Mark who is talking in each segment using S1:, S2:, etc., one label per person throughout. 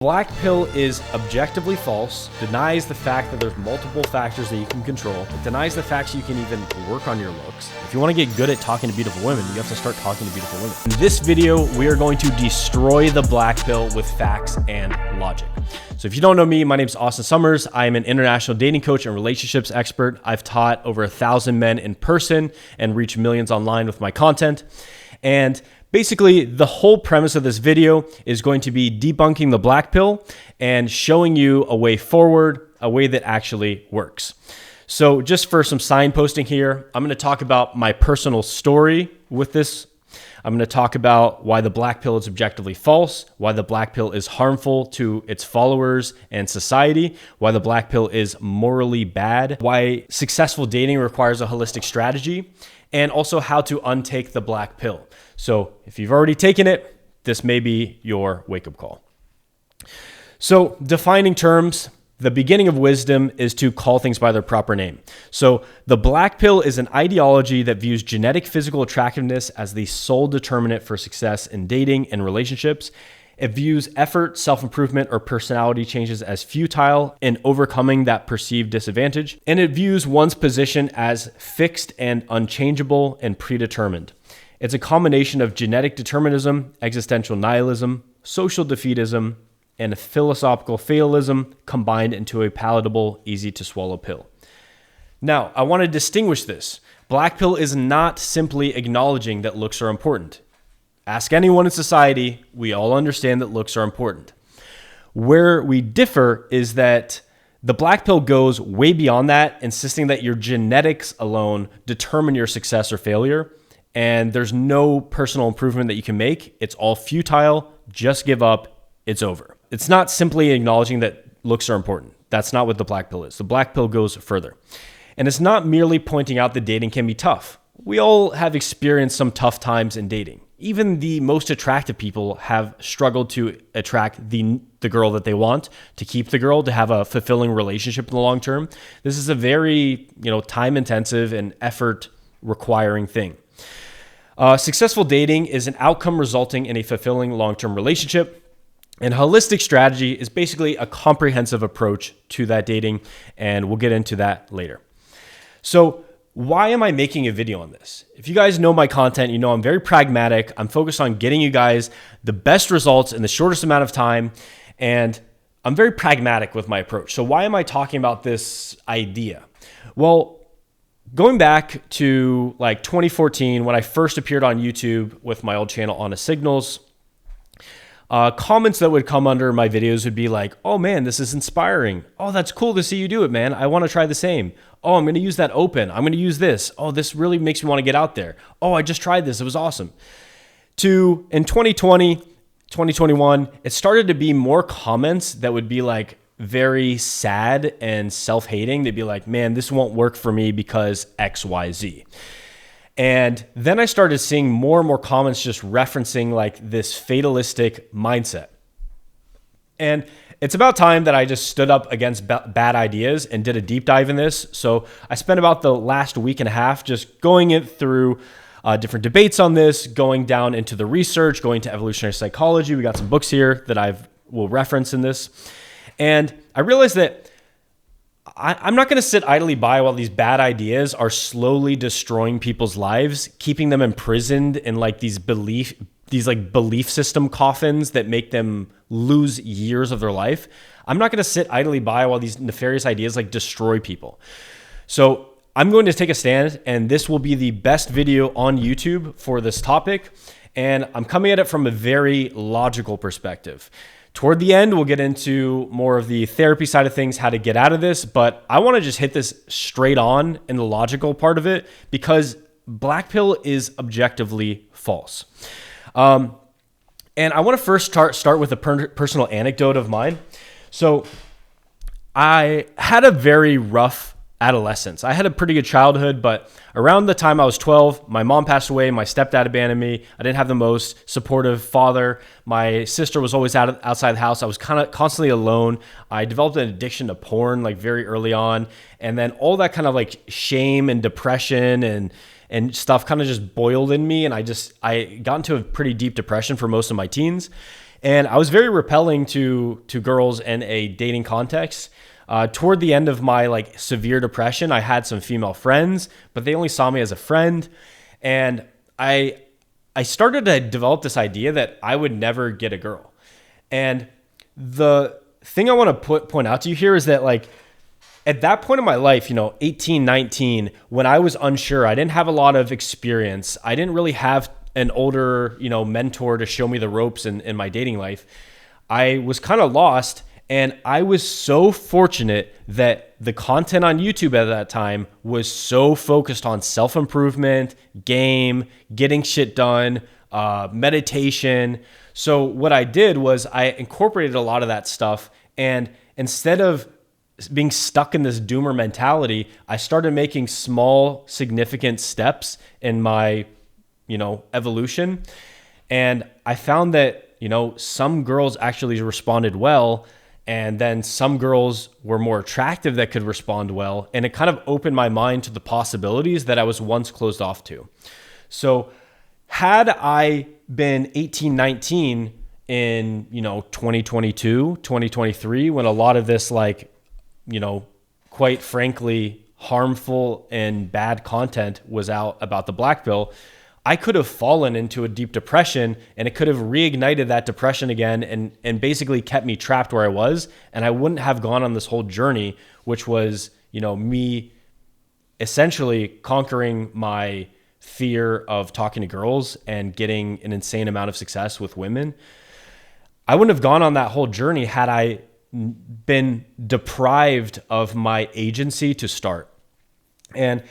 S1: Black pill is objectively false, denies the fact that there's multiple factors that you can control. It denies the fact you can even work on your looks. If you want to get good at talking to beautiful women, you have to start talking to beautiful women. In this video, we are going to destroy the black pill with facts and logic. So if you don't know me, my name is Austen Summers. I am an international dating coach and relationships expert. I've taught over 1,000 men in person and reached millions online with my content. And basically, the whole premise of this video is going to be debunking the black pill and showing you a way forward, a way that actually works. So just for some signposting here, I'm going to talk about my personal story with this. I'm going to talk about why the black pill is objectively false, why the black pill is harmful to its followers and society, why the black pill is morally bad, why successful dating requires a holistic strategy, and also how to untake the black pill. So if you've already taken it, this may be your wake-up call. So defining terms, the beginning of wisdom is to call things by their proper name. So the black pill is an ideology that views genetic physical attractiveness as the sole determinant for success in dating and relationships. It views effort, self-improvement, or personality changes as futile in overcoming that perceived disadvantage. And it views one's position as fixed and unchangeable and predetermined. It's a combination of genetic determinism, existential nihilism, social defeatism, and philosophical fatalism combined into a palatable, easy-to-swallow pill. Now, I want to distinguish this. Black pill is not simply acknowledging that looks are important. Ask anyone in society, we all understand that looks are important. Where we differ is that the black pill goes way beyond that, insisting that your genetics alone determine your success or failure, and there's no personal improvement that you can make. It's all futile. Just give up. It's over. It's not simply acknowledging that looks are important. That's not what the black pill is. The black pill goes further. And it's not merely pointing out that dating can be tough. We all have experienced some tough times in dating. Even the most attractive people have struggled to attract the girl that they want, to keep the girl, to have a fulfilling relationship in the long term. This is a very, time intensive and effort requiring thing. Successful dating is an outcome resulting in a fulfilling long-term relationship. And holistic strategy is basically a comprehensive approach to that dating, and we'll get into that later. So why am I making a video on this? If you guys know my content, you know I'm very pragmatic. I'm focused on getting you guys the best results in the shortest amount of time, and I'm very pragmatic with my approach. So why am I talking about this idea? Well, going back to like 2014, when I first appeared on YouTube with my old channel, Honest Signals, comments that would come under my videos would be like, oh man, this is inspiring. Oh, that's cool to see you do it, man. I want to try the same. Oh, I'm going to use that open. I'm going to use this. Oh, this really makes me want to get out there. Oh, I just tried this. It was awesome. In 2020, 2021, it started to be more comments that would be like very sad and self-hating. They'd be like, man, this won't work for me because X, Y, Z. And then I started seeing more and more comments just referencing like this fatalistic mindset. And it's about time that I just stood up against bad ideas and did a deep dive in this. So I spent about the last week and a half just going it through different debates on this, going down into the research, going to evolutionary psychology. We got some books here that will reference in this. And I realized that I'm not going to sit idly by while these bad ideas are slowly destroying people's lives, keeping them imprisoned in like these belief system coffins that make them lose years of their life. I'm not going to sit idly by while these nefarious ideas like destroy people. So I'm going to take a stand, and this will be the best video on YouTube for this topic. And I'm coming at it from a very logical perspective. Toward the end, we'll get into more of the therapy side of things, how to get out of this, but I want to just hit this straight on in the logical part of it because black pill is objectively false. And I want to first start with a personal anecdote of mine. So I had a very rough adolescence. I had a pretty good childhood, but around the time I was 12, my mom passed away. My stepdad abandoned me. I didn't have the most supportive father. My sister was always outside the house. I was kind of constantly alone. I developed an addiction to porn like very early on. And then all that kind of like shame and depression and stuff kind of just boiled in me. And I got into a pretty deep depression for most of my teens. And I was very repelling to girls in a dating context. Toward the end of my like severe depression, I had some female friends, but they only saw me as a friend. And I started to develop this idea that I would never get a girl. And the thing I want to point out to you here is that like at that point in my life, 18, 19, when I was unsure, I didn't have a lot of experience. I didn't really have an older, mentor to show me the ropes in my dating life. I was kind of lost, and I was so fortunate that the content on YouTube at that time was so focused on self-improvement, game, getting shit done, meditation. So what I did was I incorporated a lot of that stuff, and instead of being stuck in this doomer mentality, I started making small, significant steps in my evolution. And I found that, some girls actually responded well. And then some girls were more attractive that could respond well. And it kind of opened my mind to the possibilities that I was once closed off to. So had I been 18, 19 in, 2022, 2023, when a lot of this quite frankly, harmful and bad content was out about the black pill, I could have fallen into a deep depression, and it could have reignited that depression again and basically kept me trapped where I was. And I wouldn't have gone on this whole journey, which was, me essentially conquering my fear of talking to girls and getting an insane amount of success with women. I wouldn't have gone on that whole journey had I been deprived of my agency to start. And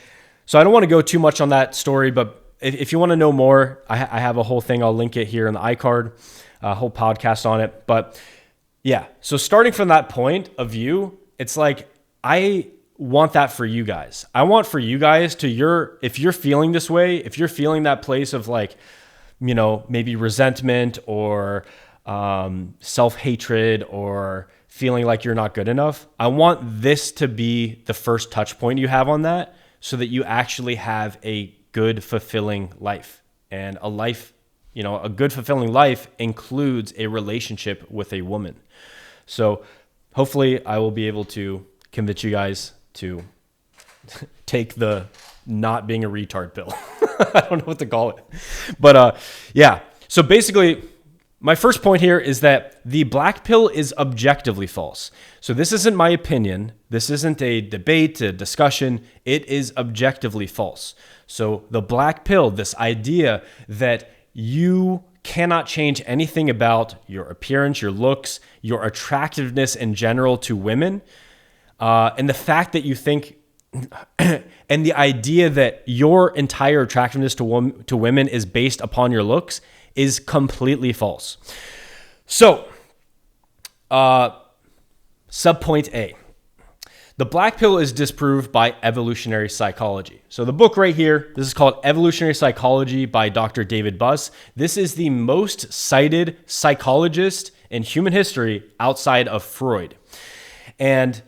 S1: so I don't want to go too much on that story, but if you want to know more, I have a whole thing. I'll link it here in the iCard, a whole podcast on it. But yeah, so starting from that point of view, it's like, I want that for you guys. I want for you guys if you're feeling this way, if you're feeling that place of maybe resentment or self-hatred or feeling like you're not good enough, I want this to be the first touch point you have on that, so that you actually have a good, fulfilling life. And a life, a good, fulfilling life includes a relationship with a woman. So hopefully I will be able to convince you guys to take the not being a retard pill. I don't know what to call it. But yeah, so basically, my first point here is that the black pill is objectively false. So this isn't my opinion. This isn't a debate, a discussion. It is objectively false. So the black pill, this idea that you cannot change anything about your appearance, your looks, your attractiveness in general to women, and the fact that you think, and the idea that your entire attractiveness to women is based upon your looks, is completely false. So, subpoint A. The black pill is disproved by evolutionary psychology. So the book right here, this is called Evolutionary Psychology by Dr. David Buss. This is the most cited psychologist in human history outside of Freud. And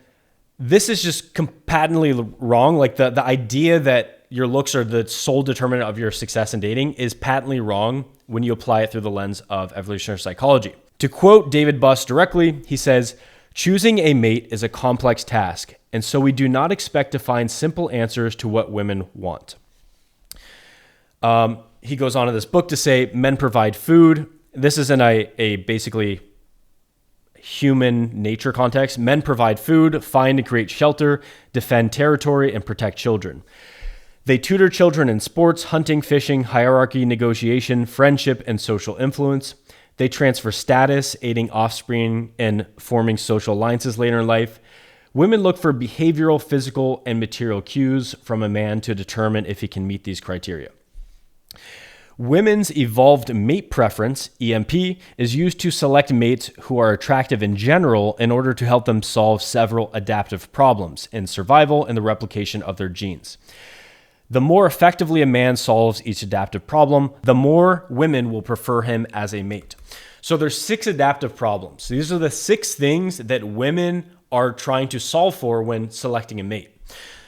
S1: this is just patently wrong. Like the idea that your looks are the sole determinant of your success in dating is patently wrong when you apply it through the lens of evolutionary psychology. To quote David Buss directly, he says, "Choosing a mate is a complex task, and so we do not expect to find simple answers to what women want." He goes on in this book to say, men provide food. This is in a basically human nature context. Men provide food, find and create shelter, defend territory, and protect children. They tutor children in sports, hunting, fishing, hierarchy, negotiation, friendship, and social influence. They transfer status, aiding offspring and forming social alliances later in life. Women look for behavioral, physical, and material cues from a man to determine if he can meet these criteria. Women's evolved mate preference, EMP, is used to select mates who are attractive in general in order to help them solve several adaptive problems in survival and the replication of their genes. The more effectively a man solves each adaptive problem, the more women will prefer him as a mate. So there's 6 adaptive problems. These are the 6 things that women are trying to solve for when selecting a mate.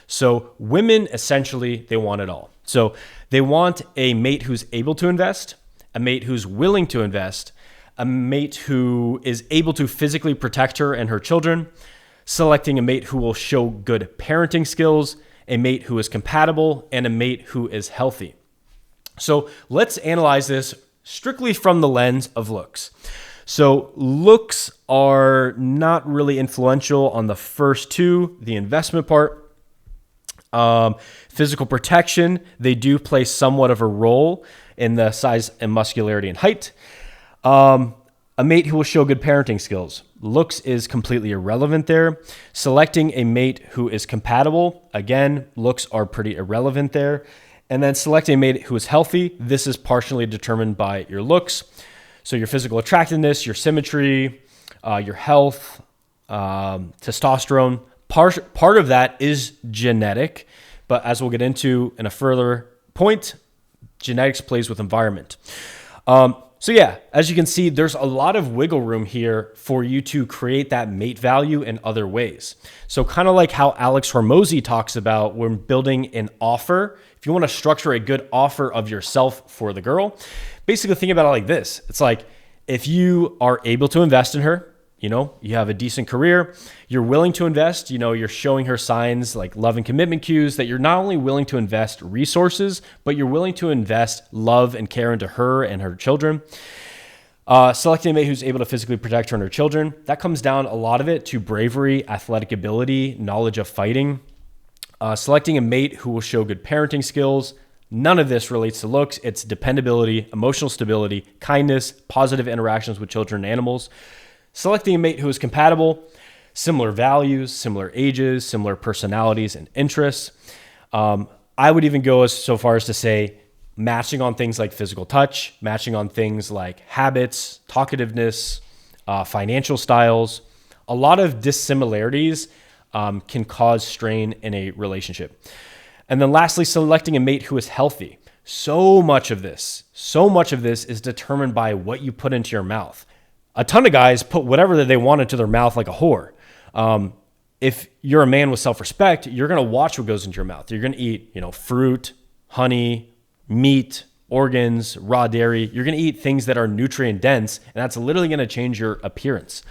S1: So women, essentially, they want it all. So they want a mate who's able to invest, a mate who's willing to invest, a mate who is able to physically protect her and her children, selecting a mate who will show good parenting skills, a mate who is compatible, and a mate who is healthy. So let's analyze this strictly from the lens of looks. So looks are not really influential on the first two, the investment part. Physical protection, they do play somewhat of a role in the size and muscularity and height. A mate who will show good parenting skills. Looks is completely irrelevant there. Selecting a mate who is compatible, again, looks are pretty irrelevant there. And then selecting a mate who is healthy, this is partially determined by your looks. So your physical attractiveness, your symmetry, your health, testosterone. Part of that is genetic, but as we'll get into in a further point, genetics plays with environment. So yeah, as you can see, there's a lot of wiggle room here for you to create that mate value in other ways. So kind of like how Alex Hormozy talks about when building an offer, if you want to structure a good offer of yourself for the girl, basically think about it like this. It's like if you are able to invest in her, you have a decent career, you're willing to invest, you're showing her signs like love and commitment cues that you're not only willing to invest resources, but you're willing to invest love and care into her and her children. Selecting a mate who's able to physically protect her and her children, that comes down a lot of it to bravery, athletic ability, knowledge of fighting. Selecting a mate who will show good parenting skills. None of this relates to looks. It's dependability, emotional stability, kindness, positive interactions with children and animals. Selecting a mate who is compatible, similar values, similar ages, similar personalities and interests. I would even go so far as to say matching on things like physical touch, matching on things like habits, talkativeness, financial styles. A lot of dissimilarities can cause strain in a relationship. And then lastly, selecting a mate who is healthy. So much of this is determined by what you put into your mouth. A ton of guys put whatever that they want into their mouth like a whore. If you're a man with self-respect, you're going to watch what goes into your mouth. You're going to eat, fruit, honey, meat, organs, raw dairy. You're going to eat things that are nutrient dense, and that's literally going to change your appearance.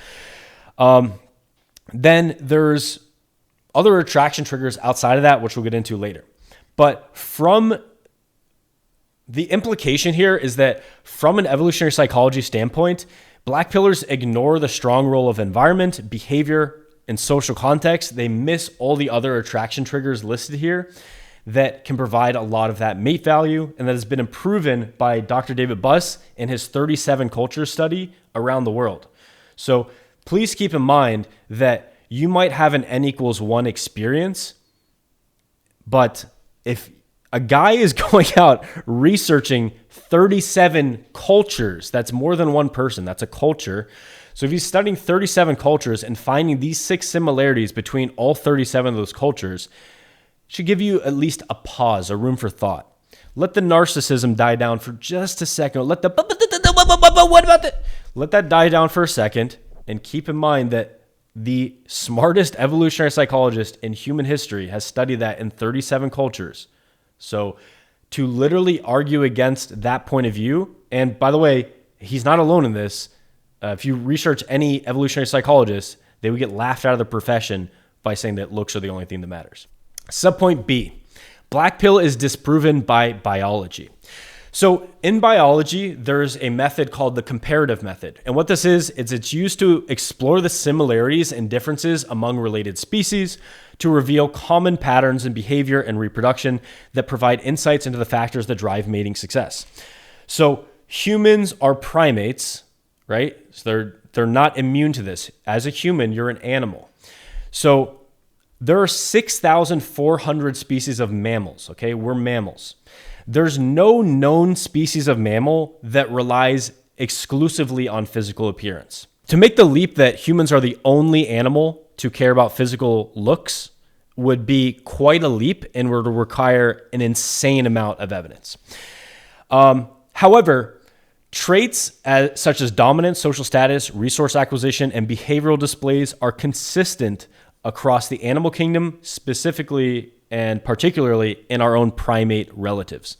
S1: Then there's other attraction triggers outside of that, which we'll get into later. But from the implication here is that from an evolutionary psychology standpoint, Black pillars ignore the strong role of environment, behavior, and social context. They miss all the other attraction triggers listed here that can provide a lot of that mate value, and that has been proven by Dr. David Buss in his 37 culture study around the world. So please keep in mind that you might have an N=1 experience, but if a guy is going out researching 37 cultures, that's more than one person, that's a culture. So if he's studying 37 cultures and finding these 6 similarities between all 37 of those cultures, it should give you at least a pause, a room for thought. Let the narcissism die down for just a second. Let that die down for a second, and keep in mind that the smartest evolutionary psychologist in human history has studied that in 37 cultures. So to literally argue against that point of view, and by the way, he's not alone in this. If you research any evolutionary psychologist, they would get laughed out of the profession by saying that looks are the only thing that matters. Subpoint B, black pill is disproven by biology. So in biology, there's a method called the comparative method. And what this is it's used to explore the similarities and differences among related species to reveal common patterns in behavior and reproduction that provide insights into the factors that drive mating success. So humans are primates, right? So they're not immune to this. As a human, you're an animal. So there are 6,400 species of mammals, okay? We're mammals. There's no known species of mammal that relies exclusively on physical appearance. To make the leap that humans are the only animal to care about physical looks would be quite a leap and would require an insane amount of evidence. However, traits such as dominance, social status, resource acquisition, and behavioral displays are consistent across the animal kingdom, specifically and particularly in our own primate relatives.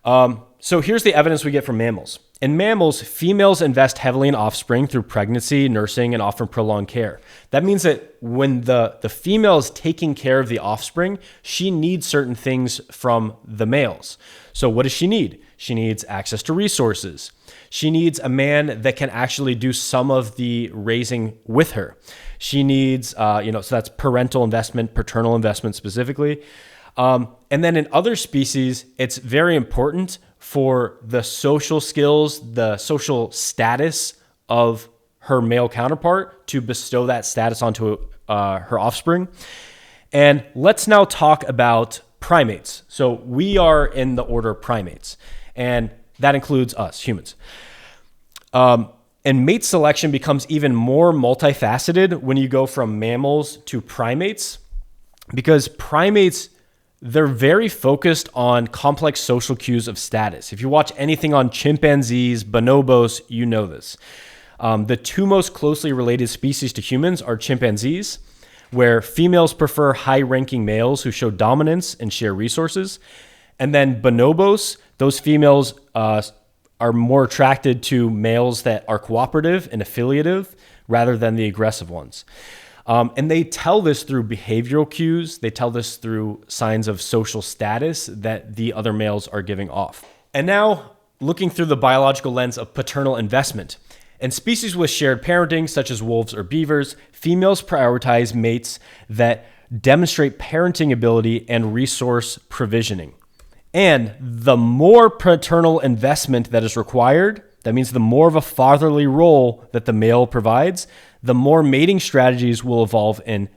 S1: So So here's the evidence we get from mammals. In mammals, females invest heavily in offspring through pregnancy, nursing, and often prolonged care. That means that when the female is taking care of the offspring, she needs certain things from the males. So what does she need? She needs access to resources. She needs a man that can actually do some of the raising with her. She needs, so that's parental investment, paternal investment specifically. And then in other species, it's very important for the social skills, the social status of her male counterpart to bestow that status onto her offspring. And let's now talk about primates. So we are in the order primates, and that includes us, humans. And mate selection becomes even more multifaceted when you go from mammals to primates, because primates, they're very focused on complex social cues of status. If you watch anything on chimpanzees, bonobos, you know this. The two most closely related species to humans are chimpanzees, where females prefer high-ranking males who show dominance and share resources. And then bonobos, those females are more attracted to males that are cooperative and affiliative rather than the aggressive ones. And they tell this through behavioral cues. They tell this through signs of social status that the other males are giving off. And now, looking through the biological lens of paternal investment. In species with shared parenting, such as wolves or beavers, females prioritize mates that demonstrate parenting ability and resource provisioning. And the more paternal investment that is required, that means the more of a fatherly role that the male provides, the more mating strategies will evolve in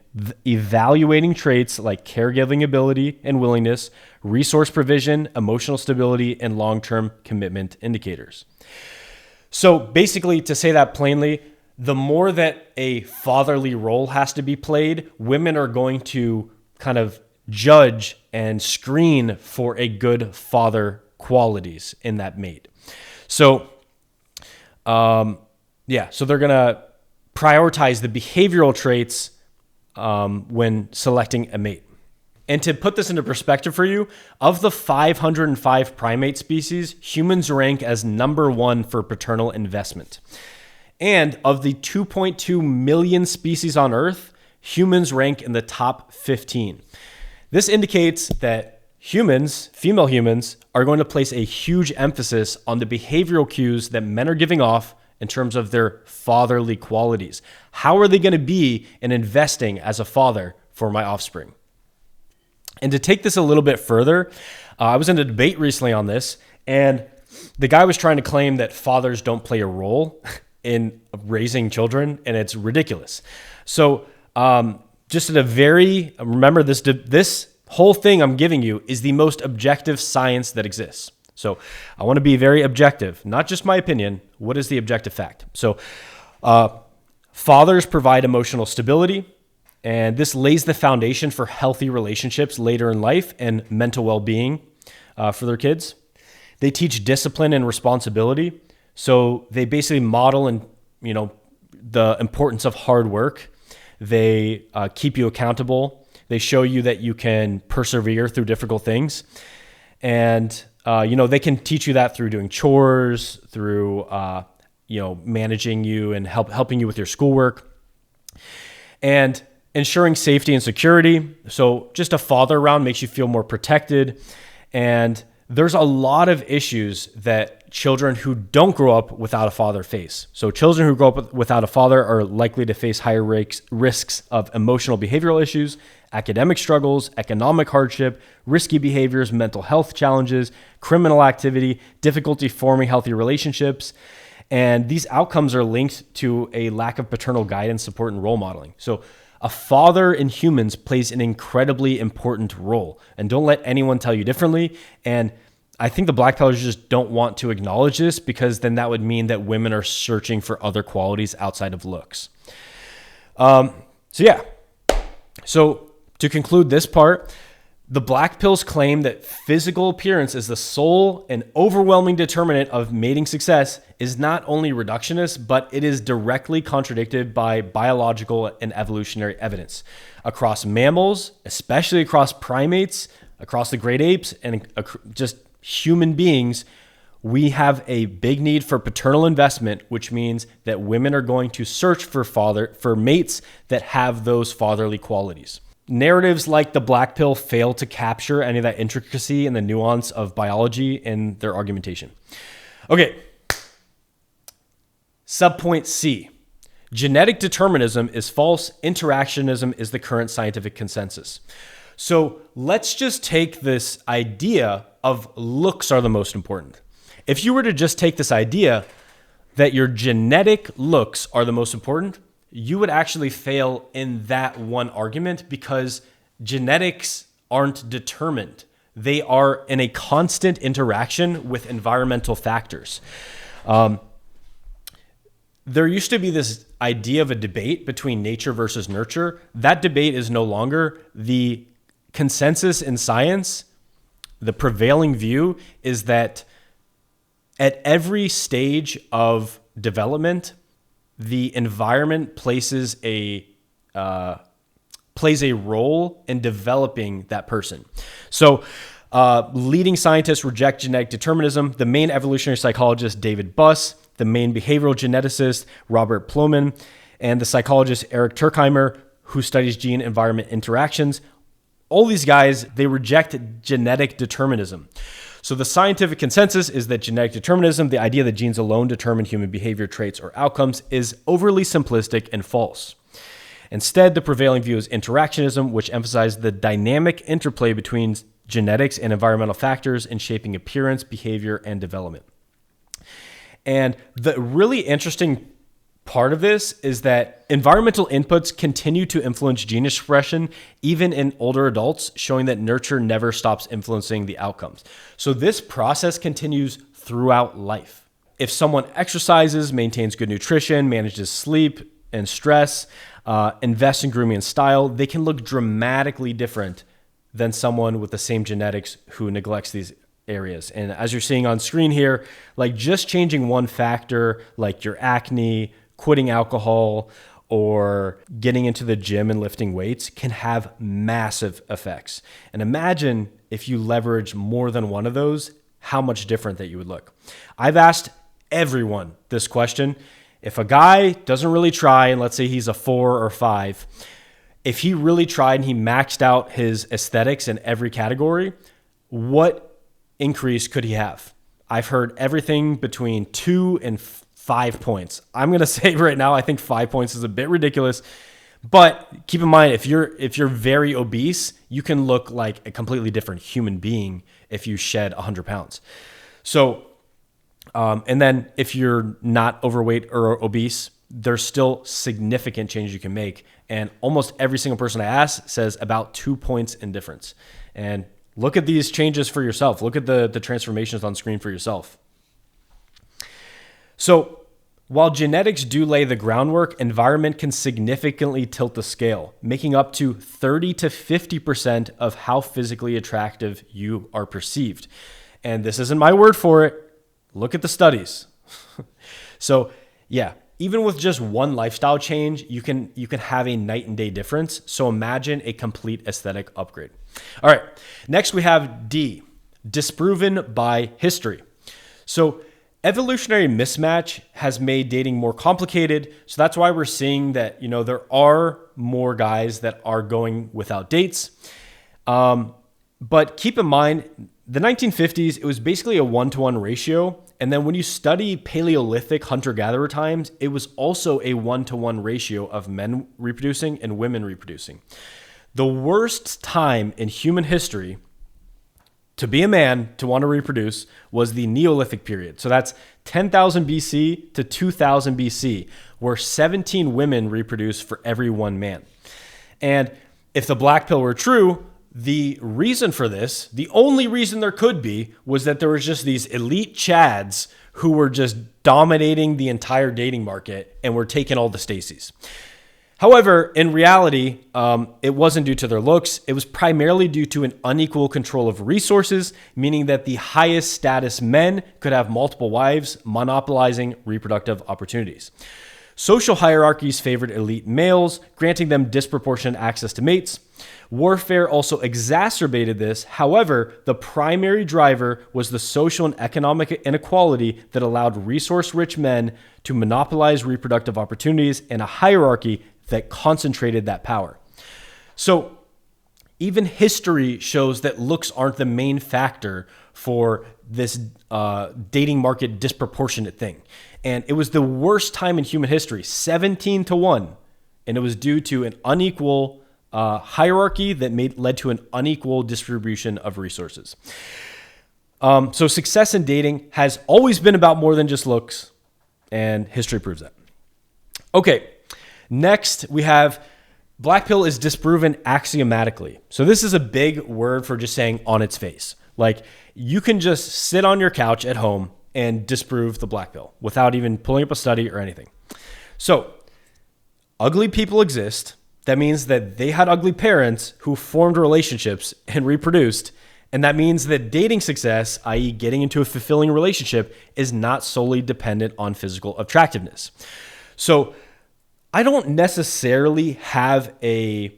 S1: evaluating traits like caregiving ability and willingness, resource provision, emotional stability, and long-term commitment indicators. So basically, to say that plainly, the more that a fatherly role has to be played, women are going to kind of judge and screen for a good father qualities in that mate. So, so they're going to prioritize the behavioral traits when selecting a mate. And to put this into perspective for you, of the 505 primate species, humans rank as number one for paternal investment. And of the 2.2 million species on Earth, humans rank in the top 15. This indicates that humans, female humans, are going to place a huge emphasis on the behavioral cues that men are giving off in terms of their fatherly qualities. How are they going to be in investing as a father for my offspring? And to take this a little bit further, I was in a debate recently on this, and the guy was trying to claim that fathers don't play a role in raising children, and it's ridiculous. So just at a very, remember this whole thing I'm giving you is the most objective science that exists. So I want to be very objective, not just my opinion. What is the objective fact? So fathers provide emotional stability, and this lays the foundation for healthy relationships later in life and mental well-being for their kids. They teach discipline and responsibility. So they basically model the importance of hard work. They keep you accountable. They show you that you can persevere through difficult things. And, they can teach you that through doing chores, through, managing you and helping you with your schoolwork. And ensuring safety and security. So just a father around makes you feel more protected. And there's a lot of issues that children who don't grow up without a father face. So children who grow up without a father are likely to face higher risks of emotional behavioral issues, academic struggles, economic hardship, risky behaviors, mental health challenges, criminal activity, difficulty forming healthy relationships. And these outcomes are linked to a lack of paternal guidance, support, and role modeling. So a father in humans plays an incredibly important role, and don't let anyone tell you differently. And I think the black pillars just don't want to acknowledge this, because then that would mean that women are searching for other qualities outside of looks. So to conclude this part, the black pills claim that physical appearance is the sole and overwhelming determinant of mating success is not only reductionist, but it is directly contradicted by biological and evolutionary evidence across mammals, especially across primates, across the great apes, and just human beings. We have a big need for paternal investment, which means that women are going to search for mates that have those fatherly qualities. Narratives like the black pill fail to capture any of that intricacy and the nuance of biology in their argumentation. Okay. Subpoint C. Genetic determinism is false. Interactionism is the current scientific consensus. So let's just take this idea of looks are the most important. If you were to just take this idea that your genetic looks are the most important, you would actually fail in that one argument because genetics aren't determined. They are in a constant interaction with environmental factors. There used to be this idea of a debate between nature versus nurture. That debate is no longer. The consensus in science, the prevailing view is that at every stage of development, the environment plays a role in developing that person. So leading scientists reject genetic determinism. The main evolutionary psychologist, David Buss, the main behavioral geneticist, Robert Plomin, and the psychologist, Eric Turkheimer, who studies gene-environment interactions. All these guys, they reject genetic determinism. So the scientific consensus is that genetic determinism, the idea that genes alone determine human behavior, traits, or outcomes, is overly simplistic and false. Instead, the prevailing view is interactionism, which emphasizes the dynamic interplay between genetics and environmental factors in shaping appearance, behavior, and development. And the really interesting part of this is that environmental inputs continue to influence gene expression even in older adults, showing that nurture never stops influencing the outcomes. So this process continues throughout life. If someone exercises, maintains good nutrition, manages sleep and stress, invests in grooming and style, they can look dramatically different than someone with the same genetics who neglects these areas. And as you're seeing on screen here, like just changing one factor, like your acne, quitting alcohol, or getting into the gym and lifting weights can have massive effects. And imagine if you leverage more than one of those, how much different that you would look. I've asked everyone this question. If a guy doesn't really try, and let's say he's a 4 or 5, if he really tried and he maxed out his aesthetics in every category, what increase could he have? I've heard everything between 2 and 5 points. I'm going to say right now, I think 5 points is a bit ridiculous, but keep in mind, if you're very obese, you can look like a completely different human being if you shed 100 pounds. So, and then if you're not overweight or obese, there's still significant changes you can make. And almost every single person I ask says about 2 points in difference. And look at these changes for yourself. Look at the transformations on screen for yourself. So while genetics do lay the groundwork, environment can significantly tilt the scale, making up to 30 to 50% of how physically attractive you are perceived. And this isn't my word for it. Look at the studies. So yeah, even with just one lifestyle change, you can have a night and day difference. So imagine a complete aesthetic upgrade. All right, next we have D, disproven by history. So evolutionary mismatch has made dating more complicated. So that's why we're seeing that, there are more guys that are going without dates. But keep in mind, the 1950s, it was basically a 1-to-1 ratio. And then when you study Paleolithic hunter-gatherer times, it was also a 1-to-1 ratio of men reproducing and women reproducing. The worst time in human history to be a man, to want to reproduce, was the Neolithic period. So that's 10,000 BC to 2000 BC, where 17 women reproduced for every one man. And if the black pill were true, the reason for this, the only reason there could be, was that there was just these elite chads who were just dominating the entire dating market and were taking all the Stacys. However, in reality, it wasn't due to their looks. It was primarily due to an unequal control of resources, meaning that the highest status men could have multiple wives, monopolizing reproductive opportunities. Social hierarchies favored elite males, granting them disproportionate access to mates. Warfare also exacerbated this. However, the primary driver was the social and economic inequality that allowed resource-rich men to monopolize reproductive opportunities in a hierarchy that concentrated that power. So even history shows that looks aren't the main factor for this dating market disproportionate thing. And it was the worst time in human history, 17-1. And it was due to an unequal hierarchy that led to an unequal distribution of resources. So success in dating has always been about more than just looks, and history proves that. Okay, next we have black pill is disproven axiomatically. So this is a big word for just saying on its face. Like you can just sit on your couch at home and disprove the black pill without even pulling up a study or anything. So ugly people exist. That means that they had ugly parents who formed relationships and reproduced. And that means that dating success, i.e. getting into a fulfilling relationship, is not solely dependent on physical attractiveness. So I don't necessarily have a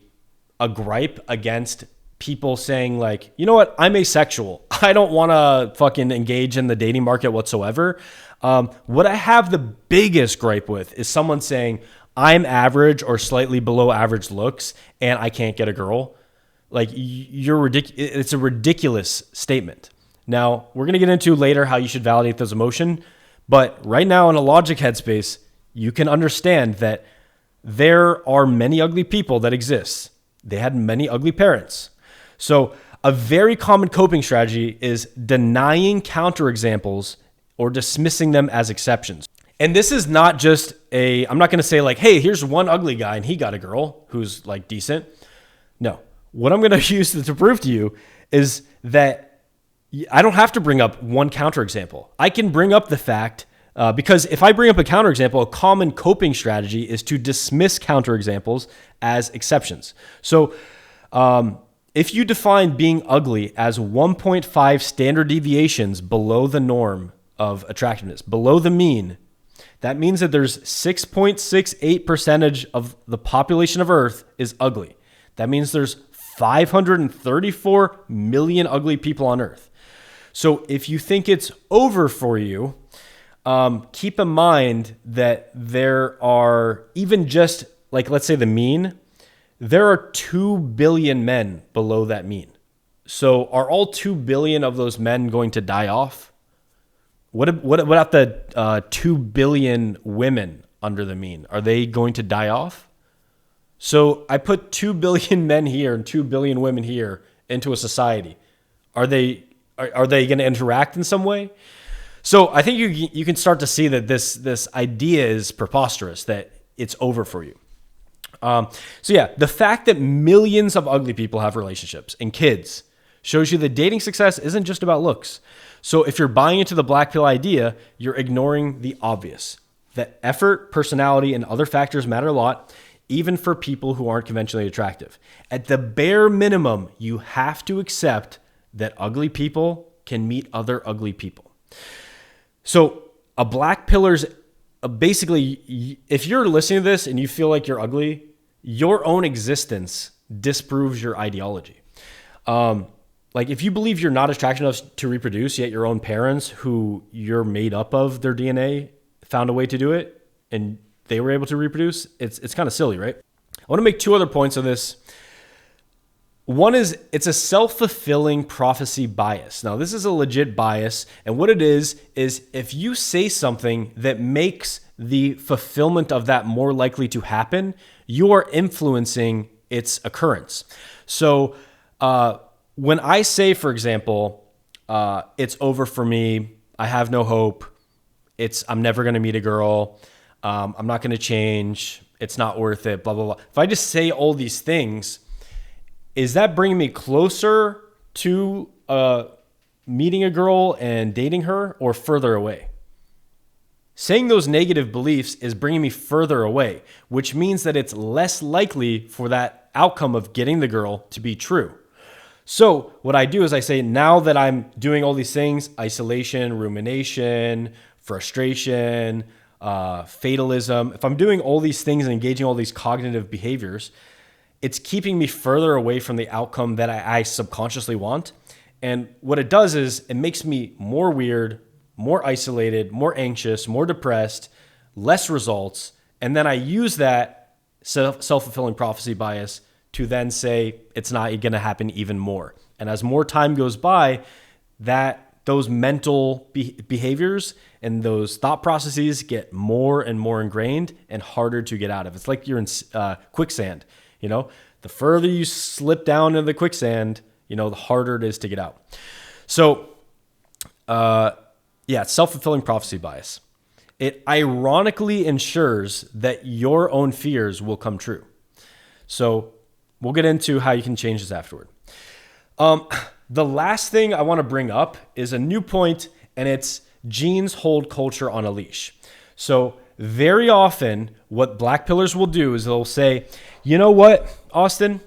S1: gripe against people saying like, you know what, I'm asexual. I don't want to fucking engage in the dating market whatsoever. What I have the biggest gripe with is someone saying, I'm average or slightly below average looks and I can't get a girl. Like it's a ridiculous statement. Now we're going to get into later how you should validate those emotions. But right now in a logic headspace, you can understand that there are many ugly people that exist. They had many ugly parents. So a very common coping strategy is denying counterexamples or dismissing them as exceptions. And this is not just I'm not going to say like, hey, here's one ugly guy and he got a girl who's like decent. No, what I'm going to use to prove to you is that I don't have to bring up one counterexample. I can bring up the fact because if I bring up a counterexample, a common coping strategy is to dismiss counterexamples as exceptions. So if you define being ugly as 1.5 standard deviations below the norm of attractiveness, below the mean, that means that there's 6.68% of the population of Earth is ugly. That means there's 534 million ugly people on Earth. So if you think it's over for you, keep in mind that there are even just like, let's say the mean, there are 2 billion men below that mean. So are all 2 billion of those men going to die off? What about the 2 billion women under the mean? Are they going to die off? So I put 2 billion men here and 2 billion women here into a society. Are they going to interact in some way? So I think you can start to see that this idea is preposterous, that it's over for you. So yeah, the fact that millions of ugly people have relationships and kids shows you that dating success isn't just about looks. So if you're buying into the black pill idea, you're ignoring the obvious, that effort, personality, and other factors matter a lot, even for people who aren't conventionally attractive. At the bare minimum, you have to accept that ugly people can meet other ugly people. So a black pillar's basically, if you're listening to this and you feel like you're ugly, your own existence disproves your ideology. Like if you believe you're not attractive enough to reproduce, yet your own parents, who you're made up of their DNA, found a way to do it and they were able to reproduce, it's kind of silly, right? I want to make two other points on this. One is it's a self-fulfilling prophecy bias. Now, this is a legit bias, and what it is if you say something that makes the fulfillment of that more likely to happen, you are influencing its occurrence. So when I say, for example, it's over for me, I have no hope, I'm never going to meet a girl, I'm not going to change, it's not worth it, blah, blah, blah. If I just say all these things, is that bringing me closer to meeting a girl and dating her, or further away? Saying those negative beliefs is bringing me further away, which means that it's less likely for that outcome of getting the girl to be true. So what I do is I say, now that I'm doing all these things, isolation, rumination, frustration, fatalism, if I'm doing all these things and engaging all these cognitive behaviors, it's keeping me further away from the outcome that I subconsciously want. And what it does is it makes me more weird, more isolated, more anxious, more depressed, less results. And then I use that self-fulfilling prophecy bias to then say it's not going to happen even more. And as more time goes by, those mental behaviors and those thought processes get more and more ingrained and harder to get out of. It's like you're in quicksand. The further you slip down into the quicksand, the harder it is to get out. So, self-fulfilling prophecy bias. It ironically ensures that your own fears will come true. So we'll get into how you can change this afterward. The last thing I want to bring up is a new point, and it's genes hold culture on a leash. So very often what black pillars will do is they'll say, you know what, Austen,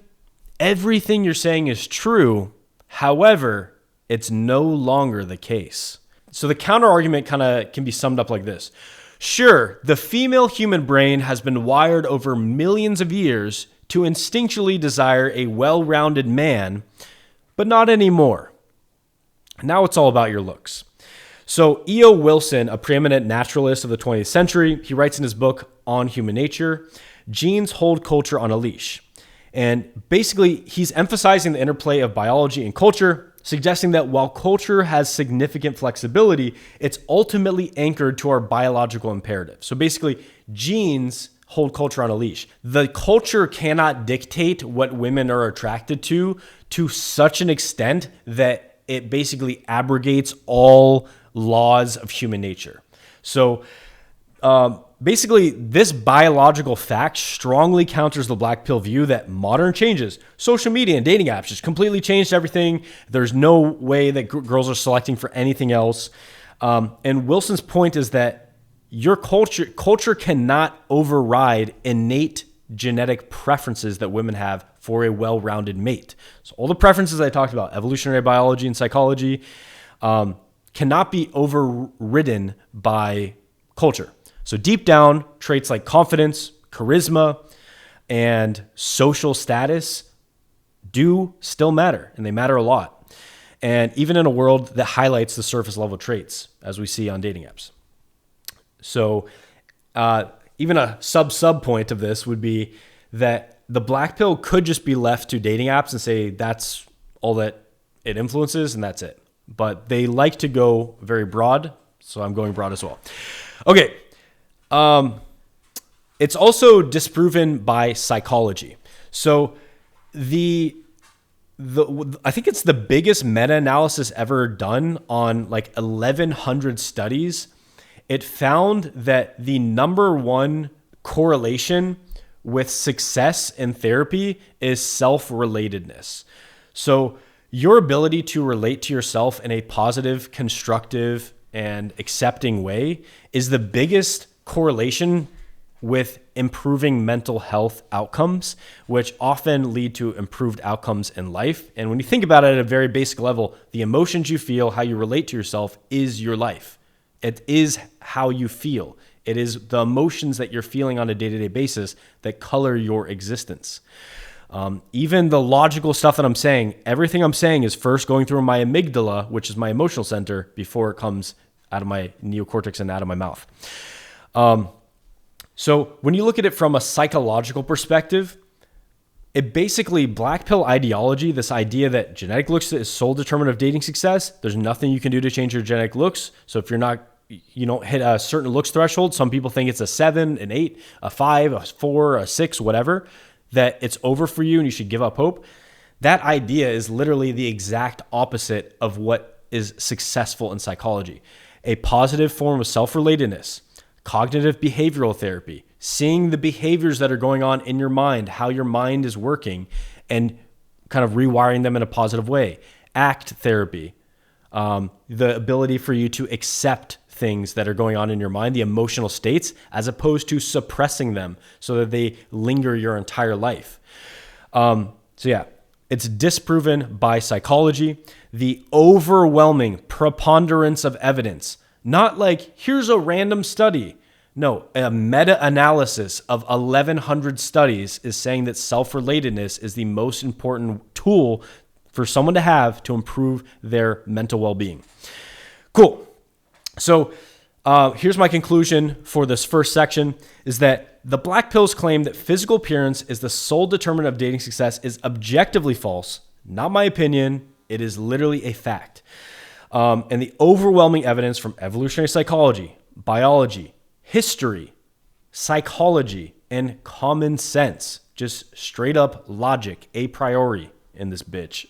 S1: everything you're saying is true. However, it's no longer the case. So the counter argument kind of can be summed up like this. Sure, the female human brain has been wired over millions of years to instinctually desire a well-rounded man, but not anymore. Now it's all about your looks. So E.O. Wilson, a preeminent naturalist of the 20th century, he writes in his book On Human Nature, genes hold culture on a leash. And basically, he's emphasizing the interplay of biology and culture, suggesting that while culture has significant flexibility, it's ultimately anchored to our biological imperative. So basically, genes hold culture on a leash. The culture cannot dictate what women are attracted to such an extent that it basically abrogates all laws of human nature. So basically, this biological fact strongly counters the black pill view that modern changes, social media and dating apps just completely changed everything. There's no way that girls are selecting for anything else. And Wilson's point is that your culture cannot override innate genetic preferences that women have for a well-rounded mate. So all the preferences I talked about, evolutionary biology and psychology, cannot be overridden by culture. So deep down, traits like confidence, charisma, and social status do still matter, and they matter a lot. And even in a world that highlights the surface level traits, as we see on dating apps. So even a sub point of this would be that the black pill could just be left to dating apps and say that's all that it influences and that's it. But they like to go very broad, so I'm going broad as well. Okay. It's also disproven by psychology. So I think it's the biggest meta-analysis ever done on like 1,100 studies. It found that the number one correlation with success in therapy is self-relatedness. So your ability to relate to yourself in a positive, constructive, and accepting way is the biggest correlation with improving mental health outcomes, which often lead to improved outcomes in life. And when you think about it at a very basic level, the emotions you feel, how you relate to yourself is your life. It is how you feel. It is the emotions that you're feeling on a day-to-day basis that color your existence. Even the logical stuff that I'm saying, everything I'm saying is first going through my amygdala, which is my emotional center, before it comes out of my neocortex and out of my mouth. So when you look at it from a psychological perspective, it basically, black pill ideology, this idea that genetic looks is sole determinant of dating success. There's nothing you can do to change your genetic looks. So if you don't hit a certain looks threshold, some people think it's a 7, an 8, a 5, a 4, a 6, whatever, that it's over for you and you should give up hope. That idea is literally the exact opposite of what is successful in psychology. A positive form of self-relatedness, cognitive behavioral therapy, seeing the behaviors that are going on in your mind, how your mind is working, and kind of rewiring them in a positive way. ACT therapy, the ability for you to accept things that are going on in your mind, the emotional states, as opposed to suppressing them so that they linger your entire life. It's disproven by psychology. The overwhelming preponderance of evidence, not like here's a random study, No, a meta-analysis of 1,100 studies is saying that self-relatedness is the most important tool for someone to have to improve their mental well-being. Cool. So here's my conclusion for this first section, is that the black pill's claim that physical appearance is the sole determinant of dating success is objectively false. Not my opinion. It is literally a fact. And the overwhelming evidence from evolutionary psychology, biology, history, psychology, and common sense, just straight up logic, a priori in this bitch,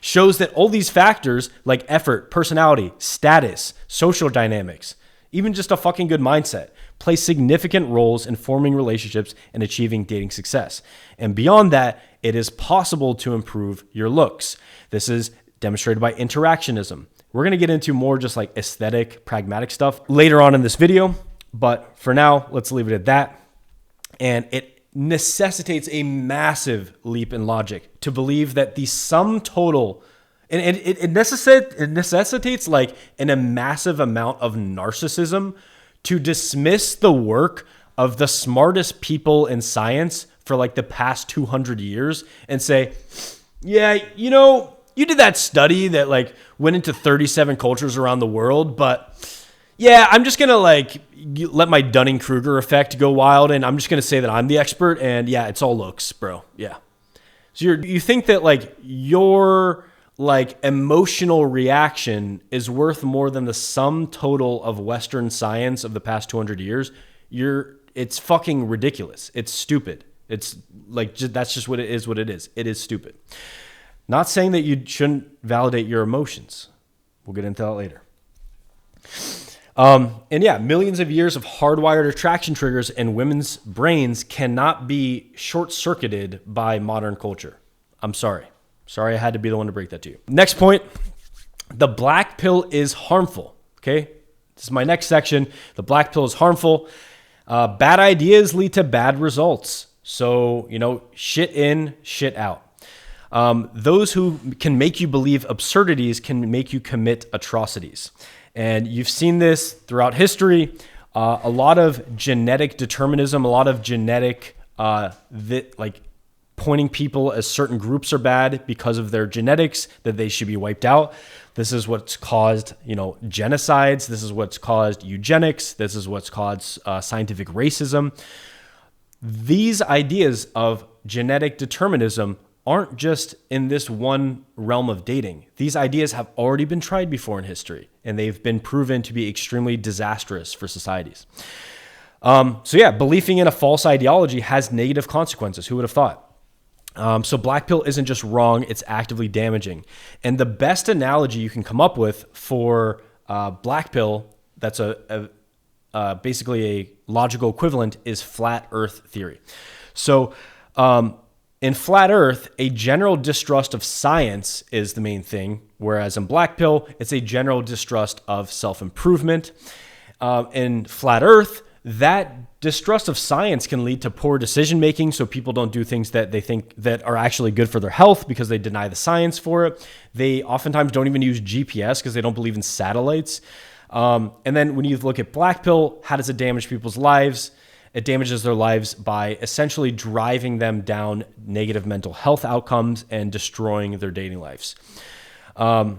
S1: shows that all these factors like effort, personality, status, social dynamics, even just a fucking good mindset, play significant roles in forming relationships and achieving dating success. And beyond that, it is possible to improve your looks. This is demonstrated by interactionism. We're going to get into more just like aesthetic, pragmatic stuff later on in this video. But for now, let's leave it at that. And it necessitates a massive leap in logic to believe that the sum total, and it necessitates like a massive amount of narcissism to dismiss the work of the smartest people in science for like the past 200 years and say, yeah, you know, you did that study that like went into 37 cultures around the world, but yeah, I'm just going to like let my Dunning-Kruger effect go wild, and I'm just going to say that I'm the expert, and yeah, it's all looks, bro. Yeah. So you think that like your like emotional reaction is worth more than the sum total of Western science of the past 200 years? It's fucking ridiculous. It's stupid. It's like, that's just what it is. It is stupid. Not saying that you shouldn't validate your emotions. We'll get into that later. And yeah, millions of years of hardwired attraction triggers in women's brains cannot be short-circuited by modern culture. I'm sorry. Sorry I had to be the one to break that to you. Next point, the black pill is harmful. Okay, this is my next section. The black pill is harmful. Bad ideas lead to bad results. So, you know, shit in, shit out. Those who can make you believe absurdities can make you commit atrocities. And you've seen this throughout history. A lot of genetic determinism, a lot of genetic, like pointing people as certain groups are bad because of their genetics, that they should be wiped out. This is what's caused, you know, genocides. This is what's caused eugenics. This is what's caused scientific racism. These ideas of genetic determinism aren't just in this one realm of dating. These ideas have already been tried before in history, and they've been proven to be extremely disastrous for societies. So yeah, believing in a false ideology has negative consequences. Who would have thought? So black pill isn't just wrong, it's actively damaging. And the best analogy you can come up with for black pill, that's basically a logical equivalent, is flat earth theory. So in flat earth, a general distrust of science is the main thing, whereas in black pill, it's a general distrust of self-improvement. In flat earth, that distrust of science can lead to poor decision-making, so people don't do things that they think that are actually good for their health because they deny the science for it. They oftentimes don't even use GPS because they don't believe in satellites. And then when you look at black pill, how does it damage people's lives? It damages their lives by essentially driving them down negative mental health outcomes and destroying their dating lives. So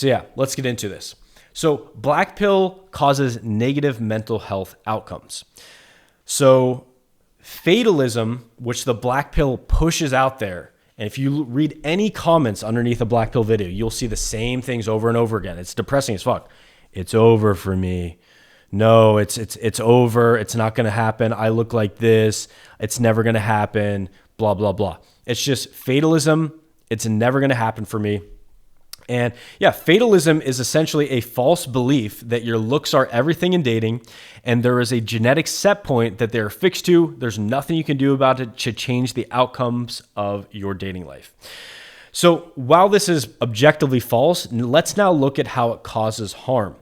S1: yeah, let's get into this. So black pill causes negative mental health outcomes. So fatalism, which the black pill pushes out there, and if you read any comments underneath a black pill video, you'll see the same things over and over again. It's depressing as fuck. It's over for me. No, it's over. It's not going to happen. I look like this. It's never going to happen. Blah, blah, blah. It's just fatalism. It's never going to happen for me. And yeah, fatalism is essentially a false belief that your looks are everything in dating, and there is a genetic set point that they're fixed to. There's nothing you can do about it to change the outcomes of your dating life. So while this is objectively false, let's now look at how it causes harm.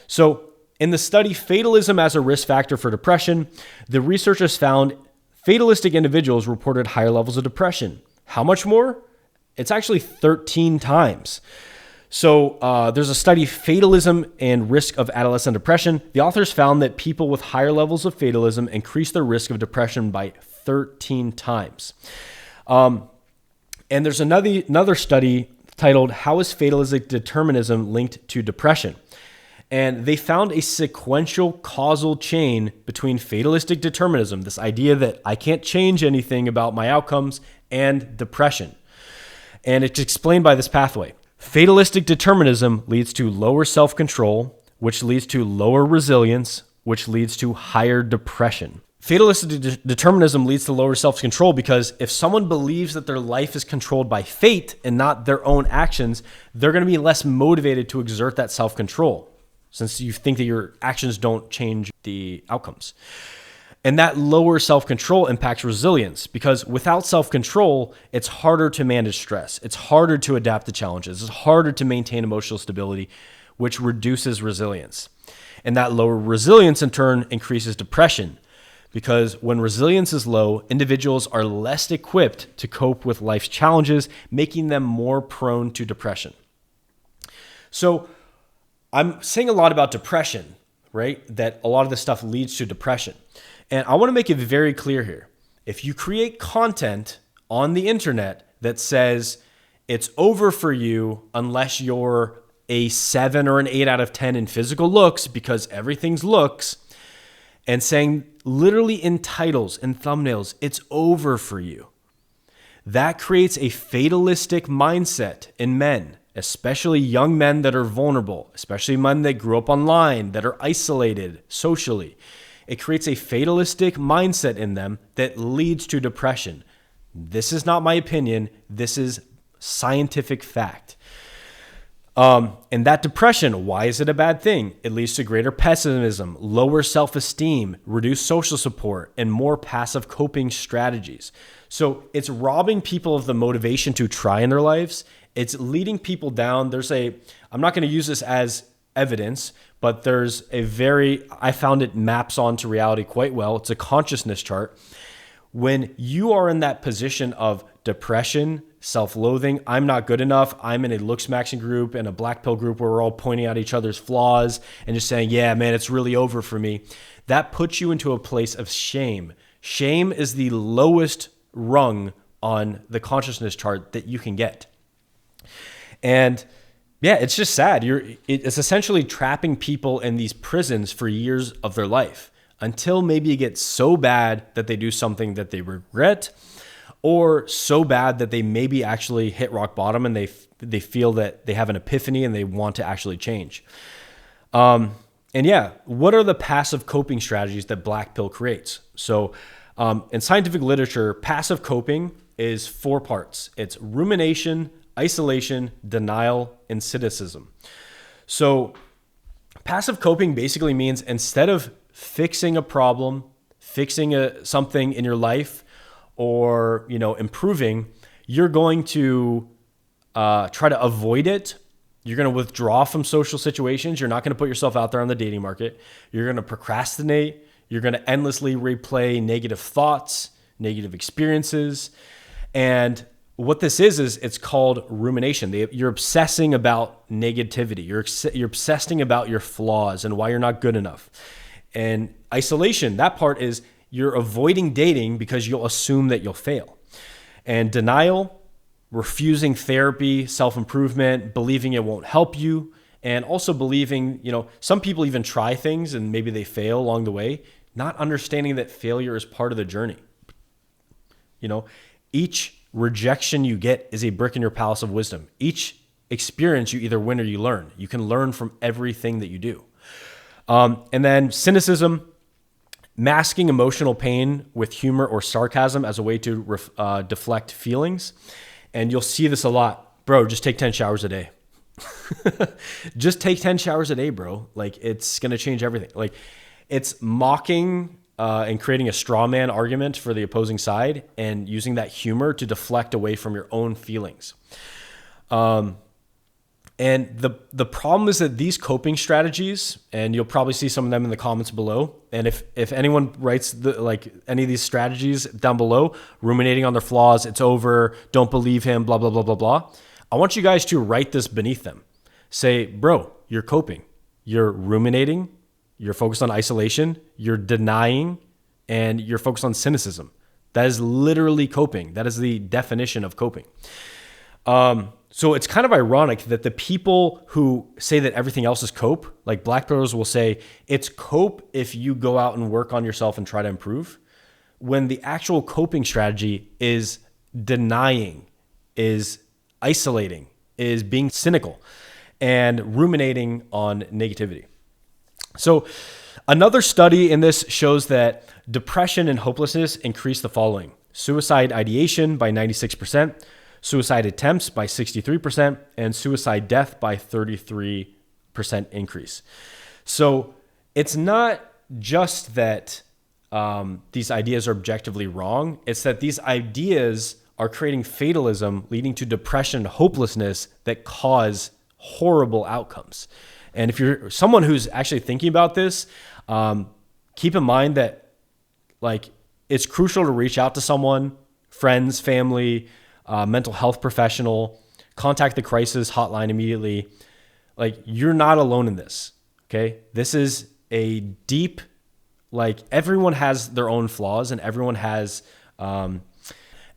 S1: So in the study Fatalism as a Risk Factor for Depression, the researchers found fatalistic individuals reported higher levels of depression. How much more? It's actually 13 times. So there's a study, Fatalism and Risk of Adolescent Depression. The authors found that people with higher levels of fatalism increase their risk of depression by 13 times. And there's another study titled, How is Fatalistic Determinism Linked to Depression? And they found a sequential causal chain between fatalistic determinism, this idea that I can't change anything about my outcomes, and depression. And it's explained by this pathway. Fatalistic determinism leads to lower self-control, which leads to lower resilience, which leads to higher depression. Fatalistic determinism leads to lower self-control because if someone believes that their life is controlled by fate and not their own actions, they're going to be less motivated to exert that self-control, since you think that your actions don't change the outcomes. And that lower self-control impacts resilience because without self-control, it's harder to manage stress. It's harder to adapt to challenges. It's harder to maintain emotional stability, which reduces resilience. And that lower resilience in turn increases depression because when resilience is low, individuals are less equipped to cope with life's challenges, making them more prone to depression. So I'm saying a lot about depression, right? That a lot of this stuff leads to depression. And I want to make it very clear here. If you create content on the internet that says it's over for you unless you're a 7 or an 8 out of 10 in physical looks because everything's looks, and saying literally in titles and thumbnails, it's over for you, that creates a fatalistic mindset in men, especially young men that are vulnerable, especially men that grew up online, that are isolated socially. It creates a fatalistic mindset in them that leads to depression. This is not my opinion. This is scientific fact. And that depression, why is it a bad thing? It leads to greater pessimism, lower self-esteem, reduced social support, and more passive coping strategies. So it's robbing people of the motivation to try in their lives. It's leading people down. I'm not going to use this as evidence, but there's I found it maps onto reality quite well. It's a consciousness chart. When you are in that position of depression, self-loathing, I'm not good enough, I'm in a looks maxing group and a black pill group where we're all pointing out each other's flaws and just saying, yeah, man, it's really over for me. That puts you into a place of shame. Shame is the lowest rung on the consciousness chart that you can get. And yeah, it's just sad. It's essentially trapping people in these prisons for years of their life until maybe it gets so bad that they do something that they regret, or so bad that they maybe actually hit rock bottom and they feel that they have an epiphany and they want to actually change. And yeah, what are the passive coping strategies that black pill creates? So in scientific literature, passive coping is 4 parts. It's rumination, isolation, denial, and cynicism. So passive coping basically means instead of fixing a problem, fixing something in your life, or improving, you're going to try to avoid it. You're going to withdraw from social situations. You're not going to put yourself out there on the dating market. You're going to procrastinate. You're going to endlessly replay negative thoughts, negative experiences. And what this is it's called rumination. You're obsessing about negativity. You're obsessing about your flaws and why you're not good enough. And isolation, that part is you're avoiding dating because you'll assume that you'll fail. And denial, refusing therapy, self-improvement, believing it won't help you, and also believing, some people even try things and maybe they fail along the way, not understanding that failure is part of the journey. Each rejection you get is a brick in your palace of wisdom. Each experience, you either win or you learn. You can learn from everything that you do. And then cynicism, masking emotional pain with humor or sarcasm as a way to deflect feelings. And you'll see this a lot. Bro, just take 10 showers a day. Just take 10 showers a day, bro. Like, it's going to change everything. Like, it's mocking and creating a straw man argument for the opposing side and using that humor to deflect away from your own feelings. And the problem is that these coping strategies, and you'll probably see some of them in the comments below. And if anyone writes any of these strategies down below, ruminating on their flaws, it's over, don't believe him, blah, blah, blah, blah, blah. I want you guys to write this beneath them. say, bro, you're coping. You're ruminating. You're focused on isolation. You're denying. And you're focused on cynicism. That is literally coping. That is the definition of coping. So it's kind of ironic that the people who say that everything else is cope, like black pillars will say, it's cope if you go out and work on yourself and try to improve, when the actual coping strategy is denying, is isolating, is being cynical, and ruminating on negativity. So another study in this shows that depression and hopelessness increase the following: suicide ideation by 96%, suicide attempts by 63%, and suicide death by 33% increase. So it's not just that these ideas are objectively wrong. It's that these ideas are creating fatalism, leading to depression and hopelessness that cause horrible outcomes. And if you're someone who's actually thinking about this, keep in mind that like it's crucial to reach out to someone, friends, family, mental health professional, contact the crisis hotline immediately. Like, you're not alone in this. Okay. This is a deep, like, everyone has their own flaws, and everyone has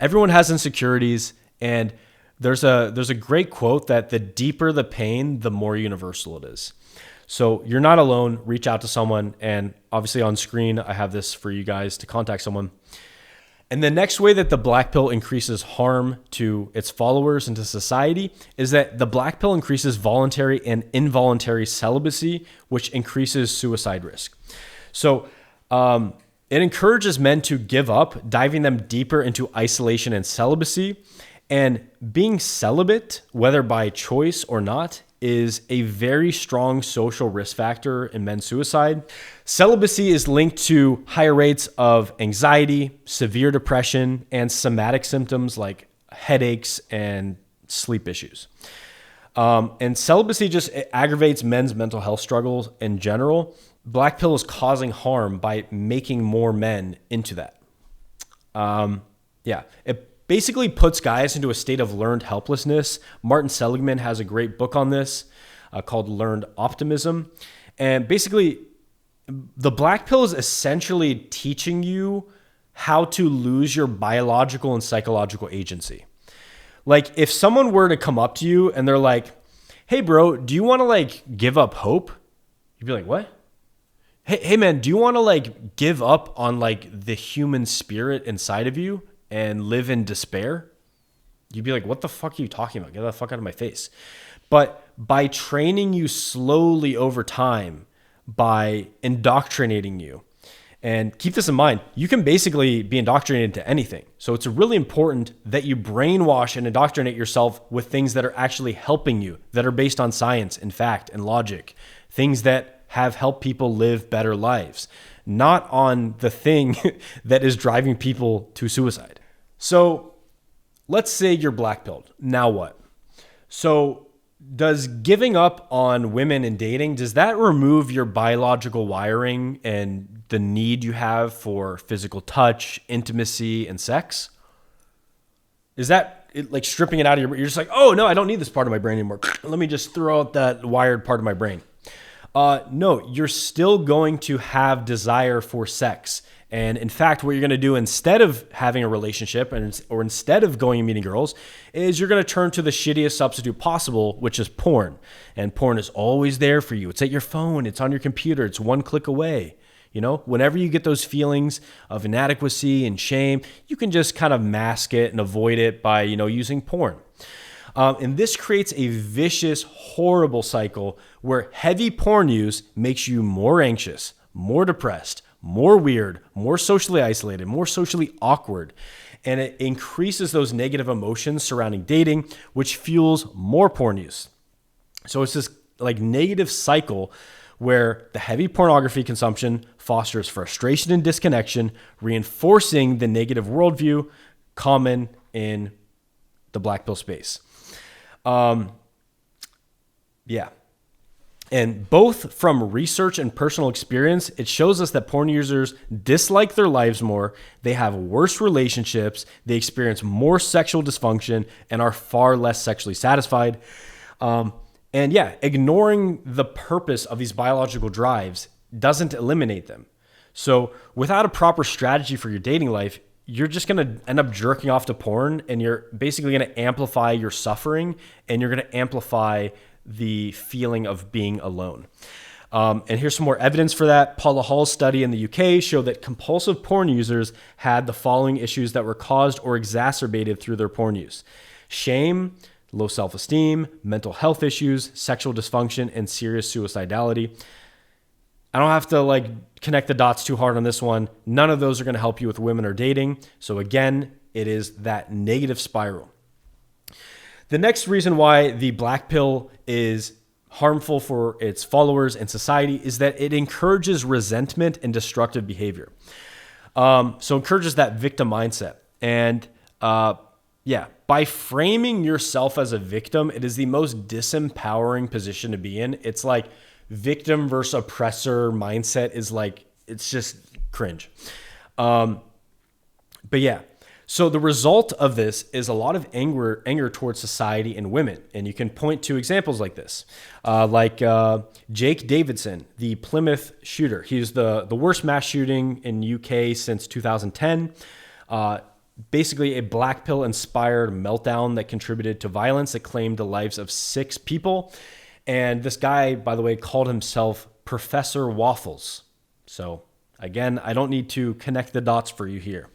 S1: insecurities. And there's a great quote that the deeper the pain, the more universal it is. So you're not alone. Reach out to someone. And obviously on screen, I have this for you guys to contact someone. And the next way that the black pill increases harm to its followers and to society is that the black pill increases voluntary and involuntary celibacy, which increases suicide risk. So it encourages men to give up, diving them deeper into isolation and celibacy. And being celibate, whether by choice or not, is a very strong social risk factor in men's suicide. Celibacy is linked to higher rates of anxiety, severe depression, and somatic symptoms like headaches and sleep issues. And celibacy just aggravates men's mental health struggles in general. Black pill is causing harm by making more men into that. It basically puts guys into a state of learned helplessness. Martin Seligman has a great book on this called Learned Optimism. And basically, the black pill is essentially teaching you how to lose your biological and psychological agency. Like, if someone were to come up to you and they're like, hey, bro, do you want to like give up hope? You'd be like, what? Hey man, do you want to like give up on like the human spirit inside of you and live in despair? You'd be like, what the fuck are you talking about? Get the fuck out of my face. But by training you slowly over time, by indoctrinating you, and keep this in mind, you can basically be indoctrinated into anything. So it's really important that you brainwash and indoctrinate yourself with things that are actually helping you, that are based on science and fact and logic, things that have helped people live better lives, not on the thing that is driving people to suicide. So let's say you're black-pilled. Now what? So does giving up on women and dating, does that remove your biological wiring and the need you have for physical touch, intimacy, and sex? Is that like stripping it out of your brain? You're just like, oh no, I don't need this part of my brain anymore. Let me just throw out that wired part of my brain. No, you're still going to have desire for sex. And in fact, what you're going to do instead of having a relationship or instead of going and meeting girls is you're going to turn to the shittiest substitute possible, which is porn. And porn is always there for you. It's at your phone. It's on your computer. It's one click away. You know, whenever you get those feelings of inadequacy and shame, you can just kind of mask it and avoid it by, using porn. And this creates a vicious, horrible cycle where heavy porn use makes you more anxious, more depressed, more weird, more socially isolated, more socially awkward. And it increases those negative emotions surrounding dating, which fuels more porn use. So it's this like negative cycle where the heavy pornography consumption fosters frustration and disconnection, reinforcing the negative worldview common in the black pill space. And both from research and personal experience, it shows us that porn users dislike their lives more, they have worse relationships, they experience more sexual dysfunction, and are far less sexually satisfied. And yeah, ignoring the purpose of these biological drives doesn't eliminate them. So without a proper strategy for your dating life, you're just going to end up jerking off to porn, and you're basically going to amplify your suffering, and you're going to amplify the feeling of being alone. And here's some more evidence for that. Paula Hall's study in the UK showed that compulsive porn users had the following issues that were caused or exacerbated through their porn use: shame, low self-esteem, mental health issues, sexual dysfunction, and serious suicidality. I don't have to connect the dots too hard on this one. None of those are going to help you with women or dating. So again, it is that negative spiral. The next reason why the black pill is harmful for its followers and society is that it encourages resentment and destructive behavior. So encourages that victim mindset. And by framing yourself as a victim, it is the most disempowering position to be in. It's like victim versus oppressor mindset is it's just cringe. So the result of this is a lot of anger towards society and women. And you can point to examples like this, Jake Davidson, the Plymouth shooter. He's the worst mass shooting in UK since 2010. Basically a black pill inspired meltdown that contributed to violence that claimed the lives of 6 people. And this guy, by the way, called himself Professor Waffles. So again, I don't need to connect the dots for you here.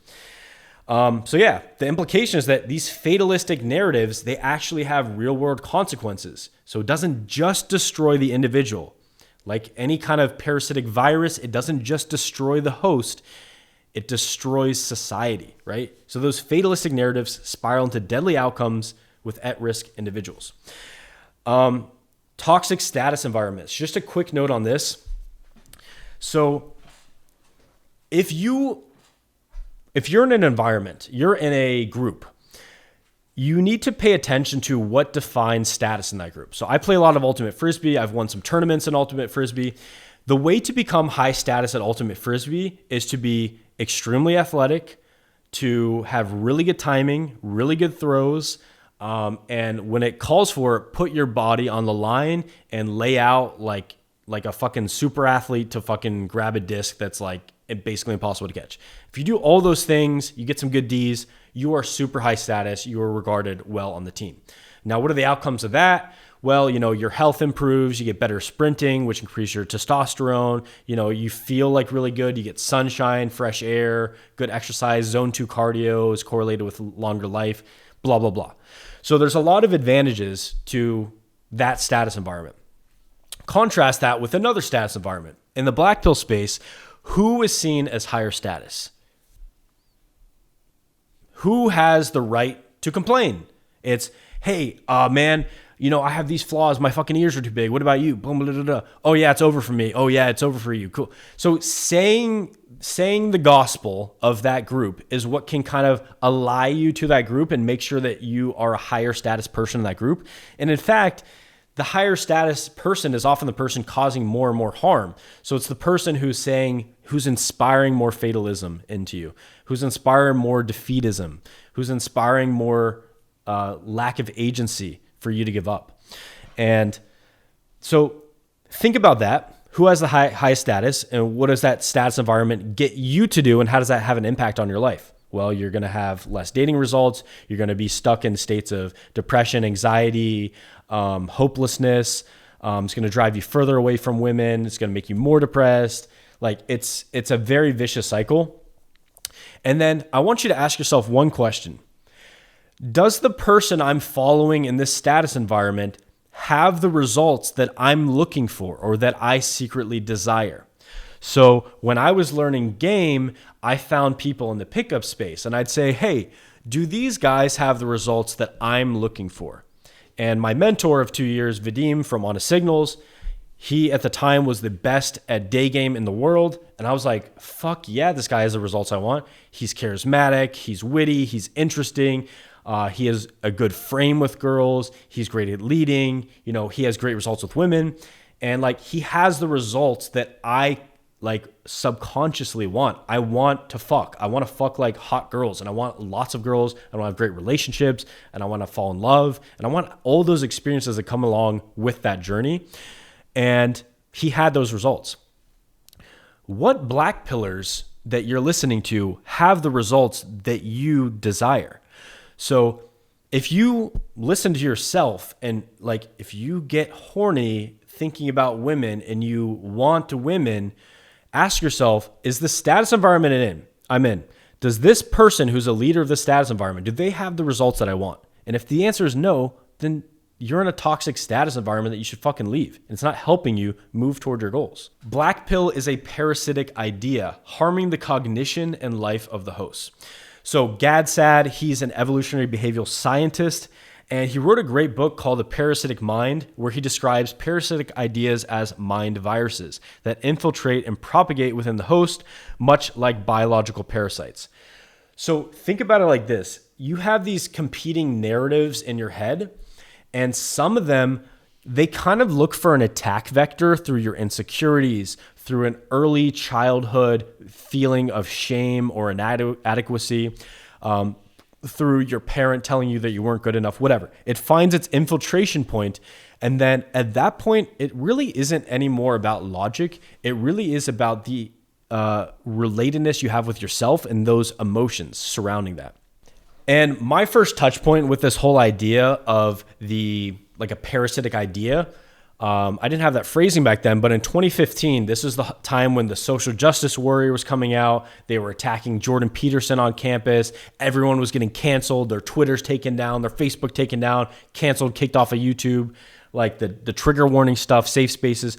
S1: The implication is that these fatalistic narratives, they actually have real world consequences. So it doesn't just destroy the individual. Like any kind of parasitic virus, it doesn't just destroy the host, it destroys society, right? So those fatalistic narratives spiral into deadly outcomes with at-risk individuals. Toxic status environments. Just a quick note on this. So if you're in an environment, you're in a group, you need to pay attention to what defines status in that group. So I play a lot of Ultimate Frisbee. I've won some tournaments in Ultimate Frisbee. The way to become high status at Ultimate Frisbee is to be extremely athletic, to have really good timing, really good throws, and when it calls for it, put your body on the line and lay out like a fucking super athlete to fucking grab a disc that's basically impossible to catch. If you do all those things, you get some good Ds, you are super high status, you are regarded well on the team. Now, what are the outcomes of that? Well, your health improves, you get better sprinting, which increases your testosterone. You feel really good. You get sunshine, fresh air, good exercise. Zone 2 cardio is correlated with longer life, blah, blah, blah. So there's a lot of advantages to that status environment. Contrast that with another status environment. In the black pill space, who is seen as higher status? Who has the right to complain? It's, hey, man, I have these flaws. My fucking ears are too big. What about you? Blah, blah, blah, blah. Oh yeah, it's over for me. Oh yeah, it's over for you. Cool. So saying the gospel of that group is what can kind of ally you to that group and make sure that you are a higher status person in that group. And in fact, the higher status person is often the person causing more and more harm. So it's the person who's inspiring more fatalism into you, who's inspiring more defeatism, who's inspiring more lack of agency for you to give up. And so think about that. Who has the high status, and what does that status environment get you to do, and how does that have an impact on your life? Well, you're going to have less dating results. You're going to be stuck in states of depression, anxiety, hopelessness. It's going to drive you further away from women. It's going to make you more depressed. It's a very vicious cycle. And then I want you to ask yourself one question. Does the person I'm following in this status environment have the results that I'm looking for or that I secretly desire? So when I was learning game, I found people in the pickup space and I'd say, hey, do these guys have the results that I'm looking for? And my mentor of 2 years, Vadim from Honest Signals, he at the time was the best at day game in the world. And I was like, fuck yeah, this guy has the results I want. He's charismatic, he's witty, he's interesting. He has a good frame with girls. He's great at leading. He has great results with women. And he has the results that I like subconsciously want. I want to fuck. I want to fuck like hot girls, and I want lots of girls. I want to have great relationships, and I want to fall in love, and I want all those experiences that come along with that journey. And he had those results. What black pillars that you're listening to have the results that you desire? So if you listen to yourself and like, if you get horny thinking about women and you want women, ask yourself, is the status environment I'm in, does this person who's a leader of the status environment, do they have the results that I want? And if the answer is no, then you're in a toxic status environment that you should fucking leave. And it's not helping you move toward your goals. Black pill is a parasitic idea, harming the cognition and life of the host. So Gadsad, he's an evolutionary behavioral scientist, and he wrote a great book called The Parasitic Mind, where he describes parasitic ideas as mind viruses that infiltrate and propagate within the host, much like biological parasites. So think about it like this. You have these competing narratives in your head, and some of them, they kind of look for an attack vector through your insecurities, through an early childhood feeling of shame or inadequacy, through your parent telling you that you weren't good enough, whatever. It finds its infiltration point, and then at that point, it really isn't anymore about logic. It really is about the relatedness you have with yourself and those emotions surrounding that. And my first touch point with this whole idea of like a parasitic idea, I didn't have that phrasing back then, but in 2015, this is the time when the social justice warrior was coming out. They were attacking Jordan Peterson on campus. Everyone was getting canceled. Their Twitter's taken down, their Facebook taken down, canceled, kicked off of YouTube, like the trigger warning stuff, safe spaces.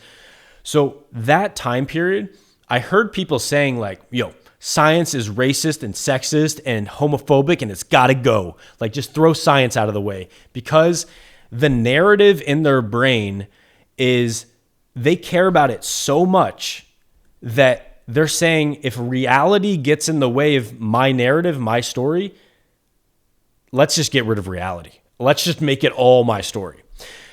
S1: So that time period, I heard people saying like, yo, science is racist and sexist and homophobic and it's got to go. Like, just throw science out of the way, because the narrative in their brain is they care about it so much that they're saying, if reality gets in the way of my narrative, my story, let's just get rid of reality. Let's just make it all my story.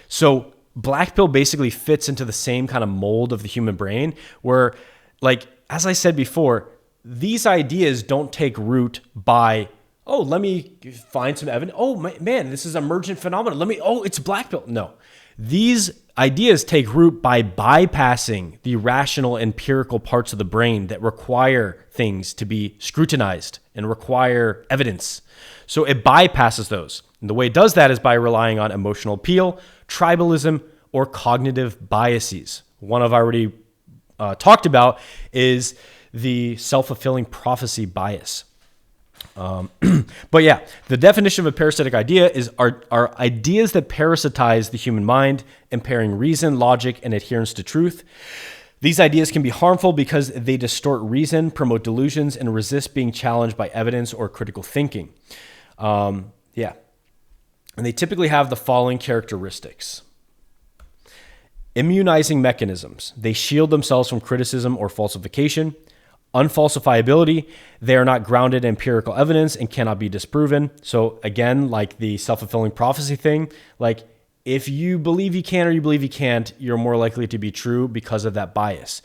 S1: So black pill basically fits into the same kind of mold of the human brain where, like, as I said before, these ideas don't take root by, oh, let me find some evidence. Oh, man, this is emergent phenomenon. It's black pill. No, these ideas take root by bypassing the rational, empirical parts of the brain that require things to be scrutinized and require evidence. So it bypasses those. And the way it does that is by relying on emotional appeal, tribalism, or cognitive biases. One I've already talked about is the self-fulfilling prophecy bias. But yeah, the definition of a parasitic idea are ideas that parasitize the human mind, impairing reason, logic, and adherence to truth. These ideas can be harmful because they distort reason, promote delusions, and resist being challenged by evidence or critical thinking. And they typically have the following characteristics. Immunizing mechanisms. They shield themselves from criticism or falsification. Unfalsifiability, they are not grounded in empirical evidence and cannot be disproven. So again, like the self-fulfilling prophecy thing, like if you believe you can or you believe you can't, you're more likely to be true because of that bias.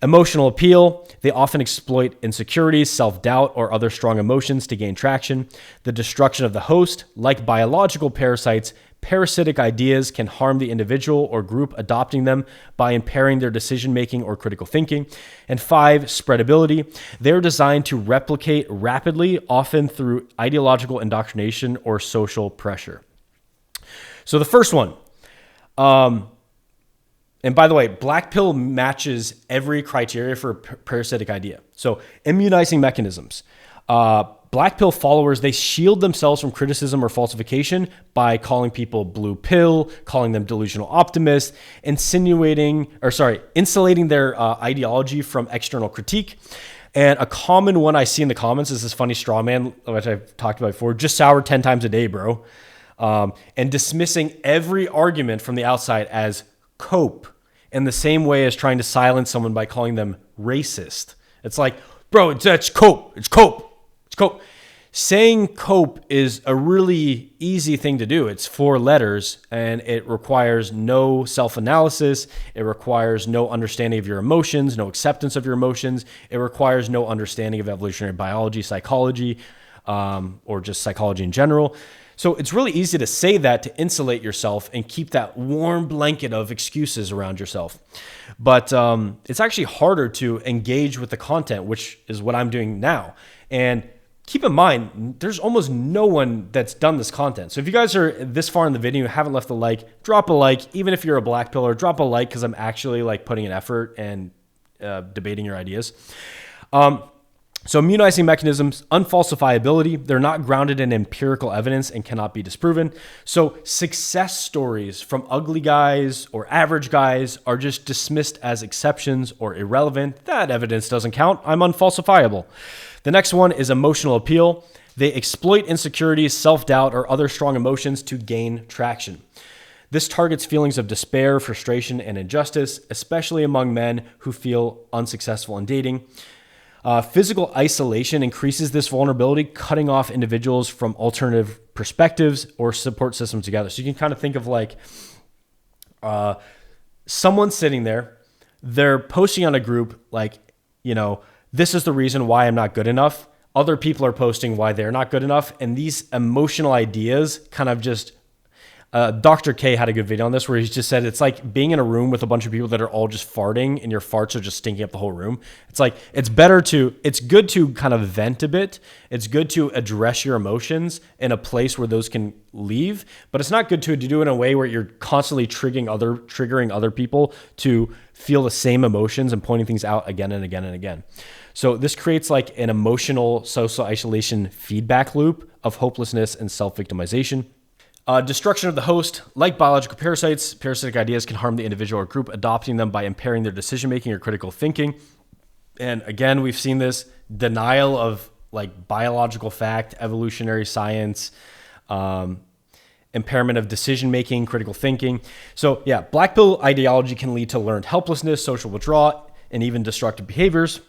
S1: Emotional appeal, they often exploit insecurities, self-doubt, or other strong emotions to gain traction. The destruction of the host, like biological parasites, parasitic ideas can harm the individual or group adopting them by impairing their decision-making or critical thinking. And 5, spreadability. They're designed to replicate rapidly, often through ideological indoctrination or social pressure. So the first one, and by the way, black pill matches every criteria for a parasitic idea. So immunizing mechanisms. Black pill followers, they shield themselves from criticism or falsification by calling people blue pill, calling them delusional optimists, insulating their ideology from external critique. And a common one I see in the comments is this funny straw man, which I've talked about before, just sour 10 times a day, bro. And dismissing every argument from the outside as cope, in the same way as trying to silence someone by calling them racist. It's like, bro, it's cope. It's cope. It's cope. Saying cope is a really easy thing to do. It's 4 letters and it requires no self-analysis. It requires no understanding of your emotions, no acceptance of your emotions. It requires no understanding of evolutionary biology, psychology, or just psychology in general. So it's really easy to say that to insulate yourself and keep that warm blanket of excuses around yourself. But it's actually harder to engage with the content, which is what I'm doing now. And keep in mind, there's almost no one that's done this content. So if you guys are this far in the video, haven't left a like, drop a like. Even if you're a black pillar, drop a like, because I'm actually like putting an effort and debating your ideas. So immunizing mechanisms, unfalsifiability, they're not grounded in empirical evidence and cannot be disproven. So success stories from ugly guys or average guys are just dismissed as exceptions or irrelevant. That evidence doesn't count. I'm unfalsifiable. The next one is emotional appeal. They exploit insecurities, self-doubt, or other strong emotions to gain traction. This targets feelings of despair, frustration, and injustice, especially among men who feel unsuccessful in dating. Physical isolation increases this vulnerability, cutting off individuals from alternative perspectives or support systems together. So you can kind of think of like someone sitting there, they're posting on a group like, this is the reason why I'm not good enough. Other people are posting why they're not good enough. And these emotional ideas kind of just Dr. K had a good video on this where he just said it's like being in a room with a bunch of people that are all just farting and your farts are just stinking up the whole room. It's like it's good to kind of vent a bit. It's good to address your emotions in a place where those can leave, but it's not good to do it in a way where you're constantly triggering other people to feel the same emotions and pointing things out again and again and again. So this creates like an emotional social isolation feedback loop of hopelessness and self-victimization. Destruction of the host. Like biological parasites, parasitic ideas can harm the individual or group, adopting them by impairing their decision-making or critical thinking. And again, we've seen this denial of like biological fact, evolutionary science, impairment of decision-making, critical thinking. So yeah, black pill ideology can lead to learned helplessness, social withdrawal, and even destructive behaviors.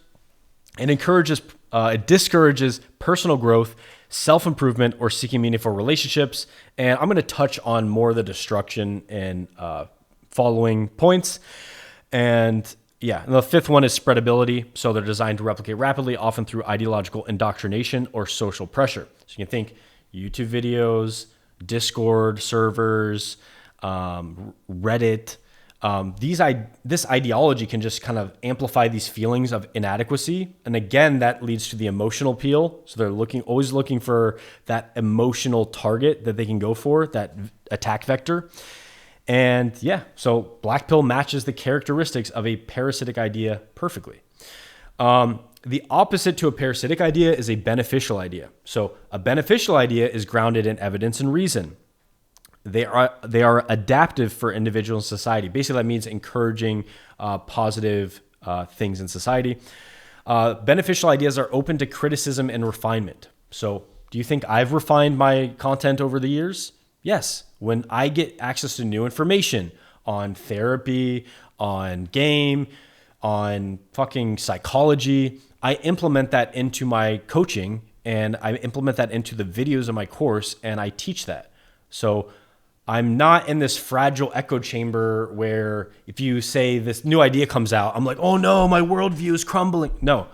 S1: It discourages personal growth, self-improvement, or seeking meaningful relationships. And I'm going to touch on more of the destruction in following points. And yeah, the 5th one is spreadability. So they're designed to replicate rapidly, often through ideological indoctrination or social pressure. So you can think YouTube videos, Discord servers, Reddit. This ideology can just kind of amplify these feelings of inadequacy. And again, that leads to the emotional appeal. So they're always looking for that emotional target that they can go for, that attack vector. And yeah, so black pill matches the characteristics of a parasitic idea perfectly. The opposite to a parasitic idea is a beneficial idea. So a beneficial idea is grounded in evidence and reason. They are adaptive for individuals and society. Basically, that means encouraging positive things in society. Beneficial ideas are open to criticism and refinement. So do you think I've refined my content over the years? Yes. When I get access to new information on therapy, on game, on fucking psychology, I implement that into my coaching and I implement that into the videos of my course and I teach that. So I'm not in this fragile echo chamber where if you say this new idea comes out, I'm like, oh no, my worldview is crumbling. No,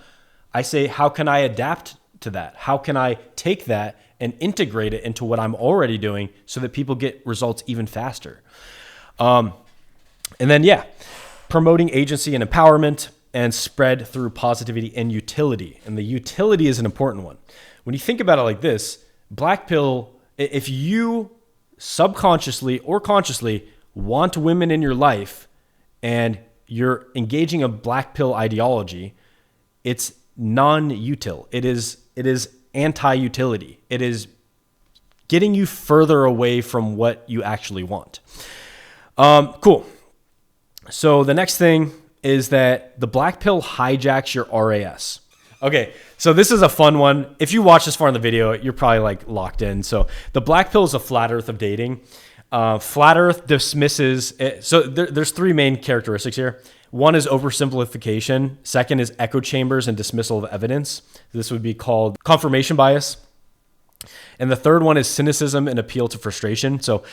S1: I say, how can I adapt to that? How can I take that and integrate it into what I'm already doing so that people get results even faster? And then, yeah, promoting agency and empowerment and spread through positivity and utility. And the utility is an important one. When you think about it like this, black pill, if you subconsciously or consciously want women in your life and you're engaging a black pill ideology, it's non-util. It is anti-utility. It is getting you further away from what you actually want. Cool. So the next thing is that the black pill hijacks your RAS. Okay, so this is a fun one. If you watch this far in the video, you're probably like locked in. So the black pill is a flat earth of dating. Flat earth dismisses it. So there's 3 main characteristics here. One is oversimplification. Second is echo chambers and dismissal of evidence. This would be called confirmation bias. And the third one is cynicism and appeal to frustration. So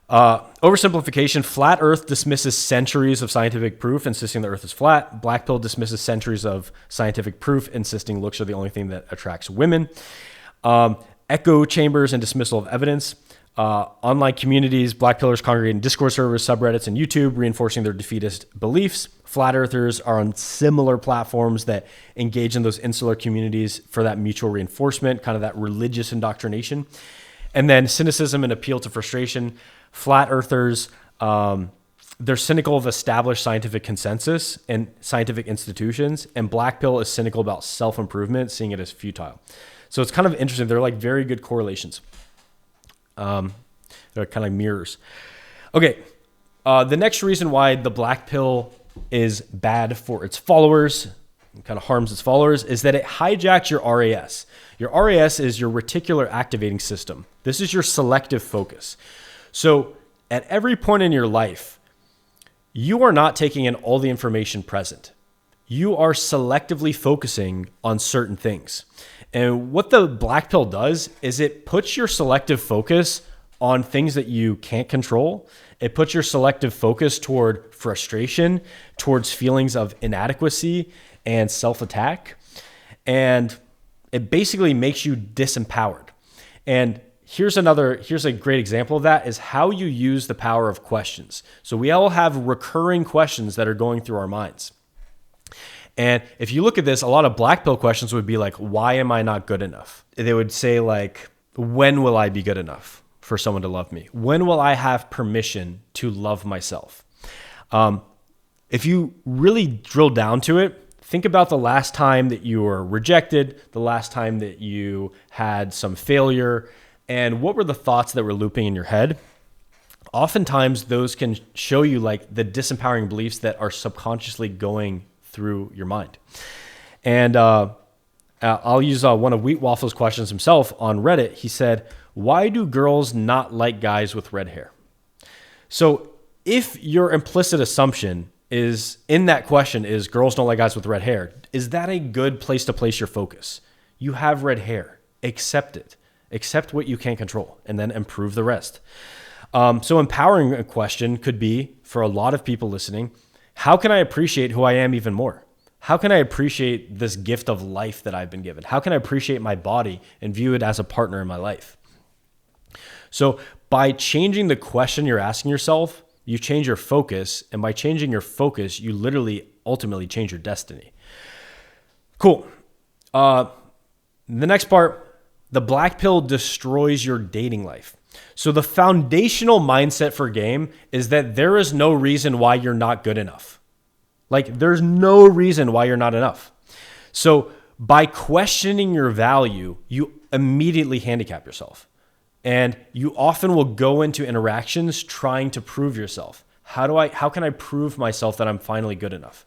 S1: oversimplification, flat earth dismisses centuries of scientific proof, insisting the earth is flat. Black pill dismisses centuries of scientific proof, insisting looks are the only thing that attracts women. Echo chambers and dismissal of evidence. Online communities, black pillars congregate in Discord servers, subreddits, and YouTube, reinforcing their defeatist beliefs. Flat earthers are on similar platforms that engage in those insular communities for that mutual reinforcement, kind of that religious indoctrination. And then cynicism and appeal to frustration. Flat earthers, they're cynical of established scientific consensus and scientific institutions, and black pill is cynical about self-improvement, seeing it as futile. So it's kind of interesting. They're like very good correlations. They're kind of mirrors. Okay. The next reason why the black pill is bad for its followers, and kind of harms its followers, is that it hijacks your RAS. Your RAS is your reticular activating system. This is your selective focus. So at every point in your life, you are not taking in all the information present. You are selectively focusing on certain things. And what the black pill does is it puts your selective focus on things that you can't control. It puts your selective focus toward frustration, towards feelings of inadequacy and self-attack. And it basically makes you disempowered. And here's a great example of that is how you use the power of questions. So we all have recurring questions that are going through our minds. And if you look at this, a lot of black pill questions would be like, why am I not good enough? They would say like, when will I be good enough for someone to love me? When will I have permission to love myself? If you really drill down to it, think about the last time that you were rejected, the last time that you had some failure, and what were the thoughts that were looping in your head? Oftentimes those can show you like the disempowering beliefs that are subconsciously going through your mind. And I'll use one of Wheat Waffle's questions himself on Reddit. He said, why do girls not like guys with red hair? So if your implicit assumption is in that question is girls don't like guys with red hair, is that a good place to place your focus? You have red hair, accept it, accept what you can't control, and then improve the rest. So empowering a question could be, for a lot of people listening, how can I appreciate who I am even more? How can I appreciate this gift of life that I've been given? How can I appreciate my body and view it as a partner in my life? So by changing the question you're asking yourself, you change your focus. And by changing your focus, you literally ultimately change your destiny. Cool. The next part, the black pill destroys your dating life. So the foundational mindset for game is that there is no reason why you're not good enough. Like there's no reason why you're not enough. So by questioning your value, you immediately handicap yourself. And you often will go into interactions trying to prove yourself. How can I prove myself that I'm finally good enough?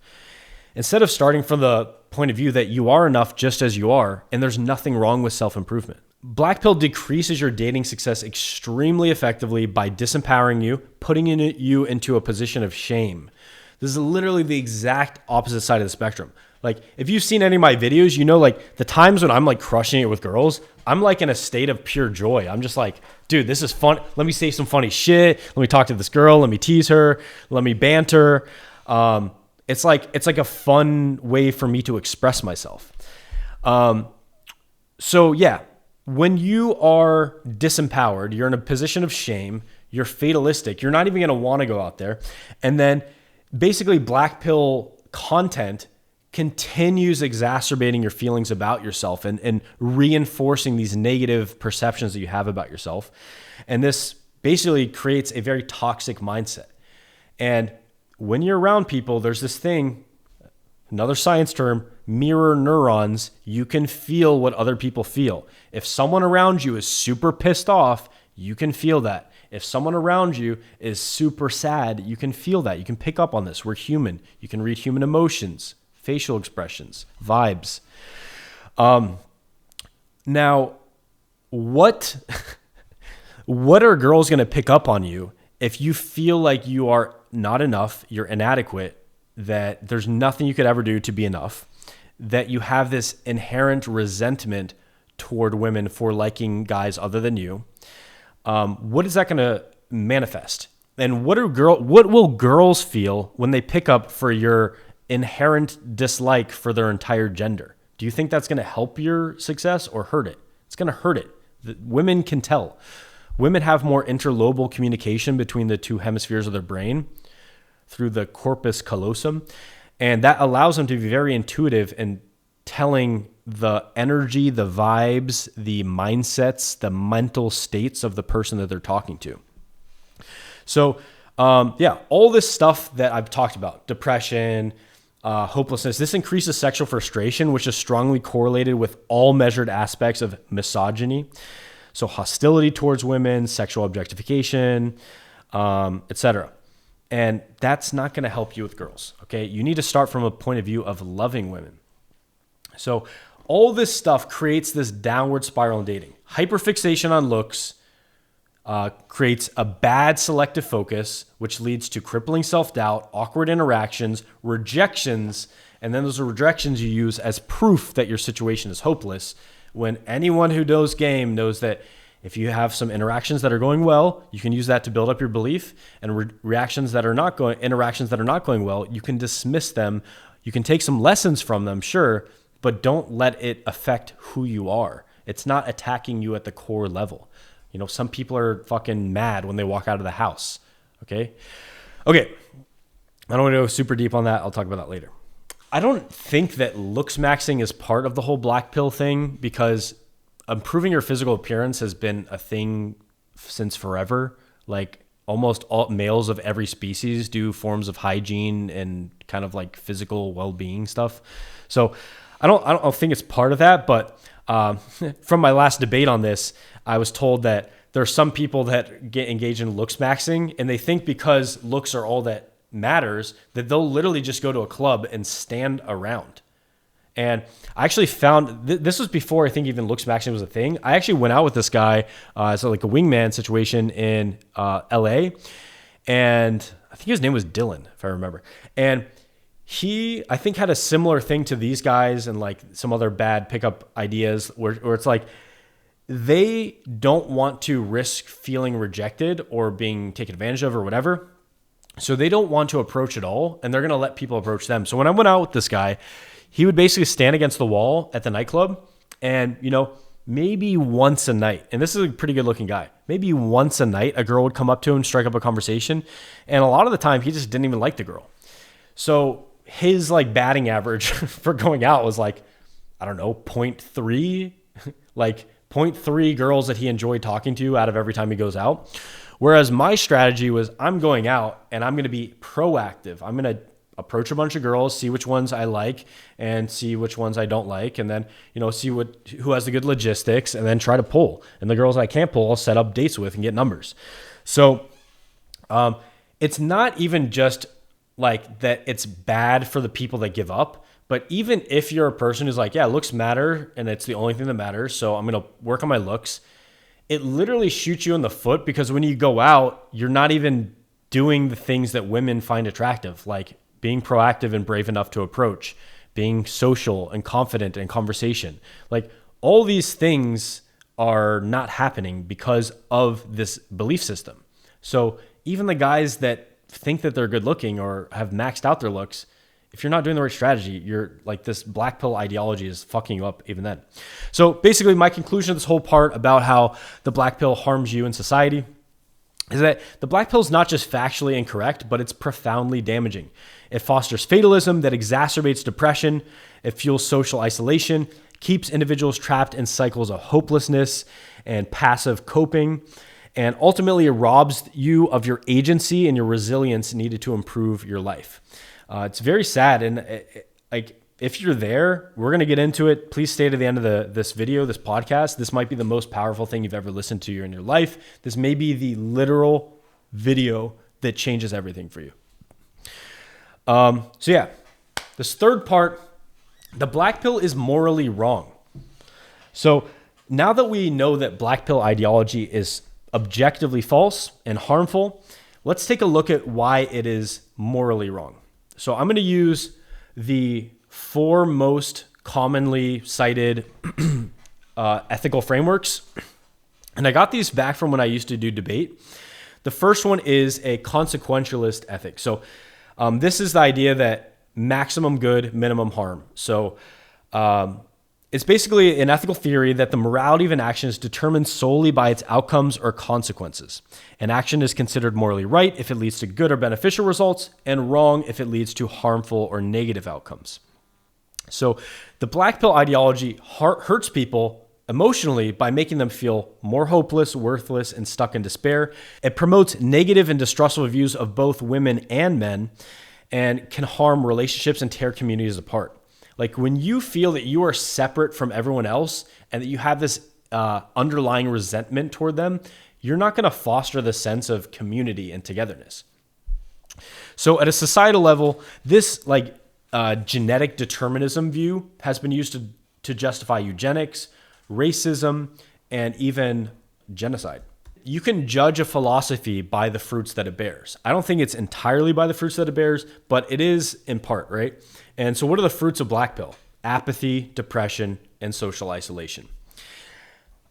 S1: Instead of starting from the point of view that you are enough just as you are, and there's nothing wrong with self-improvement. Black pill decreases your dating success extremely effectively by disempowering you, putting you into a position of shame. This is literally the exact opposite side of the spectrum. Like if you've seen any of my videos, you know, like the times when I'm like crushing it with girls, I'm like in a state of pure joy. I'm just like, dude, this is fun. Let me say some funny shit. Let me talk to this girl. Let me tease her. Let me banter. It's like a fun way for me to express myself. So yeah, when you are disempowered, you're in a position of shame, you're fatalistic, you're not even going to want to go out there. And then basically black pill content continues exacerbating your feelings about yourself and reinforcing these negative perceptions that you have about yourself. And this basically creates a very toxic mindset. And when you're around people, there's this thing, another science term, mirror neurons. You can feel what other people feel. If someone around you is super pissed off, you can feel that. If someone around you is super sad, you can feel that. You can pick up on this. We're human. You can read human emotions, facial expressions, vibes. Now, what are girls going to pick up on you if you feel like you are not enough, you're inadequate, that there's nothing you could ever do to be enough, that you have this inherent resentment toward women for liking guys other than you, what is that going to manifest? And what will girls feel when they pick up for your inherent dislike for their entire gender? Do you think that's going to help your success or hurt it? It's going to hurt it. Women can tell. Women have more interlobal communication between the two hemispheres of their brain through the corpus callosum. And that allows them to be very intuitive in telling the energy, the vibes, the mindsets, the mental states of the person that they're talking to. So, all this stuff that I've talked about, depression, hopelessness, this increases sexual frustration, which is strongly correlated with all measured aspects of misogyny. So hostility towards women, sexual objectification, etc. And that's not going to help you with girls. Okay. You need to start from a point of view of loving women. So all this stuff creates this downward spiral in dating. Hyperfixation on looks creates a bad selective focus, which leads to crippling self-doubt, awkward interactions, rejections, and then those are rejections you use as proof that your situation is hopeless, when anyone who knows game knows that if you have some interactions that are going well, you can use that to build up your belief, and interactions that are not going well, you can dismiss them. You can take some lessons from them, sure, but don't let it affect who you are. It's not attacking you at the core level. You know, some people are fucking mad when they walk out of the house. Okay. I don't want to go super deep on that. I'll talk about that later. I don't think that looks maxing is part of the whole black pill thing, because improving your physical appearance has been a thing since forever. Like almost all males of every species do forms of hygiene and kind of like physical well-being stuff. So I don't think it's part of that, but from my last debate on this, I was told that there are some people that get engaged in looks maxing, and they think because looks are all that matters, that they'll literally just go to a club and stand around. And I actually found, this was before I think even looks maxing was a thing. I actually went out with this guy, so like a wingman situation in LA, and I think his name was Dylan, if I remember. And he, I think, had a similar thing to these guys and like some other bad pickup ideas where it's like, they don't want to risk feeling rejected or being taken advantage of or whatever. So they don't want to approach at all, and they're going to let people approach them. So when I went out with this guy, he would basically stand against the wall at the nightclub, and, you know, maybe once a night, and this is a pretty good looking guy, maybe once a night, a girl would come up to him, strike up a conversation. And a lot of the time he just didn't even like the girl. So his like batting average for going out was like, I don't know, 0.3, like 0.3 girls that he enjoyed talking to out of every time he goes out. Whereas my strategy was, I'm going out and I'm going to be proactive. I'm going to approach a bunch of girls, see which ones I like and see which ones I don't like. And then, you know, see who has the good logistics, and then try to pull. And the girls I can't pull, I'll set up dates with and get numbers. So it's not even just like that it's bad for the people that give up. But even if you're a person who's like, yeah, looks matter and it's the only thing that matters, so I'm going to work on my looks, it literally shoots you in the foot, because when you go out, you're not even doing the things that women find attractive, like being proactive and brave enough to approach, being social and confident in conversation. Like all these things are not happening because of this belief system. So even the guys that think that they're good looking or have maxed out their looks, if you're not doing the right strategy, you're like, this black pill ideology is fucking you up even then. So basically my conclusion of this whole part about how the black pill harms you in society is that the black pill is not just factually incorrect, but it's profoundly damaging. It fosters fatalism that exacerbates depression. It fuels social isolation, keeps individuals trapped in cycles of hopelessness and passive coping, and ultimately it robs you of your agency and your resilience needed to improve your life. It's very sad. And like, if you're there, we're going to get into it. Please stay to the end of this video, this podcast. This might be the most powerful thing you've ever listened to in your life. This may be the literal video that changes everything for you. So yeah, this third part, the black pill is morally wrong. So now that we know that black pill ideology is objectively false and harmful, let's take a look at why it is morally wrong. So I'm going to use the 4 most commonly cited ethical frameworks. And I got these back from when I used to do debate. The first one is a consequentialist ethic. So this is the idea that maximum good, minimum harm. So it's basically an ethical theory that the morality of an action is determined solely by its outcomes or consequences. An action is considered morally right if it leads to good or beneficial results, and wrong if it leads to harmful or negative outcomes. So the black pill ideology hurts people emotionally by making them feel more hopeless, worthless, and stuck in despair. It promotes negative and distrustful views of both women and men and can harm relationships and tear communities apart. Like when you feel that you are separate from everyone else and that you have this underlying resentment toward them, you're not going to foster the sense of community and togetherness. So at a societal level, this genetic determinism view has been used to justify eugenics, racism, and even genocide. You can judge a philosophy by the fruits that it bears. I don't think it's entirely by the fruits that it bears, but it is in part, right? And so what are the fruits of black pill? Apathy, depression, and social isolation.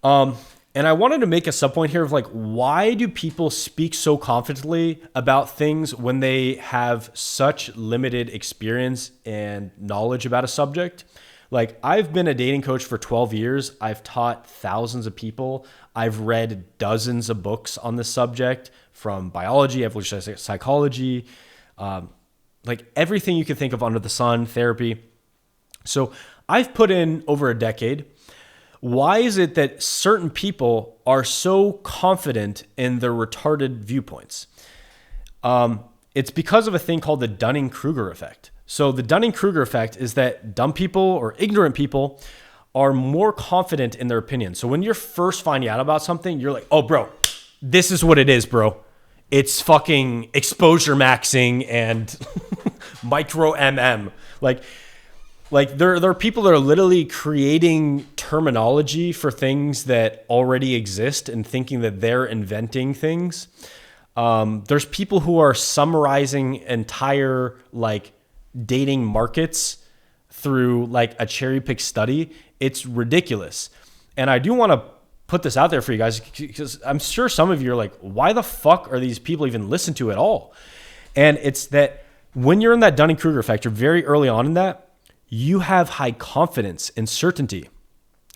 S1: And I wanted to make a subpoint here of why do people speak so confidently about things when they have such limited experience and knowledge about a subject? I've been a dating coach for 12 years. I've taught thousands of people. I've read dozens of books on this subject, from biology, evolutionary psychology, everything you can think of under the sun, therapy. So I've put in over a decade. Why is it that certain people are so confident in their retarded viewpoints? It's because of a thing called the Dunning-Kruger Effect. So the Dunning-Kruger Effect is that dumb people or ignorant people are more confident in their opinion. So when you're first finding out about something, you're like, oh, bro, this is what it is, bro. It's fucking exposure maxing and micro MM. There are people that are literally creating terminology for things that already exist and thinking that they're inventing things. There's people who are summarizing entire dating markets through a cherry pick study. It's ridiculous. And I do want to put this out there for you guys because I'm sure some of you are like, why the fuck are these people even listened to at all? And it's that when you're in that Dunning-Kruger effect, you're very early on in that, you have high confidence and certainty.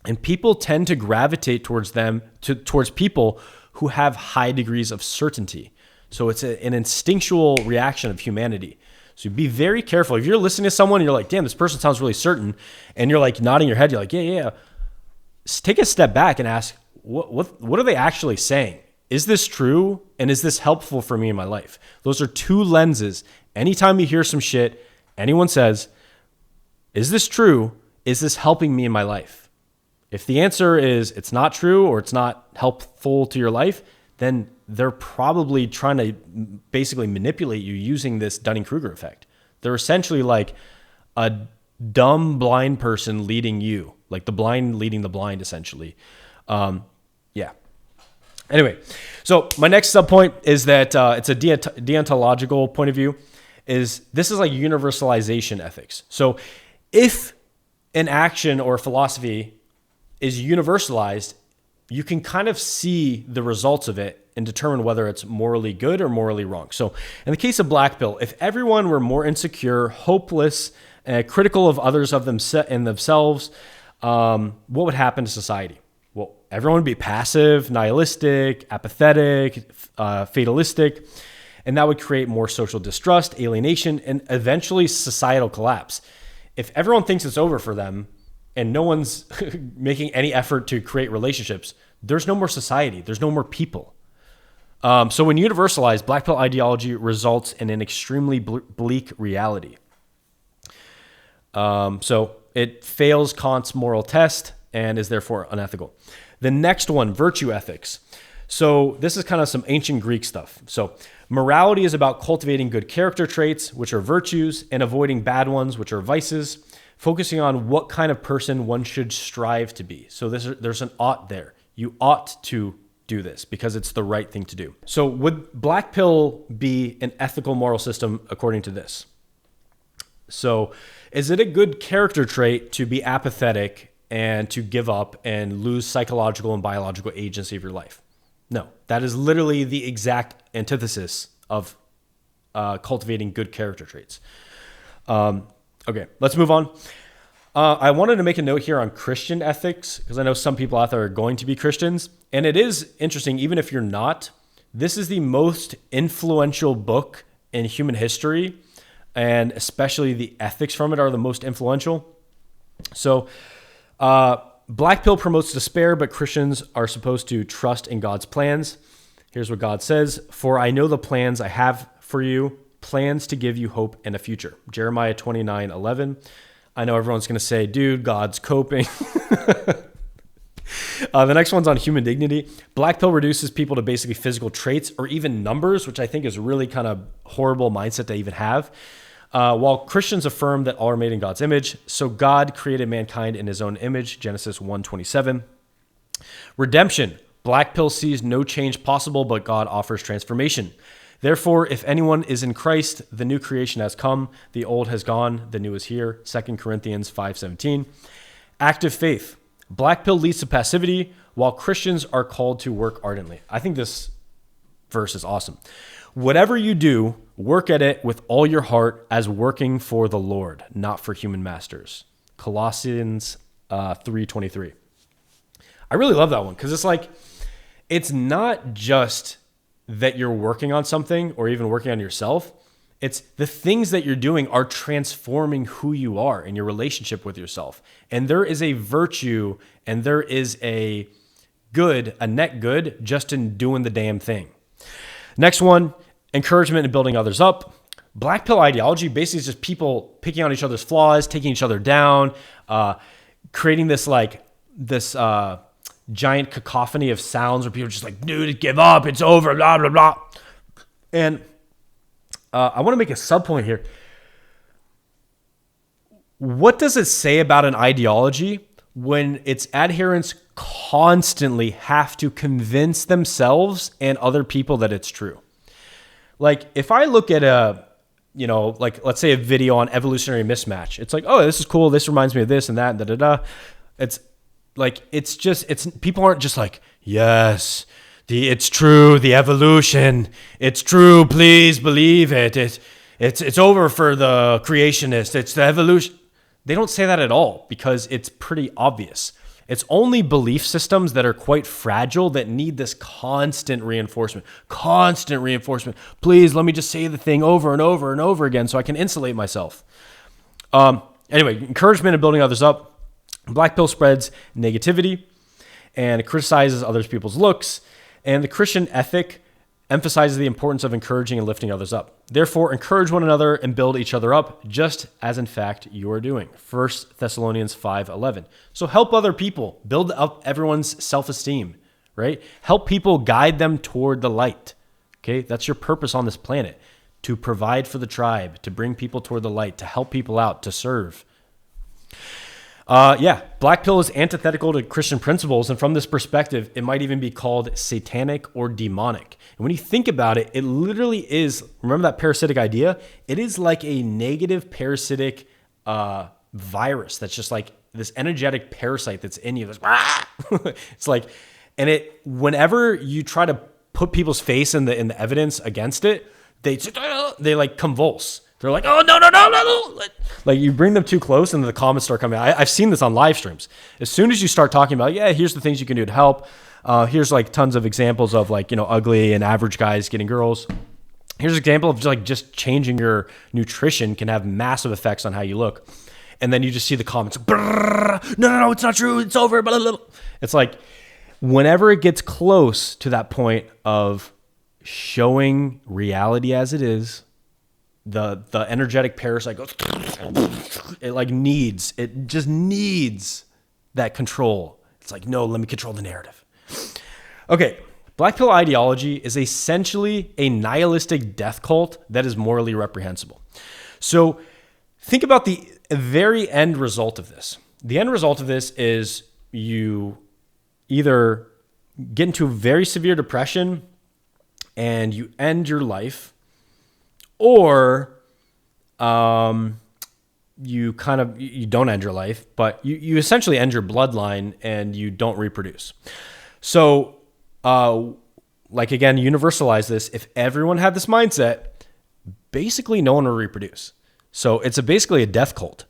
S1: And people tend to gravitate towards people who have high degrees of certainty. So it's an instinctual reaction of humanity. So be very careful. If you're listening to someone and you're like, damn, this person sounds really certain, and you're nodding your head, you're like, yeah. Take a step back and ask, what are they actually saying? Is this true? And is this helpful for me in my life? Those are two lenses. Anytime you hear some shit, anyone says, is this true? Is this helping me in my life? If the answer is it's not true or it's not helpful to your life, then they're probably trying to basically manipulate you using this Dunning-Kruger effect. They're essentially like a dumb blind person leading you, like the blind leading the blind, essentially. Yeah. Anyway, so my next subpoint is that it's a deontological point of view. This is like universalization ethics. So if an action or philosophy is universalized, you can kind of see the results of it and determine whether it's morally good or morally wrong. So in the case of black pill, if everyone were more insecure, hopeless, critical of others and themselves, what would happen to society? Well, everyone would be passive, nihilistic, apathetic, fatalistic, and that would create more social distrust, alienation, and eventually societal collapse. If everyone thinks it's over for them and no one's making any effort to create relationships, there's no more society. There's no more people. So when universalized, black pill ideology results in an extremely bleak reality. So it fails Kant's moral test and is therefore unethical. The next one, virtue ethics. So this is kind of some ancient Greek stuff. So morality is about cultivating good character traits, which are virtues, and avoiding bad ones, which are vices, focusing on what kind of person one should strive to be. So there's an ought there. You ought to do this because it's the right thing to do. So would black pill be an ethical moral system according to this? So is it a good character trait to be apathetic and to give up and lose psychological and biological agency of your life. No, that is literally the exact antithesis of cultivating good character traits. Okay, let's move on. I wanted to make a note here on Christian ethics because I know some people out there are going to be Christians. And it is interesting, even if you're not, this is the most influential book in human history, and especially the ethics from it are the most influential. So Black Pill promotes despair, but Christians are supposed to trust in God's plans. Here's what God says: "For I know the plans I have for you, plans to give you hope and a future." Jeremiah 29:11. I know everyone's going to say, dude, God's coping. The next one's on human dignity. Black Pill reduces people to basically physical traits or even numbers, which I think is a really kind of horrible mindset to even have. While Christians affirm that all are made in God's image, so God created mankind in his own image, Genesis 1:27. Redemption. Black Pill sees no change possible, but God offers transformation. Therefore, if anyone is in Christ, the new creation has come, the old has gone, the new is here, 2 Corinthians 5:17. Active faith. Black Pill leads to passivity, while Christians are called to work ardently. I think this verse is awesome. Whatever you do, work at it with all your heart as working for the Lord, not for human masters. Colossians 3:23. I really love that one because it's like, it's not just that you're working on something or even working on yourself. It's the things that you're doing are transforming who you are in your relationship with yourself. And there is a virtue and there is a good, a net good, just in doing the damn thing. Next one, encouragement and building others up. Black Pill ideology basically is just people picking on each other's flaws, taking each other down, creating this giant cacophony of sounds where people are just like, dude, give up, it's over, blah, blah, blah. And I want to make a subpoint here. What does it say about an ideology when its adherents constantly have to convince themselves and other people that it's true? Like, if I look at let's say a video on evolutionary mismatch, it's like, oh, this is cool, this reminds me of this and that, and da-da-da. It's people aren't just like, yes, it's true, the evolution, it's true, please believe it. It's over for the creationists, it's the evolution. They don't say that at all because it's pretty obvious. It's only belief systems that are quite fragile that need this constant reinforcement. Please let me just say the thing over and over and over again so I can insulate myself. Anyway, encouragement and building others up. Black Pill spreads negativity and criticizes other people's looks. And the Christian ethic emphasizes the importance of encouraging and lifting others up. Therefore, encourage one another and build each other up, just as in fact you are doing. 1 Thessalonians 5:11. So help other people, build up everyone's self-esteem, right? Help people, guide them toward the light. Okay, that's your purpose on this planet, to provide for the tribe, to bring people toward the light, to help people out, to serve. Black Pill is antithetical to Christian principles, and from this perspective, it might even be called satanic or demonic. And when you think about it, it literally is, remember that parasitic idea? It is like a negative parasitic virus that's just like this energetic parasite that's in you. It's like, and whenever you try to put people's face in the evidence against it, they like convulse. They're like, oh, no. Like you bring them too close and the comments start coming. I've seen this on live streams. As soon as you start talking about, here's the things you can do to help. Here's like tons of examples of ugly and average guys getting girls. Here's an example of just changing your nutrition can have massive effects on how you look. And then you just see the comments, no, it's not true. It's over. Blah, blah, blah. It's like whenever it gets close to that point of showing reality as it is, the energetic parasite goes, it just needs that control. It's like, no, let me control the narrative. Okay, Black Pill ideology is essentially a nihilistic death cult that is morally reprehensible. So think about the very end result of this. The end result of this is you either get into very severe depression and you end your life, or you don't end your life, but you essentially end your bloodline and you don't reproduce. So, again, universalize this. If everyone had this mindset, basically no one will reproduce. So it's basically a death cult.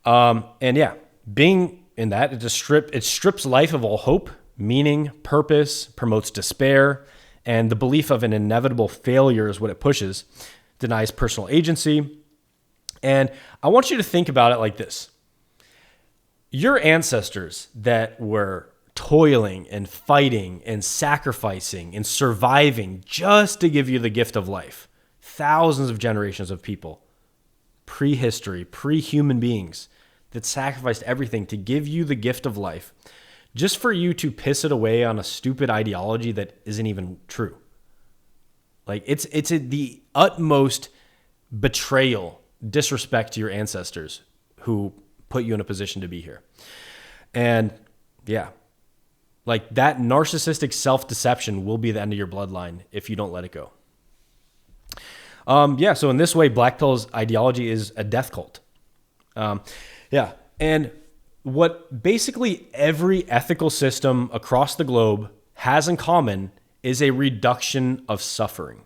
S1: Being in that, it strips life of all hope, meaning, purpose, promotes despair, and the belief of an inevitable failure is what it pushes, denies personal agency. And I want you to think about it like this. Your ancestors that were toiling and fighting and sacrificing and surviving just to give you the gift of life, thousands of generations of people, prehistory, pre-human beings that sacrificed everything to give you the gift of life, just for you to piss it away on a stupid ideology that isn't even true. Like it's the utmost betrayal, disrespect to your ancestors who put you in a position to be here. And that narcissistic self-deception will be the end of your bloodline if you don't let it go. So in this way, Black Pill's ideology is a death cult. And what basically every ethical system across the globe has in common is a reduction of suffering.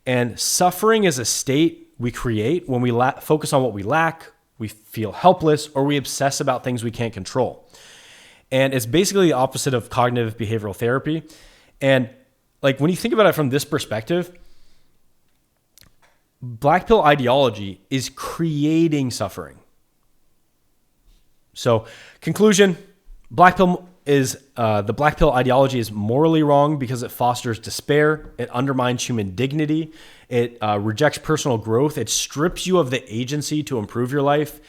S1: And suffering is a state we create when we focus on what we lack, we feel helpless, or we obsess about things we can't control. And it's basically the opposite of cognitive behavioral therapy. And when you think about it from this perspective, Black Pill ideology is creating suffering. So, conclusion, the Black Pill ideology is morally wrong because it fosters despair, it undermines human dignity, it rejects personal growth, it strips you of the agency to improve your life,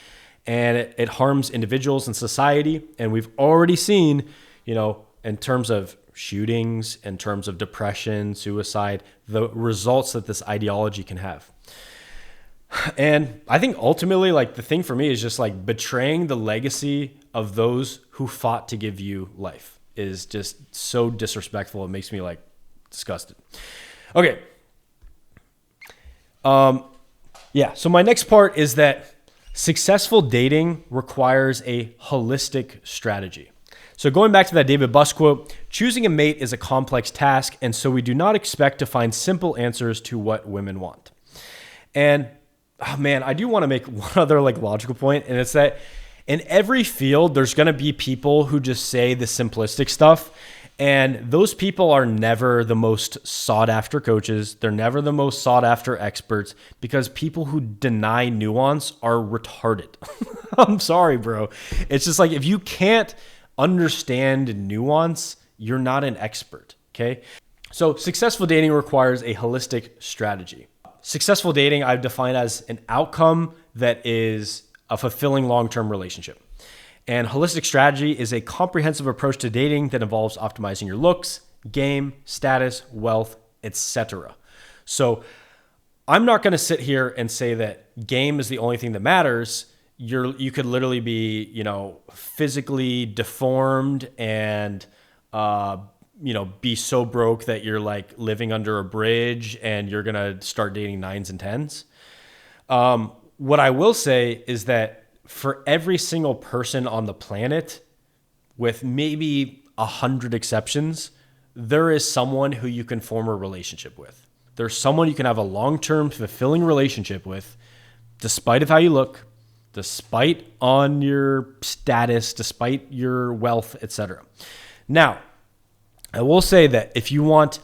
S1: and it harms individuals and society. And we've already seen, in terms of shootings, in terms of depression, suicide, the results that this ideology can have. And I think ultimately, the thing for me is just betraying the legacy of those who fought to give you life is just so disrespectful. It makes me disgusted. Okay. So my next part is that successful dating requires a holistic strategy. So going back to that David Buss quote, choosing a mate is a complex task, and so we do not expect to find simple answers to what women want. And I do want to make one other logical point, and it's that in every field, there's going to be people who just say the simplistic stuff, and those people are never the most sought after coaches. They're never the most sought after experts because people who deny nuance are retarded. I'm sorry, bro. It's just if you can't understand nuance, you're not an expert, okay? So successful dating requires a holistic strategy. Successful dating, I've defined as an outcome that is a fulfilling long-term relationship. And holistic strategy is a comprehensive approach to dating that involves optimizing your looks, game, status, wealth, etc. So I'm not going to sit here and say that game is the only thing that matters. You could literally be, physically deformed and be so broke that you're living under a bridge and you're going to start dating 9s and 10s. What I will say is that for every single person on the planet, with maybe 100 exceptions, there is someone who you can form a relationship with. There's someone you can have a long-term fulfilling relationship with, despite of how you look, despite on your status, despite your wealth, etc. Now, I will say that if you want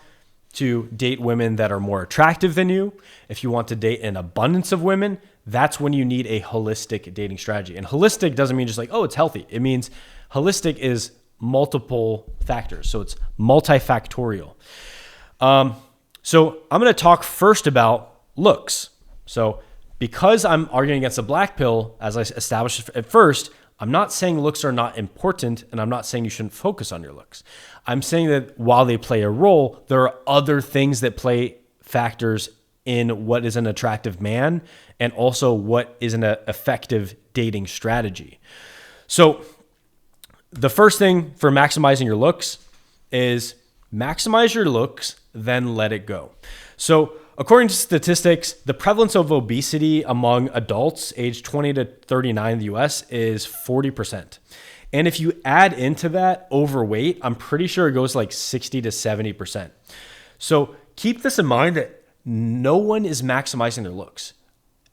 S1: to date women that are more attractive than you, if you want to date an abundance of women, that's when you need a holistic dating strategy. And holistic doesn't mean just it's healthy. It means holistic is multiple factors. So it's multi-factorial. So I'm going to talk first about looks. So because I'm arguing against the Black Pill, as I established at first, I'm not saying looks are not important, and I'm not saying you shouldn't focus on your looks. I'm saying that while they play a role, there are other things that play factors in what is an attractive man and also what is an effective dating strategy. So the first thing for maximizing your looks is maximize your looks, then let it go. So according to statistics, the prevalence of obesity among adults aged 20 to 39 in the US is 40%. And if you add into that overweight, I'm pretty sure it goes like 60 to 70%. So keep this in mind that no one is maximizing their looks.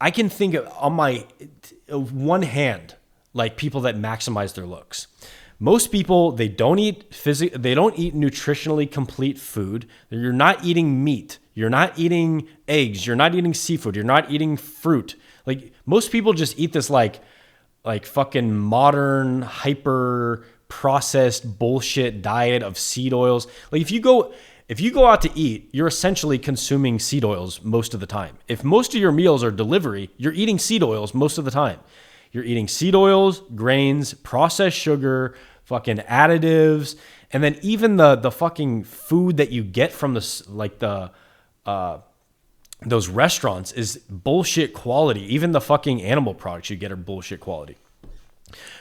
S1: I can think of on my one hand, like people that maximize their looks. Most people, they don't eat nutritionally complete food. You're not eating meat. You're not eating eggs. You're not eating seafood. You're not eating fruit. Like most people just eat this like fucking modern, hyper processed bullshit diet of seed oils. Like if you go out to eat, you're essentially consuming seed oils most of the time. If most of your meals are delivery, you're eating seed oils most of the time. You're eating seed oils, grains, processed sugar, fucking additives, and then even the fucking food that you get from those restaurants is bullshit quality. Even the fucking animal products you get are bullshit quality.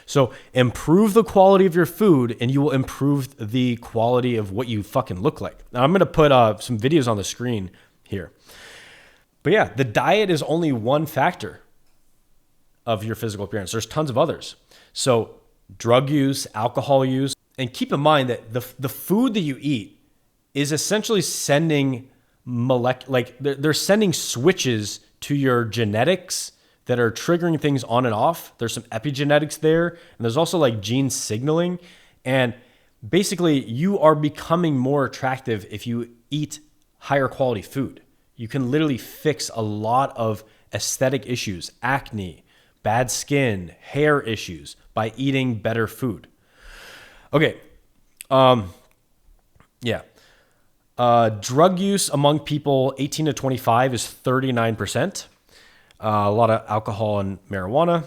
S1: So improve the quality of your food and you will improve the quality of what you fucking look like. Now I'm going to put some videos on the screen here. But yeah, the diet is only one factor of your physical appearance. There's tons of others. So drug use, alcohol use, and keep in mind that the food that you eat is essentially sending they're sending switches to your genetics that are triggering things on and off. There's some epigenetics there, and there's also like gene signaling. And basically, you are becoming more attractive if you eat higher quality food. You can literally fix a lot of aesthetic issues, acne, bad skin, hair issues by eating better food. Okay. Drug use among people 18 to 25 is 39%. A lot of alcohol and marijuana.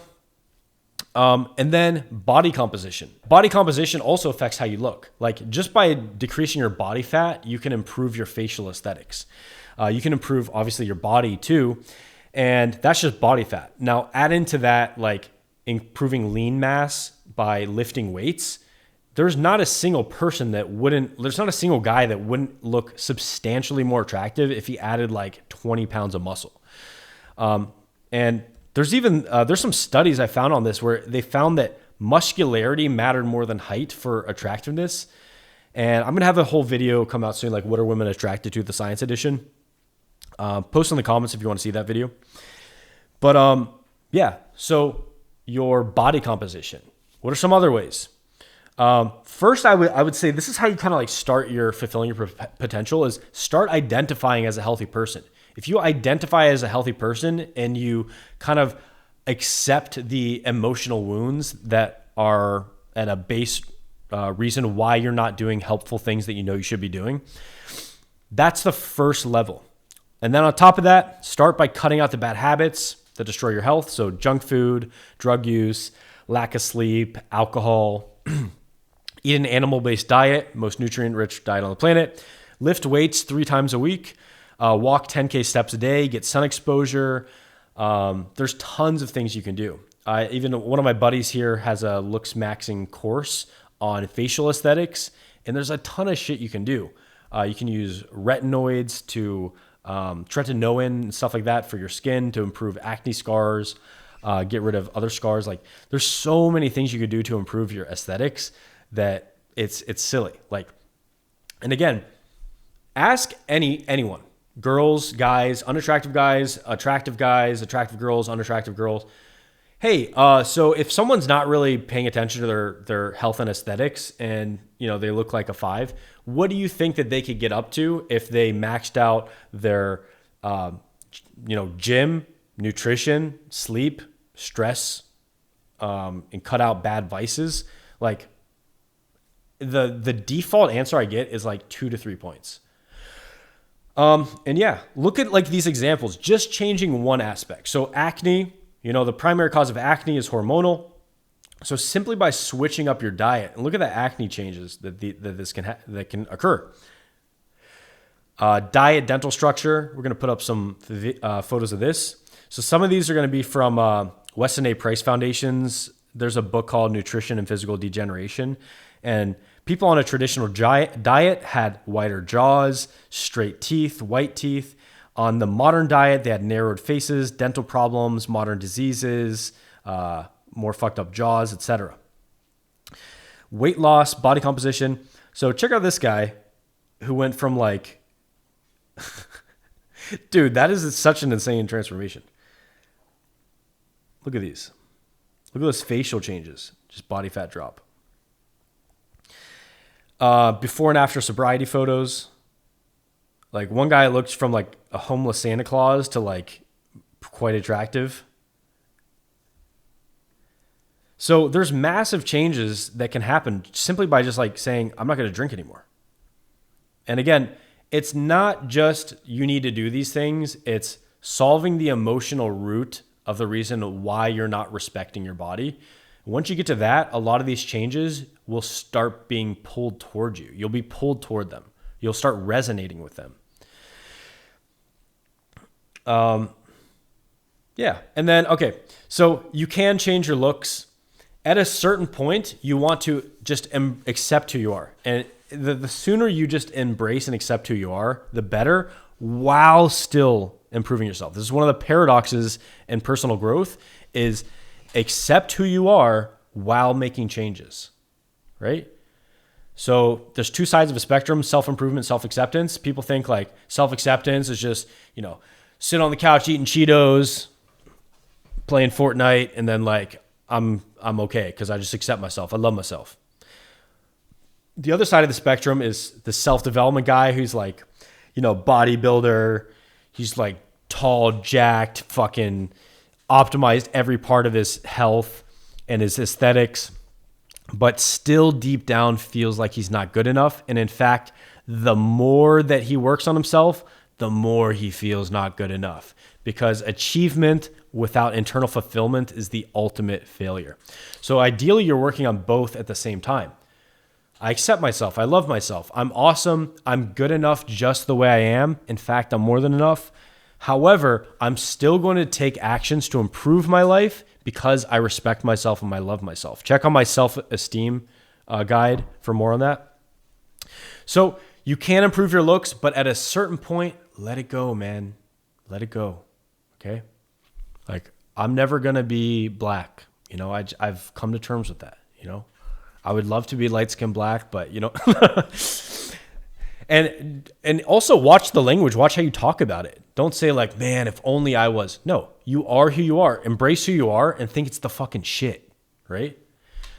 S1: And then body composition. Body composition also affects how you look. Like just by decreasing your body fat, you can improve your facial aesthetics. You can improve obviously your body too. And that's just body fat. Now add into that like improving lean mass by lifting weights. There's not a single guy that wouldn't look substantially more attractive if he added like 20 pounds of muscle. And there's some studies I found on this where they found that muscularity mattered more than height for attractiveness. And I'm going to have a whole video come out soon, like what are women attracted to, the science edition. Post in the comments if you want to see that video. But so your body composition. What are some other ways? First, I would say this is how you kind of like start your fulfilling your potential is start identifying as a healthy person. If you identify as a healthy person and you kind of accept the emotional wounds that are at a base reason why you're not doing helpful things that you know you should be doing, that's the first level. And then on top of that, start by cutting out the bad habits that destroy your health. So junk food, drug use, lack of sleep, alcohol, eat an animal-based diet, most nutrient-rich diet on the planet, lift weights 3 times a week, walk 10K steps a day, get sun exposure. There's tons of things you can do. Even one of my buddies here has a looks maxing course on facial aesthetics, and there's a ton of shit you can do. You can use retinoids to tretinoin and stuff like that for your skin to improve acne scars, get rid of other scars. Like there's so many things you could do to improve your aesthetics that it's silly. Like, and again, ask anyone, girls, guys, unattractive guys, attractive girls, unattractive girls. Hey, so if someone's not really paying attention to their health and aesthetics and, you know, they look like a 5, what do you think that they could get up to if they maxed out their, gym, nutrition, sleep, stress, and cut out bad vices? Like the default answer I get is like 2 to 3 points. And yeah, look at like these examples, just changing one aspect. So acne, the primary cause of acne is hormonal. So simply by switching up your diet, and look at the acne changes that can occur. Diet, dental structure. We're going to put up some photos of this. So some of these are going to be from Weston A. Price Foundation's. There's a book called Nutrition and Physical Degeneration. And People on a traditional diet had wider jaws, straight teeth, white teeth. On the modern diet, they had narrowed faces, dental problems, modern diseases, more fucked up jaws, etc. Weight loss, body composition. So check out this guy who went from like, dude, that is such an insane transformation. Look at these. Look at those facial changes, just body fat drop. Before and after sobriety photos. Like one guy looked from like a homeless Santa Claus to like quite attractive. So there's massive changes that can happen simply by just like saying, I'm not going to drink anymore. And again, it's not just you need to do these things. It's solving the emotional root of the reason why you're not respecting your body. Once you get to that, a lot of these changes will start being pulled towards you. You'll be pulled toward them. You'll start resonating with them. Yeah. And then, okay, so you can change your looks. At a certain point, you want to just accept who you are. And the sooner you just embrace and accept who you are, the better, while still improving yourself. This is one of the paradoxes in personal growth is accept who you are while making changes, right? So there's two sides of a spectrum, self-improvement, self-acceptance. People think like self-acceptance is just, sit on the couch eating Cheetos, playing Fortnite, and then like, I'm okay because I just accept myself. I love myself. The other side of the spectrum is the self-development guy who's like, bodybuilder. He's like tall, jacked, fucking optimized every part of his health and his aesthetics, but still deep down feels like he's not good enough. And in fact, the more that he works on himself, the more he feels not good enough, because achievement without internal fulfillment is the ultimate failure. So ideally, you're working on both at the same time. I accept myself. I love myself. I'm awesome. I'm good enough just the way I am. In fact, I'm more than enough. However, I'm still going to take actions to improve my life because I respect myself and I love myself. Check out my self-esteem guide for more on that. So you can improve your looks, but at a certain point, let it go, man. Let it go. Okay? Like, I'm never going to be black. I've come to terms with that. I would love to be light-skinned black, but and also watch the language, watch how you talk about it. Don't say like, man, if only I was. No, you are who you are. Embrace who you are and think it's the fucking shit, right?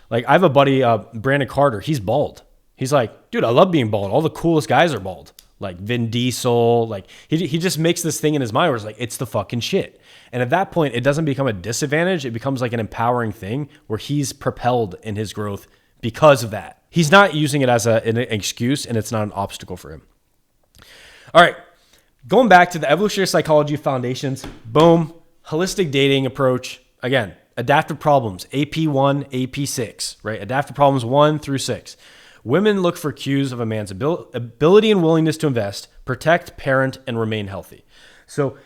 S1: Like I have a buddy, Brandon Carter, he's bald. He's like, dude, I love being bald. All the coolest guys are bald. Like Vin Diesel, like he just makes this thing in his mind where it's like, it's the fucking shit. And at that point, it doesn't become a disadvantage. It becomes like an empowering thing where he's propelled in his growth because of that. He's not using it as an excuse, and it's not an obstacle for him. All right, going back to the evolutionary psychology foundations, boom, holistic dating approach. Again, adaptive problems, AP1, AP6, right? Adaptive problems 1 through 6. Women look for cues of a man's ability and willingness to invest, protect, parent, and remain healthy. So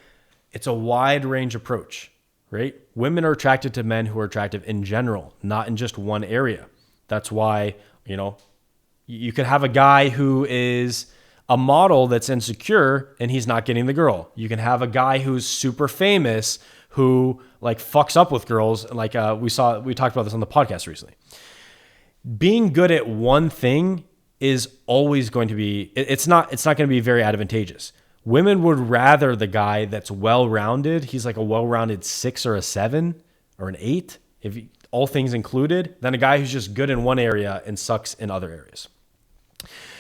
S1: it's a wide range approach, right? Women are attracted to men who are attractive in general, not in just one area. That's why, you could have a guy who is a model that's insecure and he's not getting the girl. You can have a guy who's super famous who like fucks up with girls. Like we talked about this on the podcast recently. Being good at one thing is always going to be, it's not going to be very advantageous. Women would rather the guy that's well-rounded. He's like a well-rounded 6 or a 7 or an 8. All things included, than a guy who's just good in one area and sucks in other areas.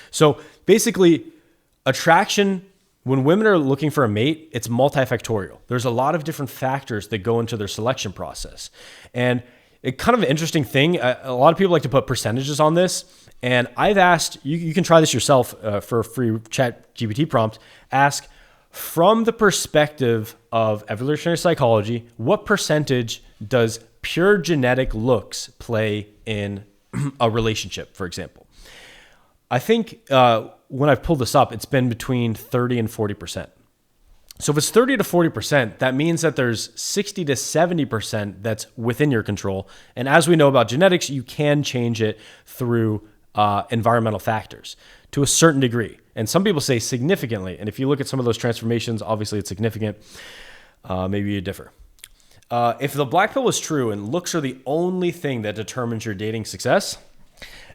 S1: So basically, attraction, when women are looking for a mate, it's multi-factorial. There's a lot of different factors that go into their selection process. And it kind of an interesting thing, a lot of people like to put percentages on this. And I've asked, you can try this yourself for a free chat GPT prompt, ask, from the perspective of evolutionary psychology, what percentage does pure genetic looks play in a relationship, for example? I think when I've pulled this up, it's been between 30 and 40%. So if it's 30 to 40%, that means that there's 60 to 70% that's within your control. And as we know about genetics, you can change it through environmental factors to a certain degree. And some people say significantly. And if you look at some of those transformations, obviously it's significant. Maybe you differ. If the black pill is true and looks are the only thing that determines your dating success,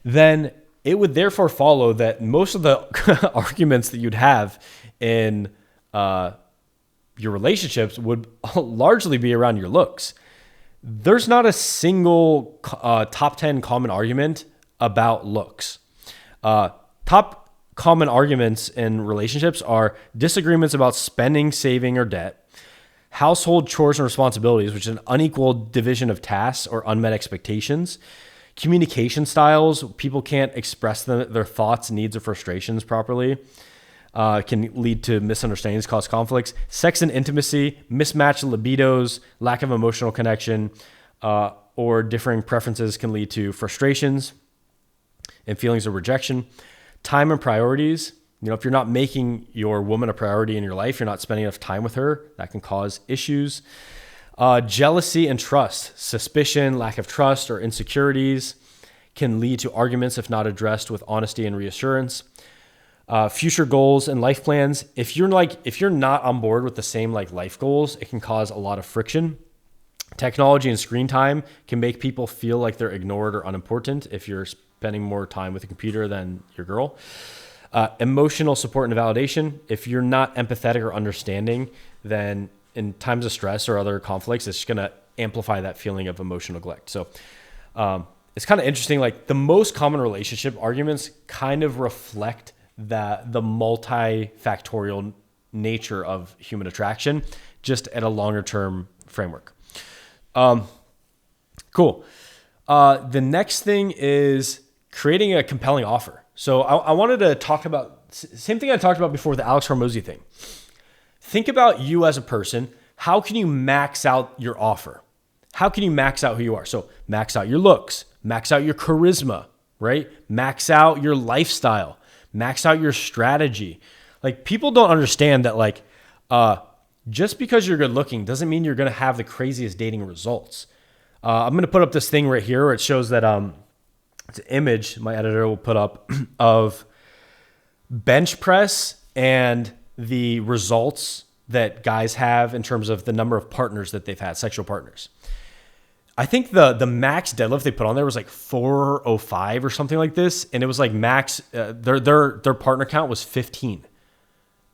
S1: then it would therefore follow that most of the arguments that you'd have in your relationships would largely be around your looks. There's not a single top 10 common argument about looks. Top common arguments in relationships are disagreements about spending, saving, or debt, household chores and responsibilities, which is an unequal division of tasks or unmet expectations, communication styles, people can't express their thoughts, needs, or frustrations properly, can lead to misunderstandings, cause conflicts, sex and intimacy, mismatched libidos, lack of emotional connection, or differing preferences can lead to frustrations and feelings of rejection, time and priorities. If you're not making your woman a priority in your life, you're not spending enough time with her, that can cause issues. Jealousy and trust, suspicion, lack of trust, or insecurities can lead to arguments if not addressed with honesty and reassurance. Future goals and life plans. If you're not on board with the same life goals, it can cause a lot of friction. Technology and screen time can make people feel like they're ignored or unimportant if you're spending more time with a computer than your girl. Emotional support and validation. If you're not empathetic or understanding, then in times of stress or other conflicts, it's just going to amplify that feeling of emotional neglect. So it's kind of interesting. The most common relationship arguments kind of reflect the multi-factorial nature of human attraction, just at a longer term framework. Cool. The next thing is creating a compelling offer. So I wanted to talk about same thing I talked about before, the Alex Hormozy thing. Think about you as a person. How can you max out your offer? How can you max out who you are? So max out your looks, max out your charisma, right? Max out your lifestyle, max out your strategy. People don't understand that just because you're good looking doesn't mean you're going to have the craziest dating results. I'm going to put up this thing right here where it shows that it's an image my editor will put up of bench press and the results that guys have in terms of the number of partners that they've had, sexual partners. I think the max deadlift they put on there was 405 or something like this, and it was max their partner count was 15.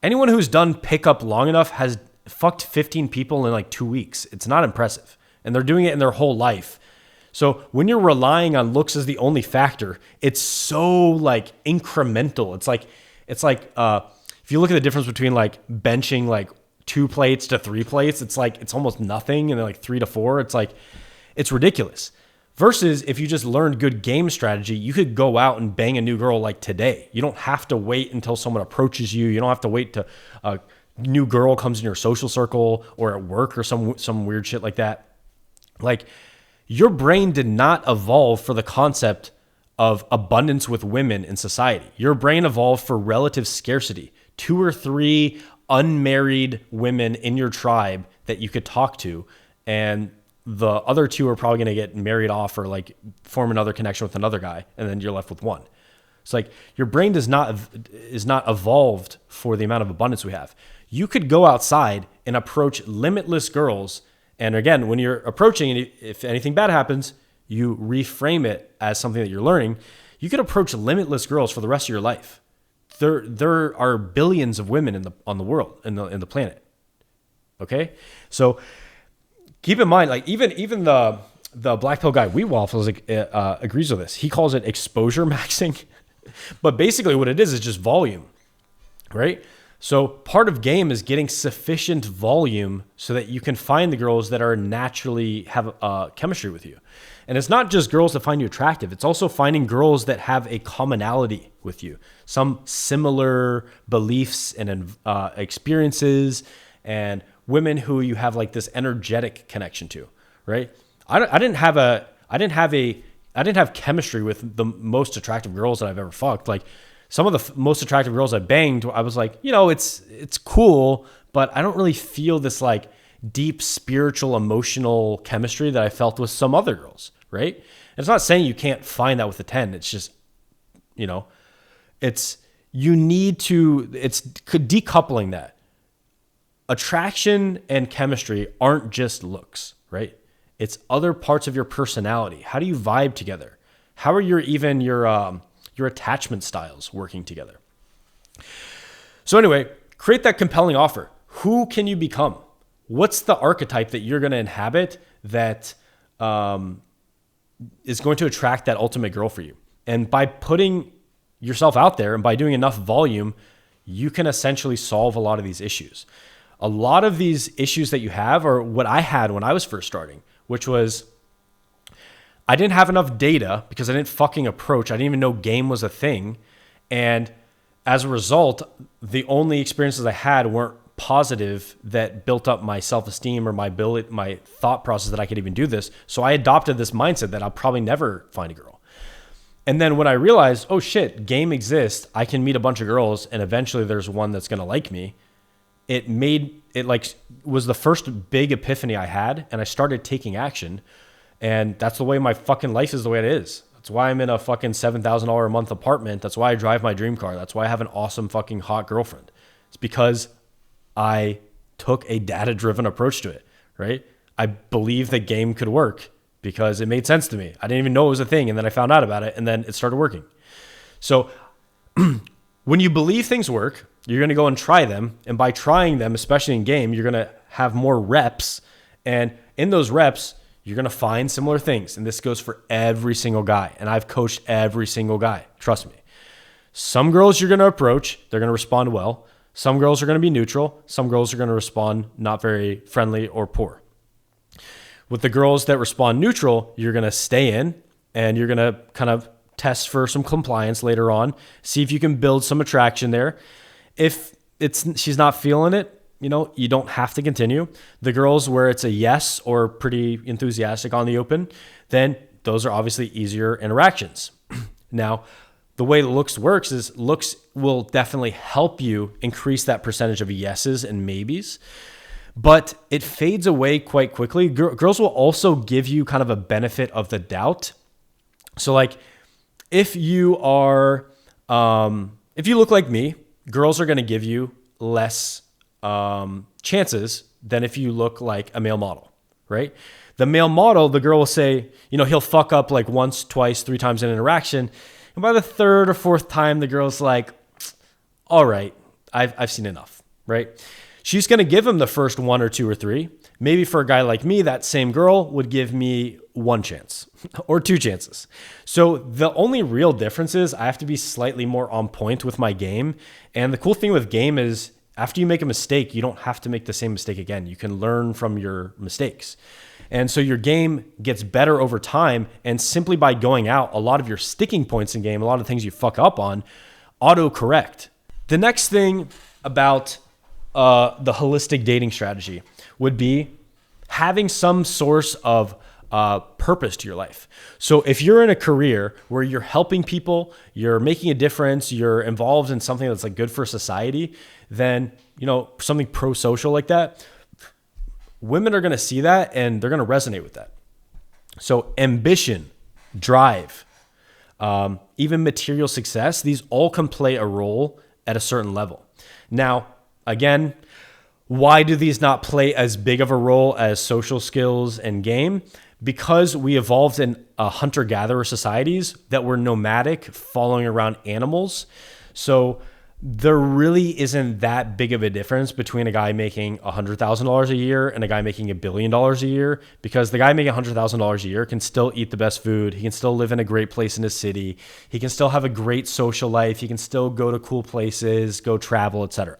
S1: Anyone who's done pickup long enough has fucked 15 people in 2 weeks. It's not impressive, and they're doing it in their whole life. So when you're relying on looks as the only factor, it's so incremental. It's like if you look at the difference between benching 2 plates to 3 plates, it's almost nothing, and then 3 to 4, it's ridiculous. Versus if you just learned good game strategy, you could go out and bang a new girl today. You don't have to wait until someone approaches you. You don't have to wait to a new girl comes in your social circle or at work or some weird shit like that. Your brain did not evolve for the concept of abundance with women in society. Your brain evolved for relative scarcity. 2 or 3 unmarried women in your tribe that you could talk to, and the other 2 are probably going to get married off or form another connection with another guy, and then you're left with 1. It's your brain is not evolved for the amount of abundance we have. You could go outside and approach limitless girls. And again, when you're approaching, and if anything bad happens, you reframe it as something that you're learning. You could approach limitless girls for the rest of your life. There are billions of women on the world, in the planet. Okay, so keep in mind, even the black pill guy Wheat Waffles agrees with this. He calls it exposure maxing, but basically what it is just volume, right? So part of game is getting sufficient volume so that you can find the girls that are naturally have chemistry with you. And it's not just girls that find you attractive. It's also finding girls that have a commonality with you, some similar beliefs and experiences, and women who you have this energetic connection to, right? I didn't have chemistry with the most attractive girls that I've ever fucked. Some of the most attractive girls I banged, I was it's cool, but I don't really feel this deep spiritual, emotional chemistry that I felt with some other girls, right? And it's not saying you can't find that with a 10. It's just It's decoupling that. Attraction and chemistry aren't just looks, right? It's other parts of your personality. How do you vibe together? How are your attachment styles working together? So anyway, create that compelling offer. Who can you become? What's the archetype that you're going to inhabit that is going to attract that ultimate girl for you? And by putting yourself out there and by doing enough volume, you can essentially solve a lot of these issues. A lot of these issues that you have are what I had when I was first starting, which was I didn't have enough data because I didn't fucking approach. I didn't even know game was a thing. And as a result, the only experiences I had weren't positive that built up my self-esteem or my thought process that I could even do this. So I adopted this mindset that I'll probably never find a girl. And then when I realized, oh shit, game exists, I can meet a bunch of girls and eventually there's one that's going to like me. It was the first big epiphany I had, and I started taking action. And that's the way my fucking life is the way it is. That's why I'm in a fucking $7,000 a month apartment. That's why I drive my dream car. That's why I have an awesome fucking hot girlfriend. It's because I took a data-driven approach to it, right? I believed that game could work because it made sense to me. I didn't even know it was a thing, and then I found out about it, and then it started working. So when you believe things work, you're going to go and try them, and by trying them, especially in game, you're going to have more reps, and in those reps, you're going to find similar things, and this goes for every single guy, and I've coached every single guy. Trust me. Some girls you're going to approach, they're going to respond well. Some girls are going to be neutral. Some girls are going to respond not very friendly or poor. With the girls that respond neutral, you're going to stay in and you're going to kind of test for some compliance later on, see if you can build some attraction there. If she's not feeling it, you don't have to continue. The girls where it's a yes or pretty enthusiastic on the open, then those are obviously easier interactions. Now, the way looks works is looks will definitely help you increase that percentage of yeses and maybes, but it fades away quite quickly. Girls will also give you kind of a benefit of the doubt. So like if you look like me, girls are going to give you less chances than if you look like a male model, right? The male model, the girl will say, he'll fuck up like once, twice, 3 times in interaction. And by the 3rd or 4th time, the girl's like, all right, I've seen enough, right? She's going to give him the first 1 or 2 or 3. Maybe for a guy like me, that same girl would give me 1 chance or 2 chances. So the only real difference is I have to be slightly more on point with my game. And the cool thing with game is after you make a mistake, you don't have to make the same mistake again. You can learn from your mistakes. And so your game gets better over time. And simply by going out, a lot of your sticking points in game, a lot of things you fuck up on, auto-correct. The next thing about the holistic dating strategy would be having some source of purpose to your life. So if you're in a career where you're helping people, you're making a difference, you're involved in something that's like good for society, then, something pro-social like that, women are going to see that and they're going to resonate with that. So ambition, drive, even material success, these all can play a role at a certain level. Now, again, why do these not play as big of a role as social skills and game? Because we evolved in hunter-gatherer societies that were nomadic, following around animals. So there really isn't that big of a difference between a guy making $100,000 a year and a guy making $1 billion a year, because the guy making $100,000 a year can still eat the best food. He can still live in a great place in his city. He can still have a great social life. He can still go to cool places, go travel, etc.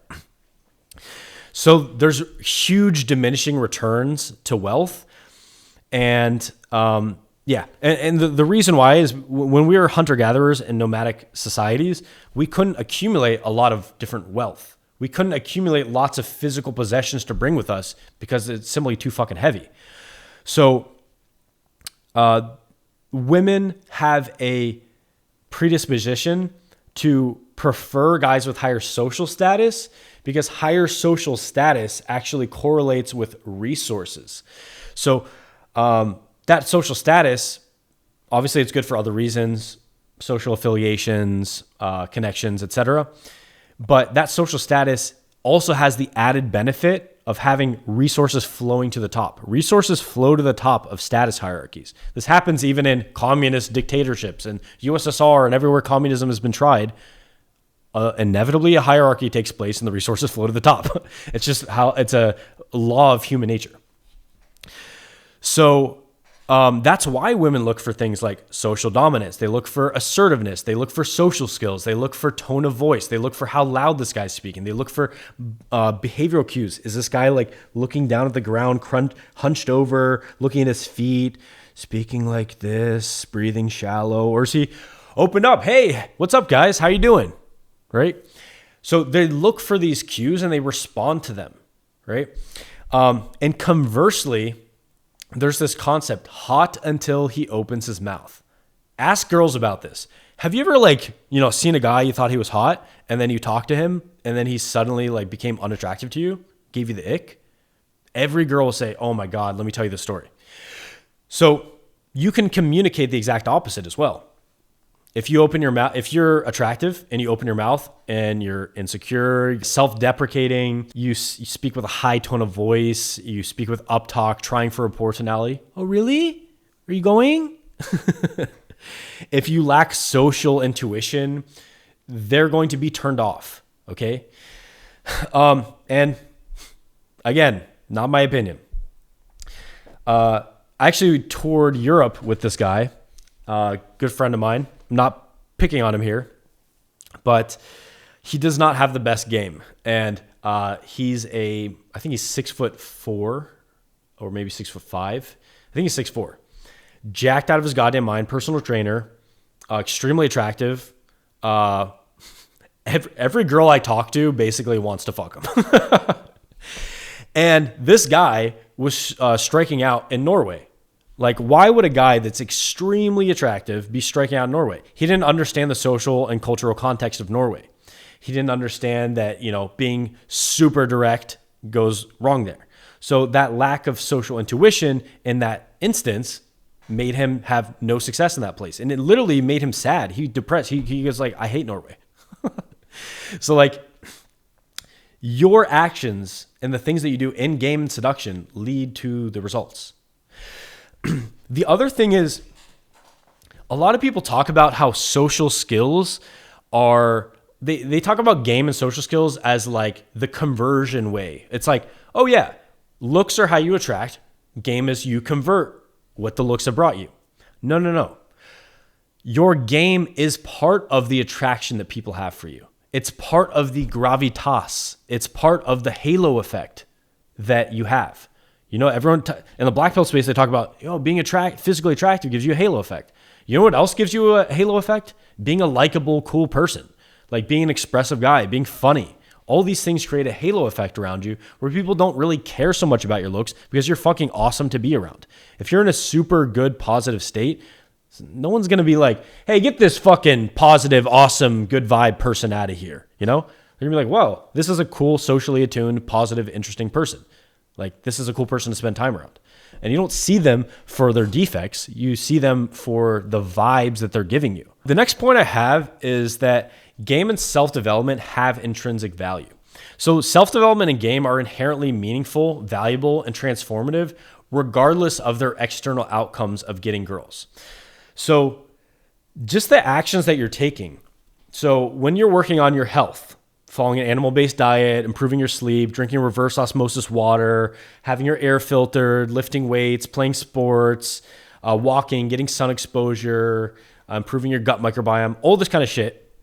S1: So there's huge diminishing returns to wealth. And the reason why is when we were hunter-gatherers in nomadic societies, we couldn't accumulate a lot of different wealth. We couldn't accumulate lots of physical possessions to bring with us because it's simply too fucking heavy. So women have a predisposition to prefer guys with higher social status because higher social status actually correlates with resources. So that social status, obviously it's good for other reasons, social affiliations, connections, etc. But that social status also has the added benefit of having resources flowing to the top. Resources flow to the top of status hierarchies. This happens even in communist dictatorships and USSR and everywhere communism has been tried. Inevitably, a hierarchy takes place and the resources flow to the top. It's just how it's a law of human nature. So that's why women look for things like social dominance. They look for assertiveness. They look for social skills. They look for tone of voice. They look for how loud this guy's speaking. They look for behavioral cues. Is this guy like looking down at the ground, hunched over, looking at his feet, speaking like this, breathing shallow? Or is he opened up? Hey, what's up, guys? How you doing? Right? So they look for these cues and they respond to them, right? And conversely, there's this concept, hot until he opens his mouth. Ask girls about this. Have you ever seen a guy you thought he was hot and then you talked to him and then he suddenly became unattractive to you, gave you the ick? Every girl will say, oh my God, let me tell you the story. So you can communicate the exact opposite as well. If you open your mouth, if you're attractive and you open your mouth and you're insecure, self-deprecating, you speak with a high tone of voice, you speak with uptalk, trying for rapport tonality. Oh, really? Are you going? If you lack social intuition, they're going to be turned off. Okay. And again, not my opinion. I actually toured Europe with this guy, good friend of mine. I'm not picking on him here, but he does not have the best game. And I think he's 6'4" or maybe 6'5". I think he's 6'4". Jacked out of his goddamn mind, personal trainer, extremely attractive. Every girl I talk to basically wants to fuck him. And this guy was striking out in Norway. Why would a guy that's extremely attractive be striking out in Norway? He didn't understand the social and cultural context of Norway. He didn't understand that, being super direct goes wrong there. So that lack of social intuition in that instance made him have no success in that place. And it literally made him sad. He depressed. He was like, I hate Norway. So your actions and the things that you do in game and seduction lead to the results. The other thing is, a lot of people talk about how social skills are, they talk about game and social skills as the conversion way. It's oh yeah, looks are how you attract, game is you convert what the looks have brought you. No. Your game is part of the attraction that people have for you. It's part of the gravitas. It's part of the halo effect that you have. Everyone in the black pill space, they talk about, being physically attractive gives you a halo effect. You know what else gives you a halo effect? Being a likable, cool person, being an expressive guy, being funny. All these things create a halo effect around you where people don't really care so much about your looks because you're fucking awesome to be around. If you're in a super good, positive state, no one's going to be like, hey, get this fucking positive, awesome, good vibe person out of here. They're going to be like, whoa, this is a cool, socially attuned, positive, interesting person. This is a cool person to spend time around. And you don't see them for their defects. You see them for the vibes that they're giving you. The next point I have is that game and self-development have intrinsic value. So self-development and game are inherently meaningful, valuable, and transformative, regardless of their external outcomes of getting girls. So just the actions that you're taking. So when you're working on your health, following an animal-based diet, improving your sleep, drinking reverse osmosis water, having your air filtered, lifting weights, playing sports, walking, getting sun exposure, improving your gut microbiome, all this kind of shit.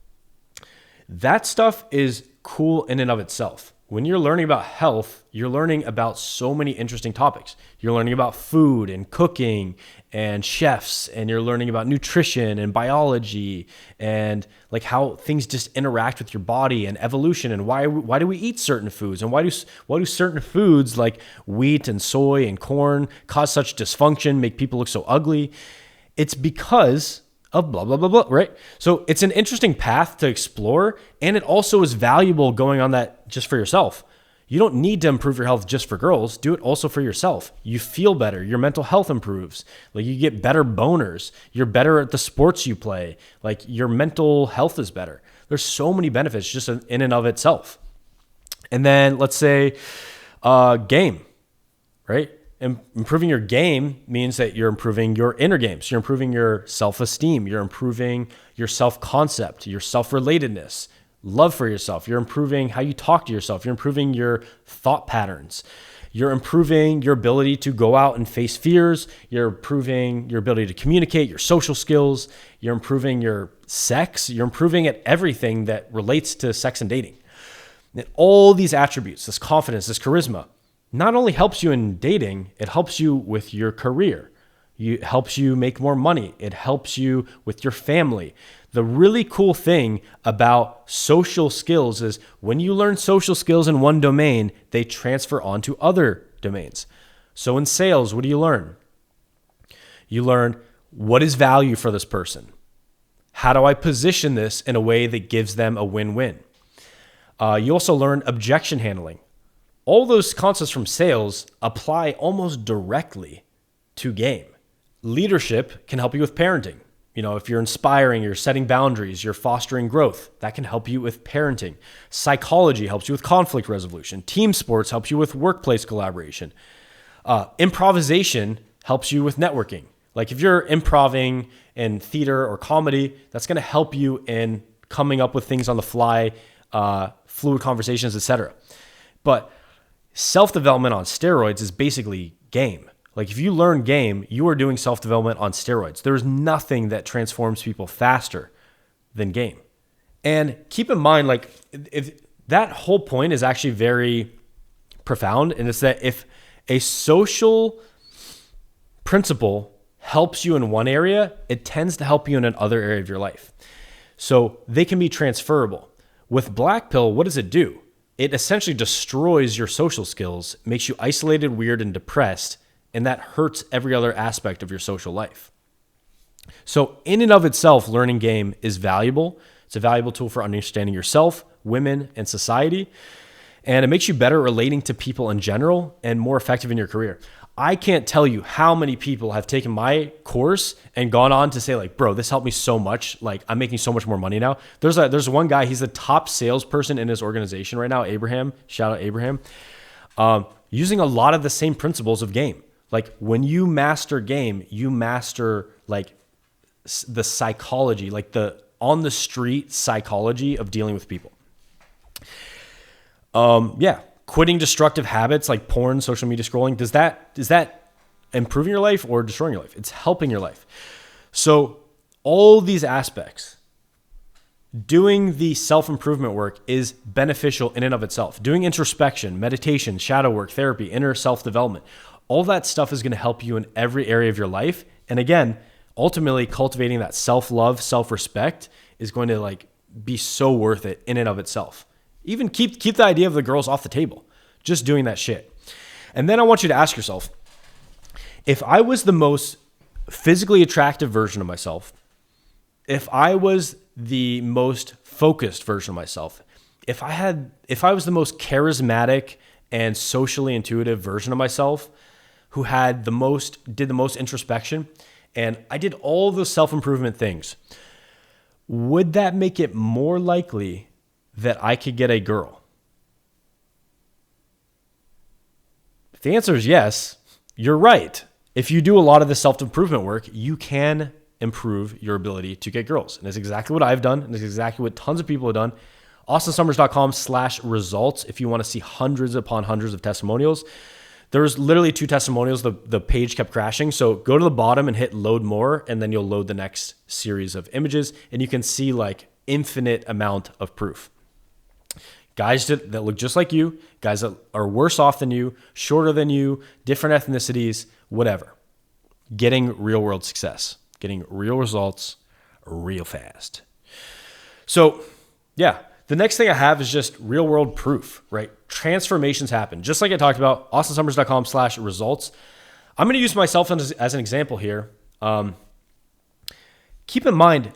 S1: That stuff is cool in and of itself. When you're learning about health, you're learning about so many interesting topics. You're learning about food and cooking and chefs, and you're learning about nutrition and biology and how things just interact with your body and evolution and why do we eat certain foods and why do certain foods like wheat and soy and corn cause such dysfunction, make people look so ugly. It's because of blah, blah, blah, blah, right? So it's an interesting path to explore, and it also is valuable going on that just for yourself. You don't need to improve your health just for girls. Do it also for yourself. You feel better. Your mental health improves. Like you get better boners. You're better at the sports you play. Like your mental health is better. There's so many benefits just in and of itself. And then let's say game, right? Improving your game means that you're improving your inner games. You're improving your self-esteem. You're improving your self-concept, your self-relatedness, love for yourself. You're improving how you talk to yourself. You're improving your thought patterns. You're improving your ability to go out and face fears. You're improving your ability to communicate, your social skills. You're improving your sex. You're improving at everything that relates to sex and dating. And all these attributes, this confidence, this charisma, not only helps you in dating, it helps you with your career. It helps you make more money. It helps you with your family. The really cool thing about social skills is when you learn social skills in one domain, they transfer onto other domains. So in sales, what do you learn? You learn what is value for this person? How do I position this in a way that gives them a win-win? You also learn objection handling. All those concepts from sales apply almost directly to game. Leadership can help you with parenting. You know, if you're inspiring, you're setting boundaries, you're fostering growth, that can help you with parenting. Psychology helps you with conflict resolution. Team sports helps you with workplace collaboration. Improvisation helps you with networking. Like if you're improving in theater or comedy, that's going to help you in coming up with things on the fly, fluid conversations, etc. But self-development on steroids is basically game. Like if you learn game, you are doing self-development on steroids. There's nothing that transforms people faster than game. And keep in mind, like if that whole point is actually very profound, and it's that if a social principle helps you in one area, it tends to help you in another area of your life. So they can be transferable. With Black Pill, what does it do? It essentially destroys your social skills, makes you isolated, weird, and depressed, and that hurts every other aspect of your social life. So in and of itself, learning game is valuable. It's a valuable tool for understanding yourself, women, and society. And it makes you better relating to people in general and more effective in your career. I can't tell you how many people have taken my course and gone on to say like, bro, this helped me so much. Like I'm making so much more money now. There's one guy, he's the top salesperson in his organization right now, Abraham, shout out Abraham, using a lot of the same principles of game. Like when you master game, you master like the psychology, like the on the street psychology of dealing with people. Quitting destructive habits like porn, social media scrolling, is that improving your life or destroying your life? It's helping your life. So all these aspects, doing the self-improvement work is beneficial in and of itself. Doing introspection, meditation, shadow work, therapy, inner self-development, all that stuff is going to help you in every area of your life. And again, ultimately cultivating that self-love, self-respect is going to like be so worth it in and of itself. Even keep the idea of the girls off the table, just doing that shit. And then I want you to ask yourself, if I was the most physically attractive version of myself, if I was the most focused version of myself, if I was the most charismatic and socially intuitive version of myself, who did the most introspection, and I did all those self-improvement things, would that make it more likely that I could get a girl? If the answer is yes, you're right. If you do a lot of the self-improvement work, you can improve your ability to get girls. And that's exactly what I've done. And that's exactly what tons of people have done. AustenSummers.com/results if you want to see hundreds upon hundreds of testimonials. There's literally 2 testimonials. The page kept crashing. So go to the bottom and hit load more, and then you'll load the next series of images, and you can see like infinite amount of proof. Guys that look just like you, guys that are worse off than you, shorter than you, different ethnicities, whatever. Getting real world success, getting real results real fast. So yeah, the next thing I have is just real world proof, right? Transformations happen. Just like I talked about, AustenSummers.com/results. I'm going to use myself as an example here. Keep in mind,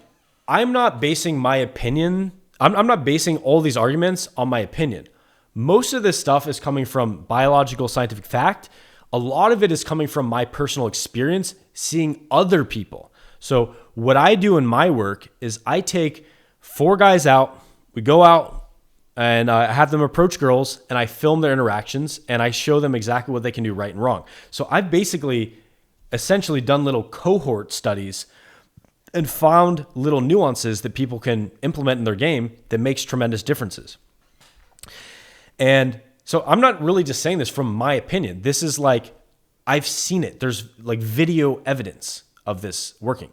S1: I'm not basing my opinion. I'm not basing all these arguments on my opinion. Most of this stuff is coming from biological scientific fact. A lot of it is coming from my personal experience seeing other people. So what I do in my work is I take 4 guys out, we go out and I have them approach girls and I film their interactions and I show them exactly what they can do right and wrong. So I've basically essentially done little cohort studies and found little nuances that people can implement in their game that makes tremendous differences. And so I'm not really just saying this from my opinion. This is like, I've seen it. There's like video evidence of this working.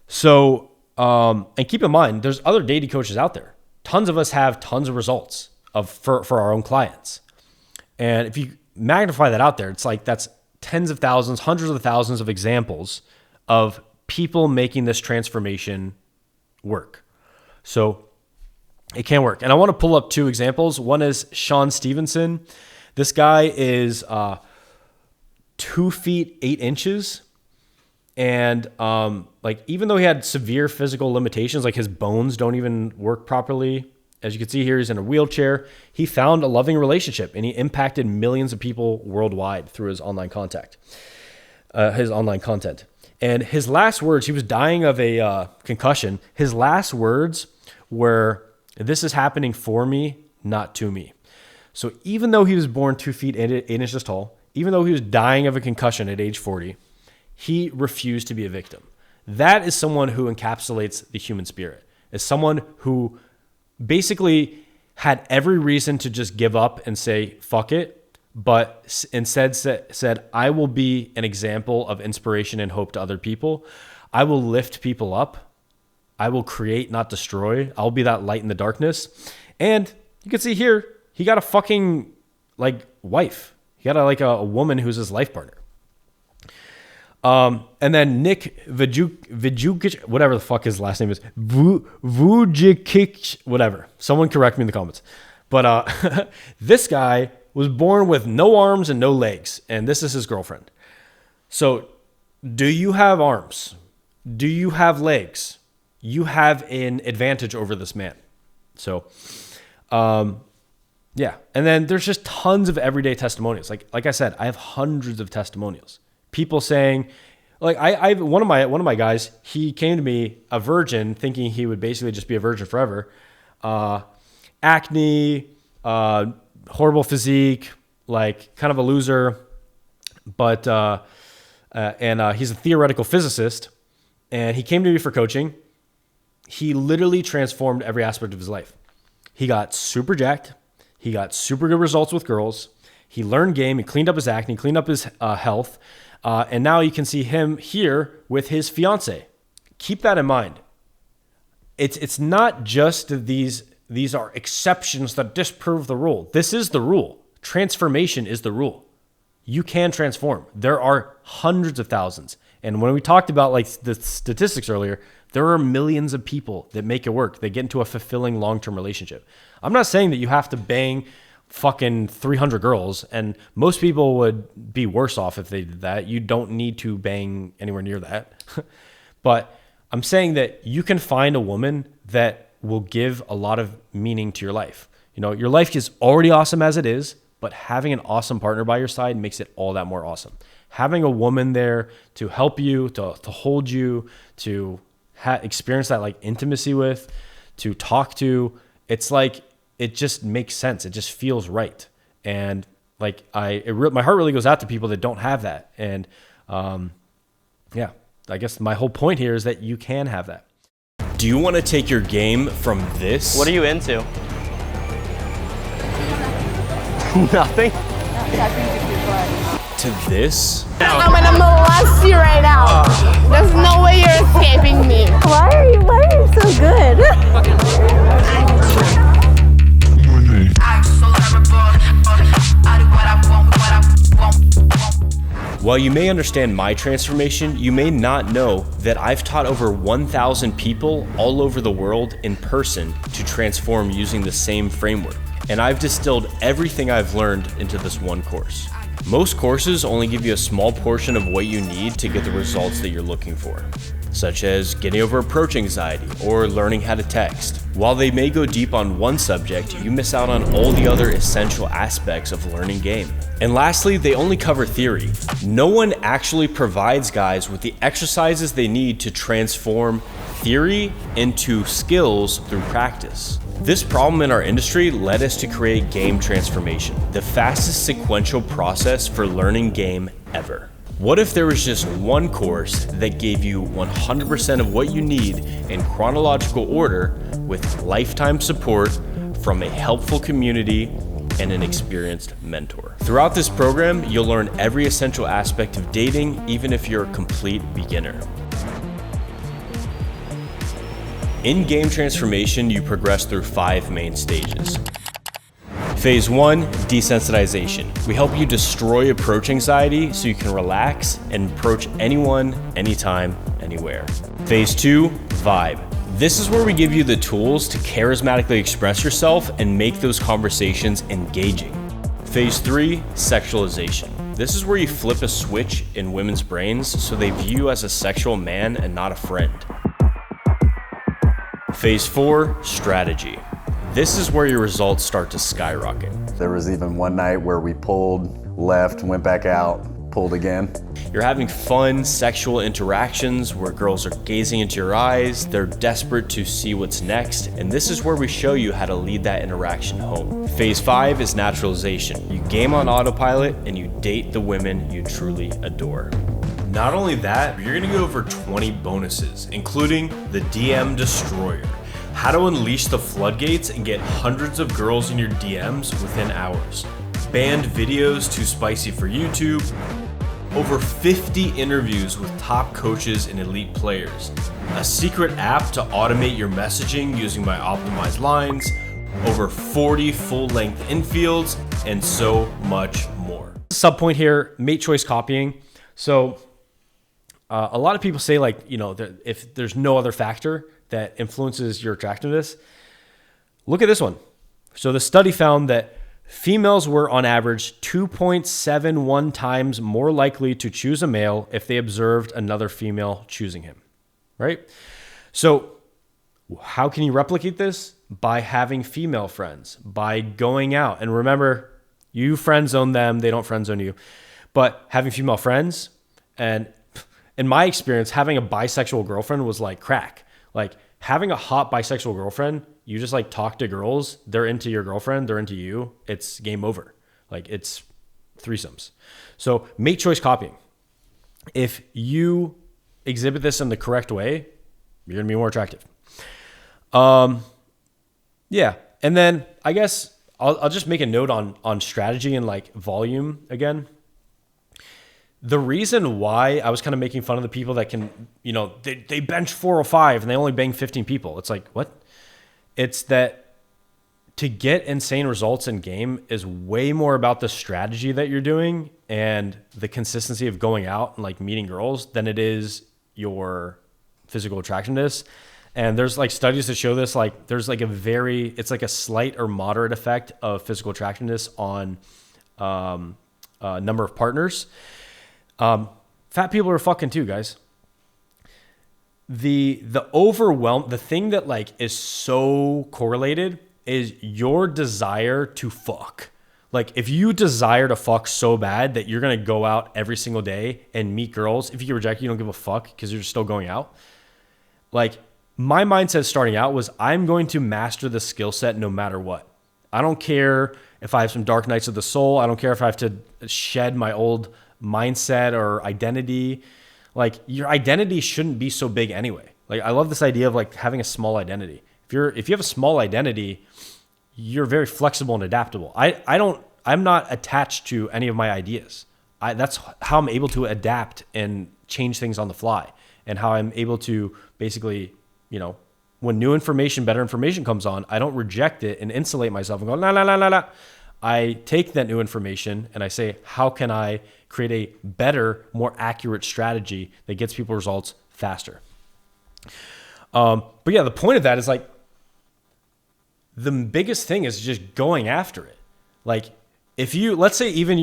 S1: So, and keep in mind, there's other dating coaches out there. Tons of us have tons of results for our own clients. And if you magnify that out there, it's like that's tens of thousands, hundreds of thousands of examples of people making this transformation work. So it can work. And I want to pull up 2 examples. One is Sean Stevenson. This guy is 2 feet 8 inches. And like, even though he had severe physical limitations, like his bones don't even work properly. As you can see here, he's in a wheelchair. He found a loving relationship and he impacted millions of people worldwide through his online content. And his last words, he was dying of a concussion. His last words were, "This is happening for me, not to me." So even though he was born 2 feet 8 inches tall, even though he was dying of a concussion at age 40, he refused to be a victim. That is someone who encapsulates the human spirit, is someone who basically had every reason to just give up and say, fuck it, but instead said, I will be an example of inspiration and hope to other people. I will lift people up. I will create, not destroy. I'll be that light in the darkness. And you can see here, he got a fucking like wife. He got a woman who's his life partner. And then Nick Vujicic, whatever the fuck his last name is, Vujicic, whatever. Someone correct me in the comments. But this guy was born with no arms and no legs, and this is his girlfriend. So, do you have arms? Do you have legs? You have an advantage over this man. So, yeah. And then there's just tons of everyday testimonials. Like I said, I have hundreds of testimonials. People saying, like I one of my guys, he came to me a virgin, thinking he would basically just be a virgin forever. Acne, horrible physique, like kind of a loser, but he's a theoretical physicist, and he came to me for coaching. He literally transformed every aspect of his life. He got super jacked. He got super good results with girls. He learned game. He cleaned up his acne, cleaned up his health. And now you can see him here with his fiance. Keep that in mind. It's not just these are exceptions that disprove the rule. This is the rule. Transformation is the rule. You can transform. There are hundreds of thousands. And when we talked about like the statistics earlier, there are millions of people that make it work. They get into a fulfilling long-term relationship. I'm not saying that you have to bang fucking 300 girls, and most people would be worse off if they did that. You don't need to bang anywhere near that. But I'm saying that you can find a woman that will give a lot of meaning to your life. You know, your life is already awesome as it is, but having an awesome partner by your side makes it all that more awesome. Having a woman there to help you, to hold you, to experience that like intimacy with, to talk to, it's like, it just makes sense. It just feels right. And like my heart really goes out to people that don't have that. And yeah, I guess my whole point here is that you can have that. Do you want to take your game from this?
S2: What are you into? Nothing?
S1: To this?
S3: I'm gonna molest you right now. There's no way you're escaping me.
S4: Why are you so good?
S1: While you may understand my transformation, you may not know that I've taught over 1,000 people all over the world in person to transform using the same framework. And I've distilled everything I've learned into this one course. Most courses only give you a small portion of what you need to get the results that you're looking for. such as getting over approach anxiety or learning how to text. While they may go deep on one subject, you miss out on all the other essential aspects of learning game. And lastly, they only cover theory. No one actually provides guys with the exercises they need to transform theory into skills through practice. This problem in our industry led us to create Game Transformation, the fastest sequential process for learning game ever. What if there was just one course that gave you 100% of what you need in chronological order with lifetime support from a helpful community and an experienced mentor? Throughout this program, you'll learn every essential aspect of dating, even if you're a complete beginner. In Game Transformation, you progress through 5 main stages. Phase 1, desensitization. We help you destroy approach anxiety so you can relax and approach anyone, anytime, anywhere. Phase 2, vibe. This is where we give you the tools to charismatically express yourself and make those conversations engaging. Phase 3, sexualization. This is where you flip a switch in women's brains so they view you as a sexual man and not a friend. Phase 4, strategy. This is where your results start to skyrocket.
S5: There was even one night where we pulled left, went back out, pulled again.
S1: You're having fun sexual interactions where girls are gazing into your eyes, they're desperate to see what's next, and this is where we show you how to lead that interaction home. Phase 5 is naturalization. You game on autopilot and you date the women you truly adore. Not only that, you're gonna go over 20 bonuses, including the DM Destroyer, how to unleash the floodgates and get hundreds of girls in your DMs within hours, banned videos too spicy for YouTube, over 50 interviews with top coaches and elite players, a secret app to automate your messaging using my optimized lines, over 40 full-length infields, and so much more. Subpoint here, mate choice copying. So a lot of people say, like, you know, if there's no other factor that influences your attractiveness, look at this one. So the study found that females were on average 2.71 times more likely to choose a male if they observed another female choosing him, right? So how can you replicate this? By having female friends, by going out. And remember, you friend zone them, they don't friend zone you. But having female friends, and in my experience, having a bisexual girlfriend was like crack. Like having a hot bisexual girlfriend, you just like talk to girls, they're into your girlfriend, they're into you, it's game over. Like it's threesomes. So mate choice copying. If you exhibit this in the correct way, you're gonna be more attractive. Yeah, and then I guess I'll just make a note on strategy and like volume again. The reason why I was kind of making fun of the people that can, you know, they bench 405 and they only bang 15 people. It's like, what? It's that to get insane results in game is way more about the strategy that you're doing and the consistency of going out and like meeting girls than it is your physical attractiveness. And there's like studies that show this, like there's like it's like a slight or moderate effect of physical attractiveness on number of partners. Fat people are fucking too, guys. The thing that like is so correlated is your desire to fuck. Like if you desire to fuck so bad that you're going to go out every single day and meet girls, if you get rejected, you don't give a fuck because you're still going out. Like my mindset starting out was I'm going to master the skill set no matter what. I don't care if I have some dark nights of the soul. I don't care if I have to shed my old mindset or identity. Like your identity shouldn't be so big anyway. Like I love this idea of like having a small identity. If you have a small identity, you're very flexible and adaptable. I'm not attached to any of my ideas. That's how I'm able to adapt and change things on the fly, and how I'm able to basically, you know, when new information, better information comes on, I don't reject it and insulate myself and go, la. I take that new information and I say, how can I create a better, more accurate strategy that gets people results faster? But yeah, the point of that is like, the biggest thing is just going after it. Like if you, let's say even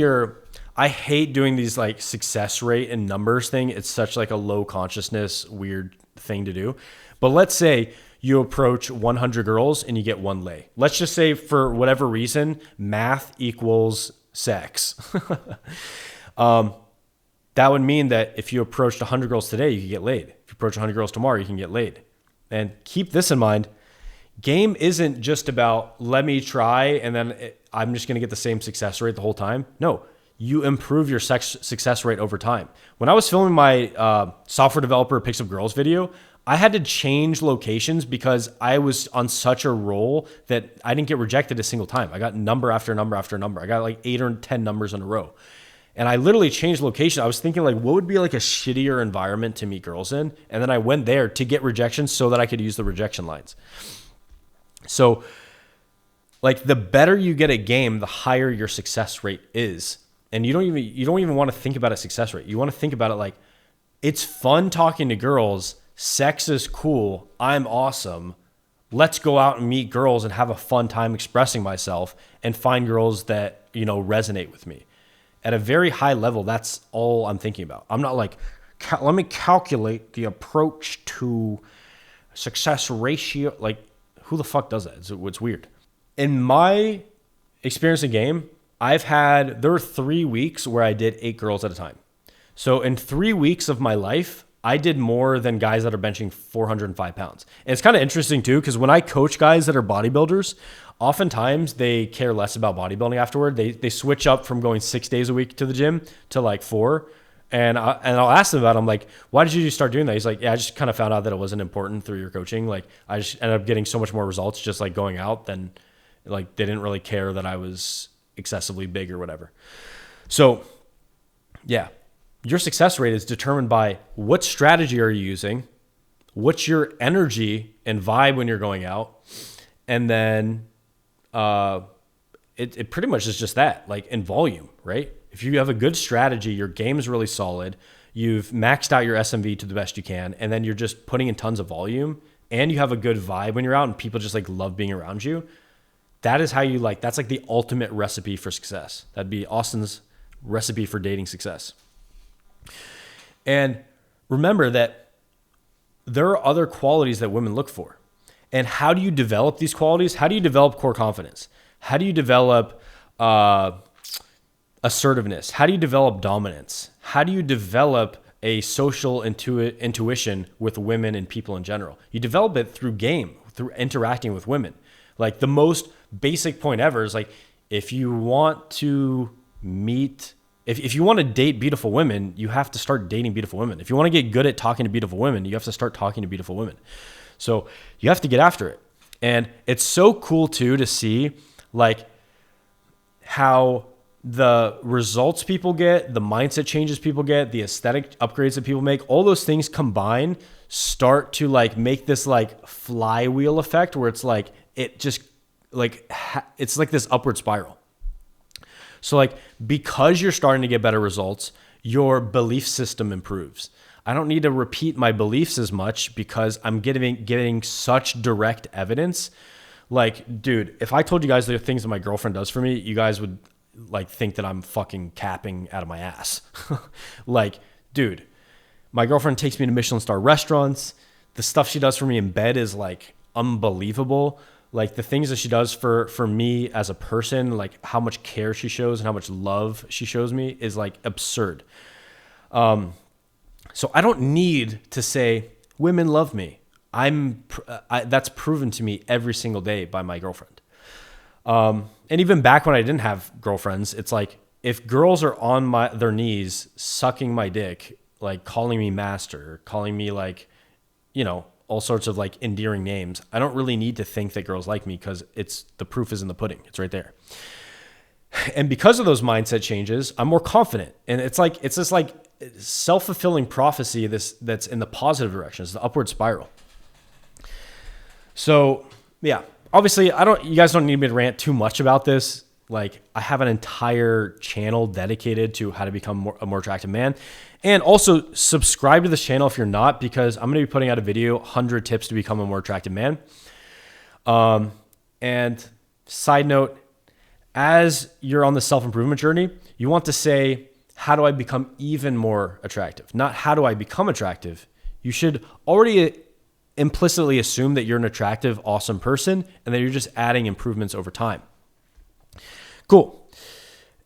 S1: I hate doing these like success rate and numbers thing. It's such like a low consciousness, weird thing to do. But let's say you approach 100 girls and you get one lay. Let's just say for whatever reason, math equals sex. That would mean that if you approached 100 girls today, you can get laid. If you approach 100 girls tomorrow, you can get laid. And keep this in mind. Game isn't just about let me try and then I'm just going to get the same success rate the whole time. No, you improve your success rate over time. When I was filming my software developer picks up girls video, I had to change locations because I was on such a roll that I didn't get rejected a single time. I got number after number after number. I got like 8 or 10 numbers in a row. And I literally changed location. I was thinking like, what would be like a shittier environment to meet girls in? And then I went there to get rejections so that I could use the rejection lines. So like the better you get at game, the higher your success rate is. And you don't even want to think about a success rate. You want to think about it like, it's fun talking to girls. Sex is cool. I'm awesome. Let's go out and meet girls and have a fun time expressing myself and find girls that, resonate with me. At a very high level, that's all I'm thinking about. I'm not like, let me calculate the approach to success ratio. Like, who the fuck does that? It's weird. In my experience in game, there were 3 weeks where I did 8 girls at a time. So in 3 weeks of my life, I did more than guys that are benching 405 pounds. And it's kind of interesting too, because when I coach guys that are bodybuilders, oftentimes they care less about bodybuilding afterward. They switch up from going 6 days a week to the gym to like 4. And I'll ask them about it. I'm like, why did you start doing that? He's like, yeah, I just kind of found out that it wasn't important through your coaching. Like I just ended up getting so much more results just like going out than like they didn't really care that I was excessively big or whatever. So yeah, your success rate is determined by what strategy are you using, what's your energy and vibe when you're going out, and then it pretty much is just that, like in volume, right? If you have a good strategy, your game is really solid, you've maxed out your SMV to the best you can, and then you're just putting in tons of volume, and you have a good vibe when you're out and people just like love being around you, that is how you that's like the ultimate recipe for success. That'd be Austen's recipe for dating success. And remember that there are other qualities that women look for. And how do you develop these qualities? How do you develop core confidence? How do you develop assertiveness? How do you develop dominance? How do you develop a social intuition with women and people in general? You develop it through game, through interacting with women. Like the most basic point ever is like, if you want to meet... If you want to date beautiful women, you have to start dating beautiful women. If you want to get good at talking to beautiful women, you have to start talking to beautiful women. So you have to get after it. And it's so cool too to see like how the results people get, the mindset changes people get, the aesthetic upgrades that people make, all those things combined start to like make this like flywheel effect where it's like, it just like, it's like this upward spiral. So like, because you're starting to get better results, your belief system improves. I don't need to repeat my beliefs as much because I'm getting such direct evidence. Like, dude, if I told you guys the things that my girlfriend does for me, you guys would like think that I'm fucking capping out of my ass. Like, dude, my girlfriend takes me to Michelin star restaurants. The stuff she does for me in bed is like unbelievable. Like the things that she does for me as a person, like how much care she shows and how much love she shows me is like absurd. So I don't need to say women love me. That's proven to me every single day by my girlfriend. And even back when I didn't have girlfriends, it's like if girls are on their knees sucking my dick, like calling me master, calling me like, all sorts of like endearing names, I don't really need to think that girls like me because the proof is in the pudding. It's right there. And because of those mindset changes, I'm more confident. And it's this like self-fulfilling prophecy that's in the positive direction. It's the upward spiral. So yeah, obviously you guys don't need me to rant too much about this. Like I have an entire channel dedicated to how to become a more attractive man. And also subscribe to this channel if you're not, because I'm going to be putting out a video, 100 tips to become a more attractive man. And side note, as you're on the self-improvement journey, You want to say, how do I become even more attractive? Not how do I become attractive? You should already implicitly assume that you're an attractive, awesome person, and that you're just adding improvements over time. Cool.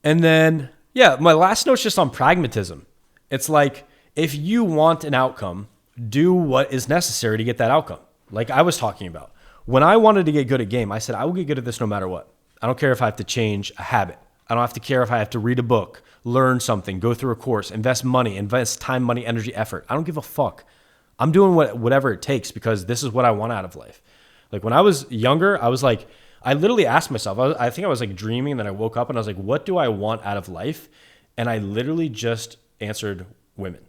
S1: And then, my last note's just on pragmatism. It's like, if you want an outcome, do what is necessary to get that outcome. Like I was talking about. When I wanted to get good at game, I said, I will get good at this no matter what. I don't care if I have to change a habit. I don't have to care if I have to read a book, learn something, go through a course, invest money, invest time, money, energy, effort. I don't give a fuck. I'm doing whatever it takes because this is what I want out of life. Like when I was younger, I was like, I literally asked myself, I think I was like dreaming, and then I woke up and I was like, what do I want out of life? And I literally just answered women.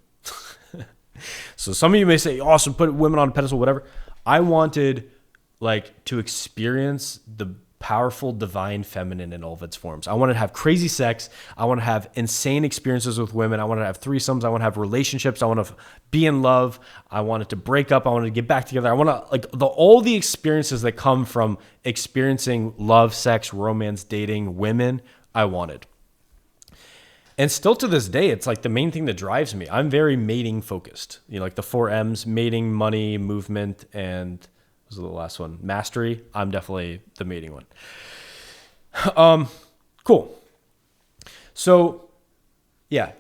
S1: So some of you may say, awesome, put women on a pedestal, whatever. I wanted like to experience the powerful divine feminine in all of its forms. I wanted to have crazy sex. I want to have insane experiences with women. I want to have threesomes. I want to have relationships. I want to be in love. I wanted to break up. I wanted to get back together. I want to like all the experiences that come from experiencing love, sex, romance, dating, women, I wanted. And still to this day, it's like the main thing that drives me. I'm very mating focused. Like the 4 M's, mating, money, movement, and what was the last one? Mastery. I'm definitely the mating one. Cool. So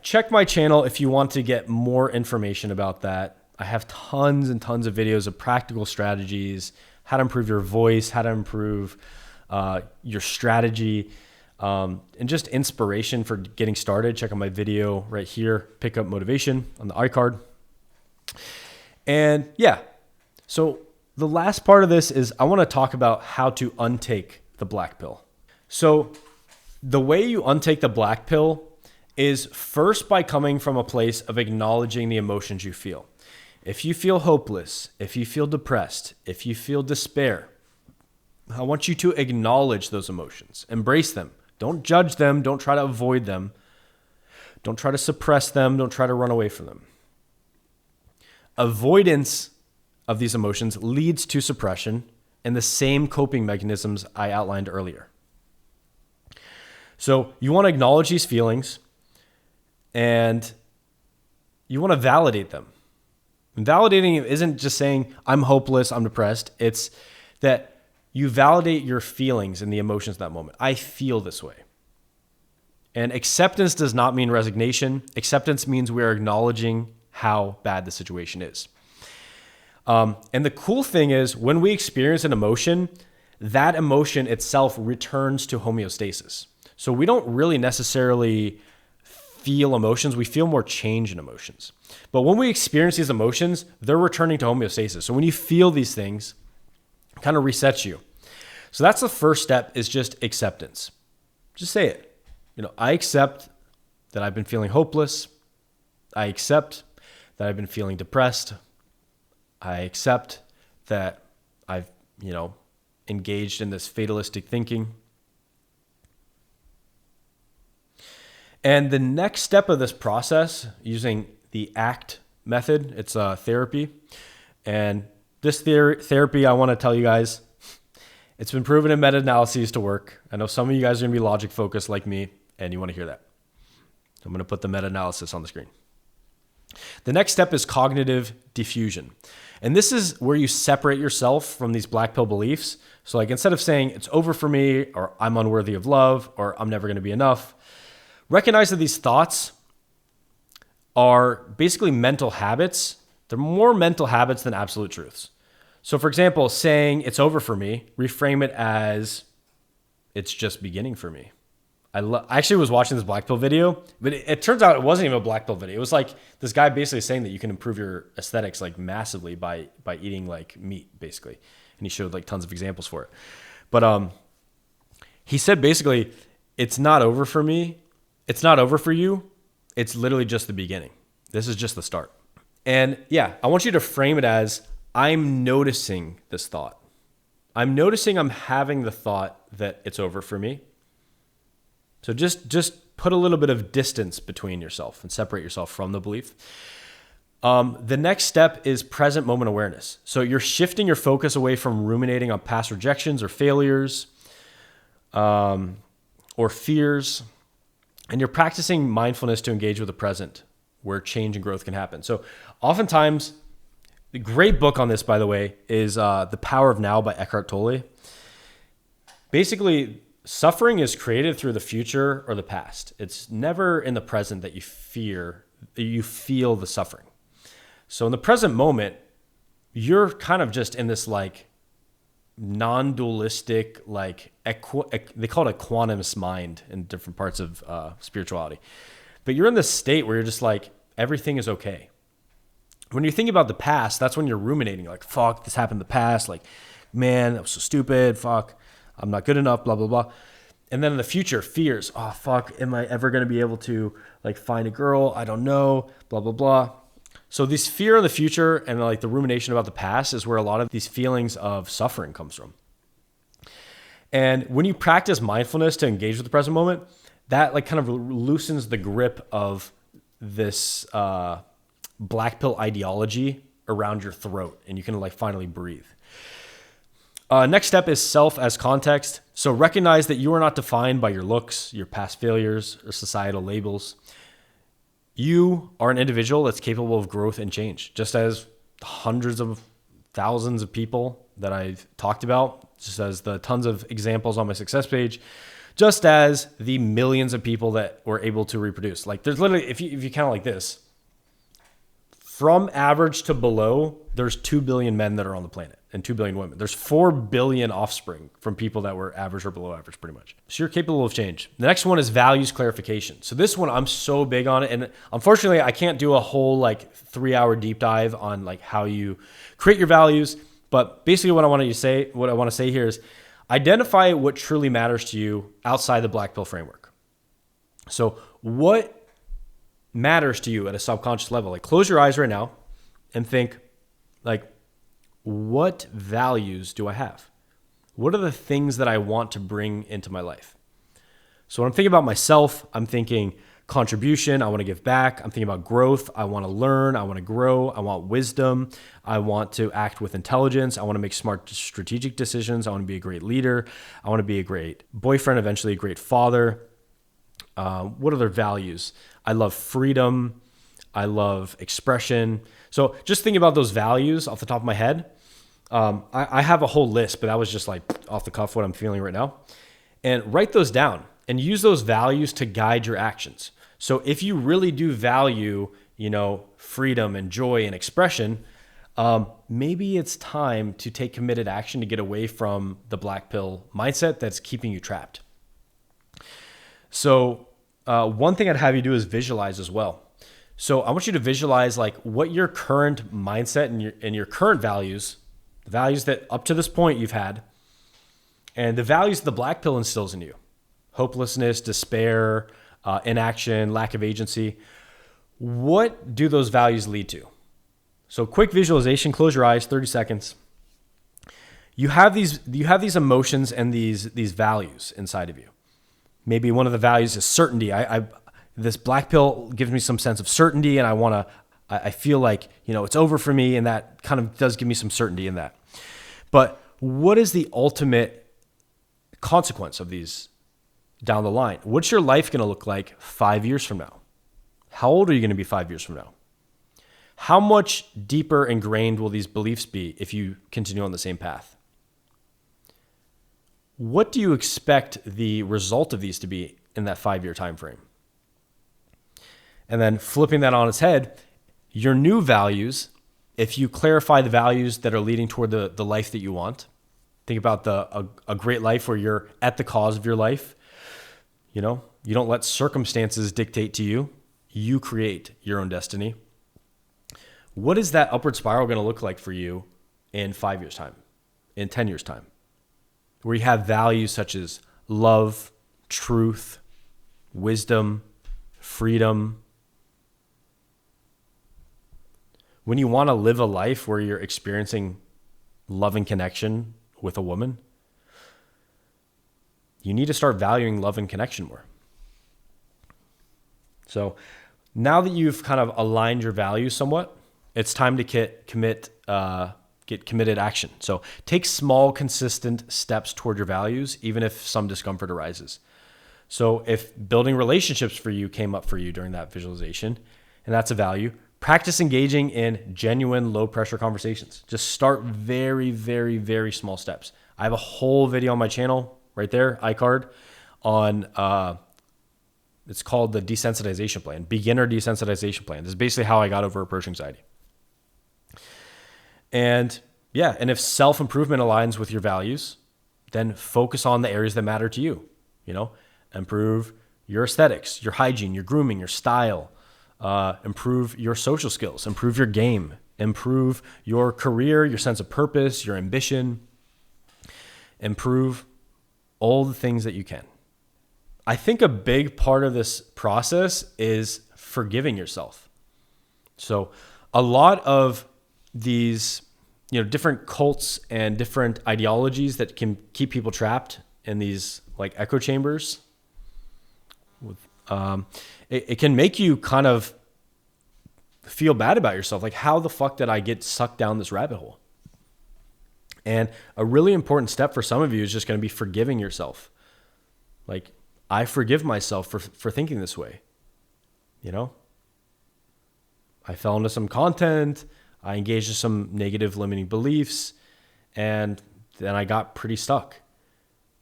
S1: check my channel if you want to get more information about that. I have tons and tons of videos of practical strategies, how to improve your voice, how to improve your strategy, and just inspiration for getting started. Check out my video right here, Pick Up Motivation on the iCard. And so the last part of this is I want to talk about how to untake the black pill. So the way you untake the black pill is first by coming from a place of acknowledging the emotions you feel. If you feel hopeless, if you feel depressed, if you feel despair, I want you to acknowledge those emotions, embrace them. Don't judge them. Don't try to avoid them. Don't try to suppress them. Don't try to run away from them. Avoidance of these emotions leads to suppression and the same coping mechanisms I outlined earlier. So you want to acknowledge these feelings and you want to validate them. And validating isn't just saying, I'm hopeless, I'm depressed. It's that you validate your feelings and the emotions in that moment. I feel this way. And acceptance does not mean resignation. Acceptance means we are acknowledging how bad the situation is. And the cool thing is when we experience an emotion, that emotion itself returns to homeostasis. So we don't really necessarily feel emotions. We feel more change in emotions. But when we experience these emotions, they're returning to homeostasis. So when you feel these things, it kind of resets you. So that's the first step, is just acceptance. Just say it. I accept that I've been feeling hopeless. I accept that I've been feeling depressed. I accept that I've, engaged in this fatalistic thinking. And the next step of this process, using the ACT method, it's a therapy. And this therapy, I want to tell you guys, it's been proven in meta-analyses to work. I know some of you guys are going to be logic focused like me, and you want to hear that. I'm going to put the meta-analysis on the screen. The next step is cognitive diffusion. And this is where you separate yourself from these black pill beliefs. So like instead of saying it's over for me, or I'm unworthy of love, or I'm never going to be enough, recognize that these thoughts are basically mental habits. They're more mental habits than absolute truths. So for example, saying it's over for me, reframe it as it's just beginning for me. I actually was watching this black pill video, but it turns out it wasn't even a black pill video. It was like this guy basically saying that you can improve your aesthetics like massively by eating like meat basically. And he showed like tons of examples for it. But he said basically, it's not over for me. It's not over for you. It's literally just the beginning. This is just the start. And I want you to frame it as, I'm noticing this thought. I'm noticing I'm having the thought that it's over for me. So just put a little bit of distance between yourself and separate yourself from the belief. The next step is present moment awareness. So you're shifting your focus away from ruminating on past rejections or failures or fears. And you're practicing mindfulness to engage with the present, where change and growth can happen. So oftentimes, the great book on this, by the way, is The Power of Now by Eckhart Tolle. Basically, suffering is created through the future or the past. It's never in the present that you feel the suffering. So in the present moment, you're kind of just in this like non-dualistic, like they call it a quantumist mind in different parts of spirituality. But you're in this state where you're just like, everything is okay. When you're thinking about the past, that's when you're ruminating, like, fuck, this happened in the past. Like, man, that was so stupid. Fuck, I'm not good enough, blah, blah, blah. And then in the future, fears. Oh, fuck, am I ever going to be able to like find a girl? I don't know, blah, blah, blah. So this fear of the future and like the rumination about the past is where a lot of these feelings of suffering comes from. And when you practice mindfulness to engage with the present moment, that like kind of loosens the grip of this black pill ideology around your throat, and you can like finally breathe. Next step is self as context. So recognize that you are not defined by your looks, your past failures, or societal labels. You are an individual that's capable of growth and change, just as hundreds of thousands of people that I've talked about, just as the tons of examples on my success page, just as the millions of people that were able to reproduce. Like there's literally, if you count like this, from average to below, there's 2 billion men that are on the planet and 2 billion women. There's 4 billion offspring from people that were average or below average, pretty much. So you're capable of change. The next one is values clarification. So this one, I'm so big on it. And unfortunately, I can't do a whole like 3-hour deep dive on like how you create your values. But basically what I want to say here is identify what truly matters to you outside the black pill framework. So what matters to you at a subconscious level? Like close your eyes right now and think like, what values do I have? What are the things that I want to bring into my life? So when I'm thinking about myself, I'm thinking contribution. I want to give back. I'm thinking about growth. I want to learn. I want to grow. I want wisdom. I want to act with intelligence. I want to make smart strategic decisions. I want to be a great leader. I want to be a great boyfriend, eventually a great father. What other values? I love freedom. I love expression. So just think about those values off the top of my head. I have a whole list, but that was just like off the cuff what I'm feeling right now. And write those down and use those values to guide your actions. So if you really do value, freedom and joy and expression, maybe it's time to take committed action to get away from the black pill mindset that's keeping you trapped. So one thing I'd have you do is visualize as well. So I want you to visualize like what your current mindset and your current values, the values that up to this point you've had, and the values the black pill instills in you: hopelessness, despair, inaction, lack of agency. What do those values lead to? So quick visualization, close your eyes, 30 seconds. You have these emotions and these values inside of you. Maybe one of the values is certainty. This black pill gives me some sense of certainty, and I feel like, it's over for me, and that kind of does give me some certainty in that. But what is the ultimate consequence of these down the line? What's your life going to look like 5 years from now? How old are you going to be 5 years from now? How much deeper ingrained will these beliefs be if you continue on the same path? What do you expect the result of these to be in that 5-year time frame? And then flipping that on its head, your new values, if you clarify the values that are leading toward the life that you want, think about a great life where you're at the cause of your life. You don't let circumstances dictate to you. You create your own destiny. What is that upward spiral going to look like for you in 5 years' time, in 10 years' time? Where you have values such as love, truth, wisdom, freedom. When you want to live a life where you're experiencing love and connection with a woman, you need to start valuing love and connection more. So now that you've kind of aligned your values somewhat, it's time to get committed action. So take small, consistent steps toward your values, even if some discomfort arises. So if building relationships for you came up for you during that visualization, and that's a value, practice engaging in genuine low pressure conversations. Just start very, very, very small steps. I have a whole video on my channel right there, iCard, on it's called the desensitization plan, beginner desensitization plan. This is basically how I got over approach anxiety. And yeah, and if self-improvement aligns with your values, then focus on the areas that matter to you. You know, improve your aesthetics, your hygiene, your grooming, your style, improve your social skills, improve your game, improve your career, your sense of purpose, your ambition, improve all the things that you can. I think a big part of this process is forgiving yourself. So a lot of these, different cults and different ideologies that can keep people trapped in these like echo chambers, it can make you kind of feel bad about yourself. Like, how the fuck did I get sucked down this rabbit hole? And a really important step for some of you is just going to be forgiving yourself. Like, I forgive myself for thinking this way. I fell into some content, I engaged in some negative limiting beliefs, and then I got pretty stuck.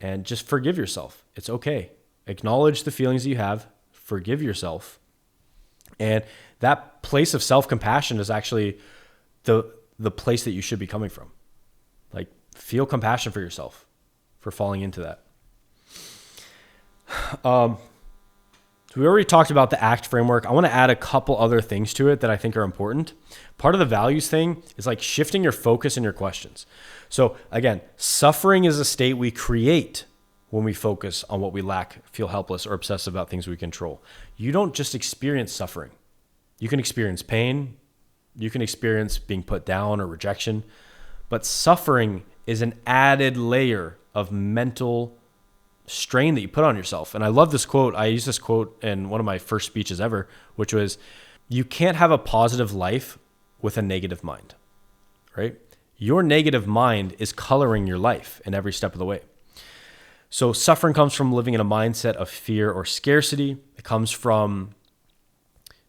S1: And just forgive yourself. It's okay. Acknowledge the feelings that you have, forgive yourself. And that place of self-compassion is actually the place that you should be coming from. Like, feel compassion for yourself for falling into that. So we already talked about the ACT framework. I want to add a couple other things to it that I think are important. Part of the values thing is like shifting your focus and your questions. So again, suffering is a state we create when we focus on what we lack, feel helpless, or obsess about things we control. You don't just experience suffering. You can experience pain. You can experience being put down or rejection. But suffering is an added layer of mental strain that you put on yourself. And I love this quote. I used this quote in one of my first speeches ever, which was, you can't have a positive life with a negative mind, right? Your negative mind is coloring your life in every step of the way. So suffering comes from living in a mindset of fear or scarcity. It comes from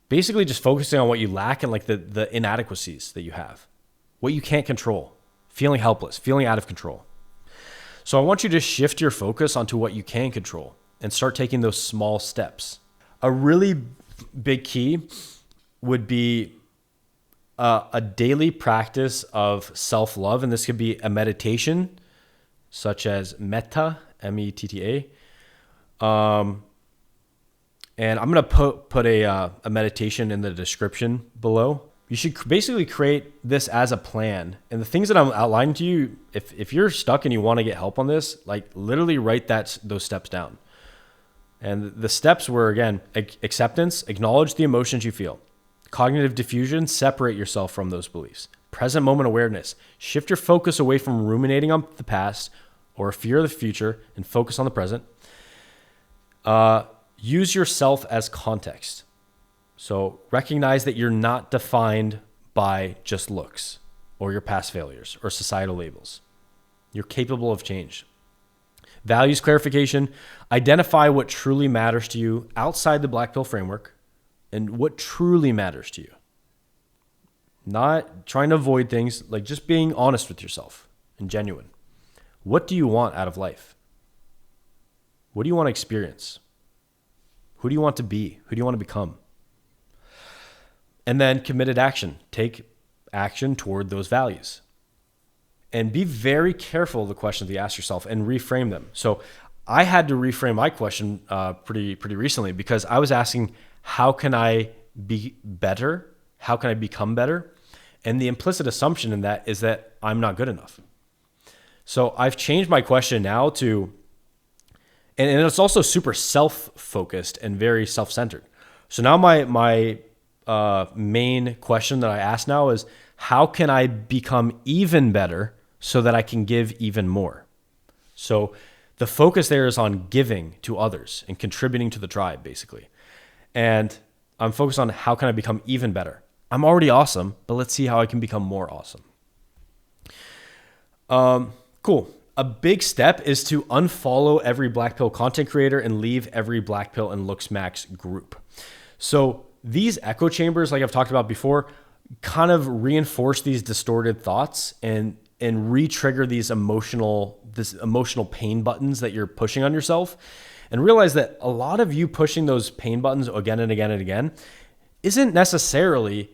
S1: basically just focusing on what you lack and like the inadequacies that you have, what you can't control, feeling helpless, feeling out of control. So I want you to shift your focus onto what you can control and start taking those small steps. A really big key would be a daily practice of self-love. And this could be a meditation such as metta, M-E-T-T-A. And I'm going to put a meditation in the description below. You should basically create this as a plan. And the things that I'm outlining to you, if you're stuck and you want to get help on this, like literally write those steps down. And the steps were, again, acceptance, acknowledge the emotions you feel. Cognitive diffusion, separate yourself from those beliefs. Present moment awareness, shift your focus away from ruminating on the past or a fear of the future and focus on the present. Use yourself as context. So recognize that you're not defined by just looks or your past failures or societal labels. You're capable of change. Values clarification, identify what truly matters to you outside the black pill framework and what truly matters to you. Not trying to avoid things, like just being honest with yourself and genuine. What do you want out of life? What do you want to experience? Who do you want to be? Who do you want to become? And then committed action. Take action toward those values. And be very careful of the questions that you ask yourself and reframe them. So I had to reframe my question pretty recently because I was asking, how can I be better? How can I become better? And the implicit assumption in that is that I'm not good enough. So I've changed my question now to, and it's also super self-focused and very self-centered. So now my main question that I ask now is, how can I become even better so that I can give even more? So the focus there is on giving to others and contributing to the tribe, basically. And I'm focused on how can I become even better? I'm already awesome, but let's see how I can become more awesome. Cool. a big step is to unfollow every black pill content creator and leave every black pill and looks max group. So these echo chambers, like I've talked about before, kind of reinforce these distorted thoughts and re-trigger these emotional pain buttons that you're pushing on yourself. And realize that a lot of you pushing those pain buttons again and again and again isn't necessarily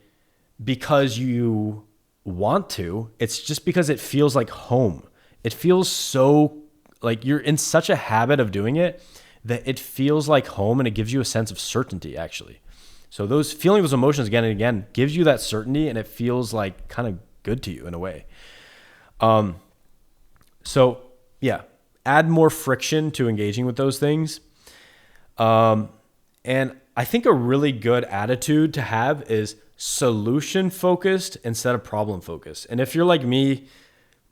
S1: because you want to. It's just because it feels like home. It feels so like you're in such a habit of doing it that it feels like home, and it gives you a sense of certainty, actually. So feeling those emotions again and again gives you that certainty, and it feels like kind of good to you in a way. So yeah, add more friction to engaging with those things. And I think a really good attitude to have is solution focused instead of problem focused. And if you're like me,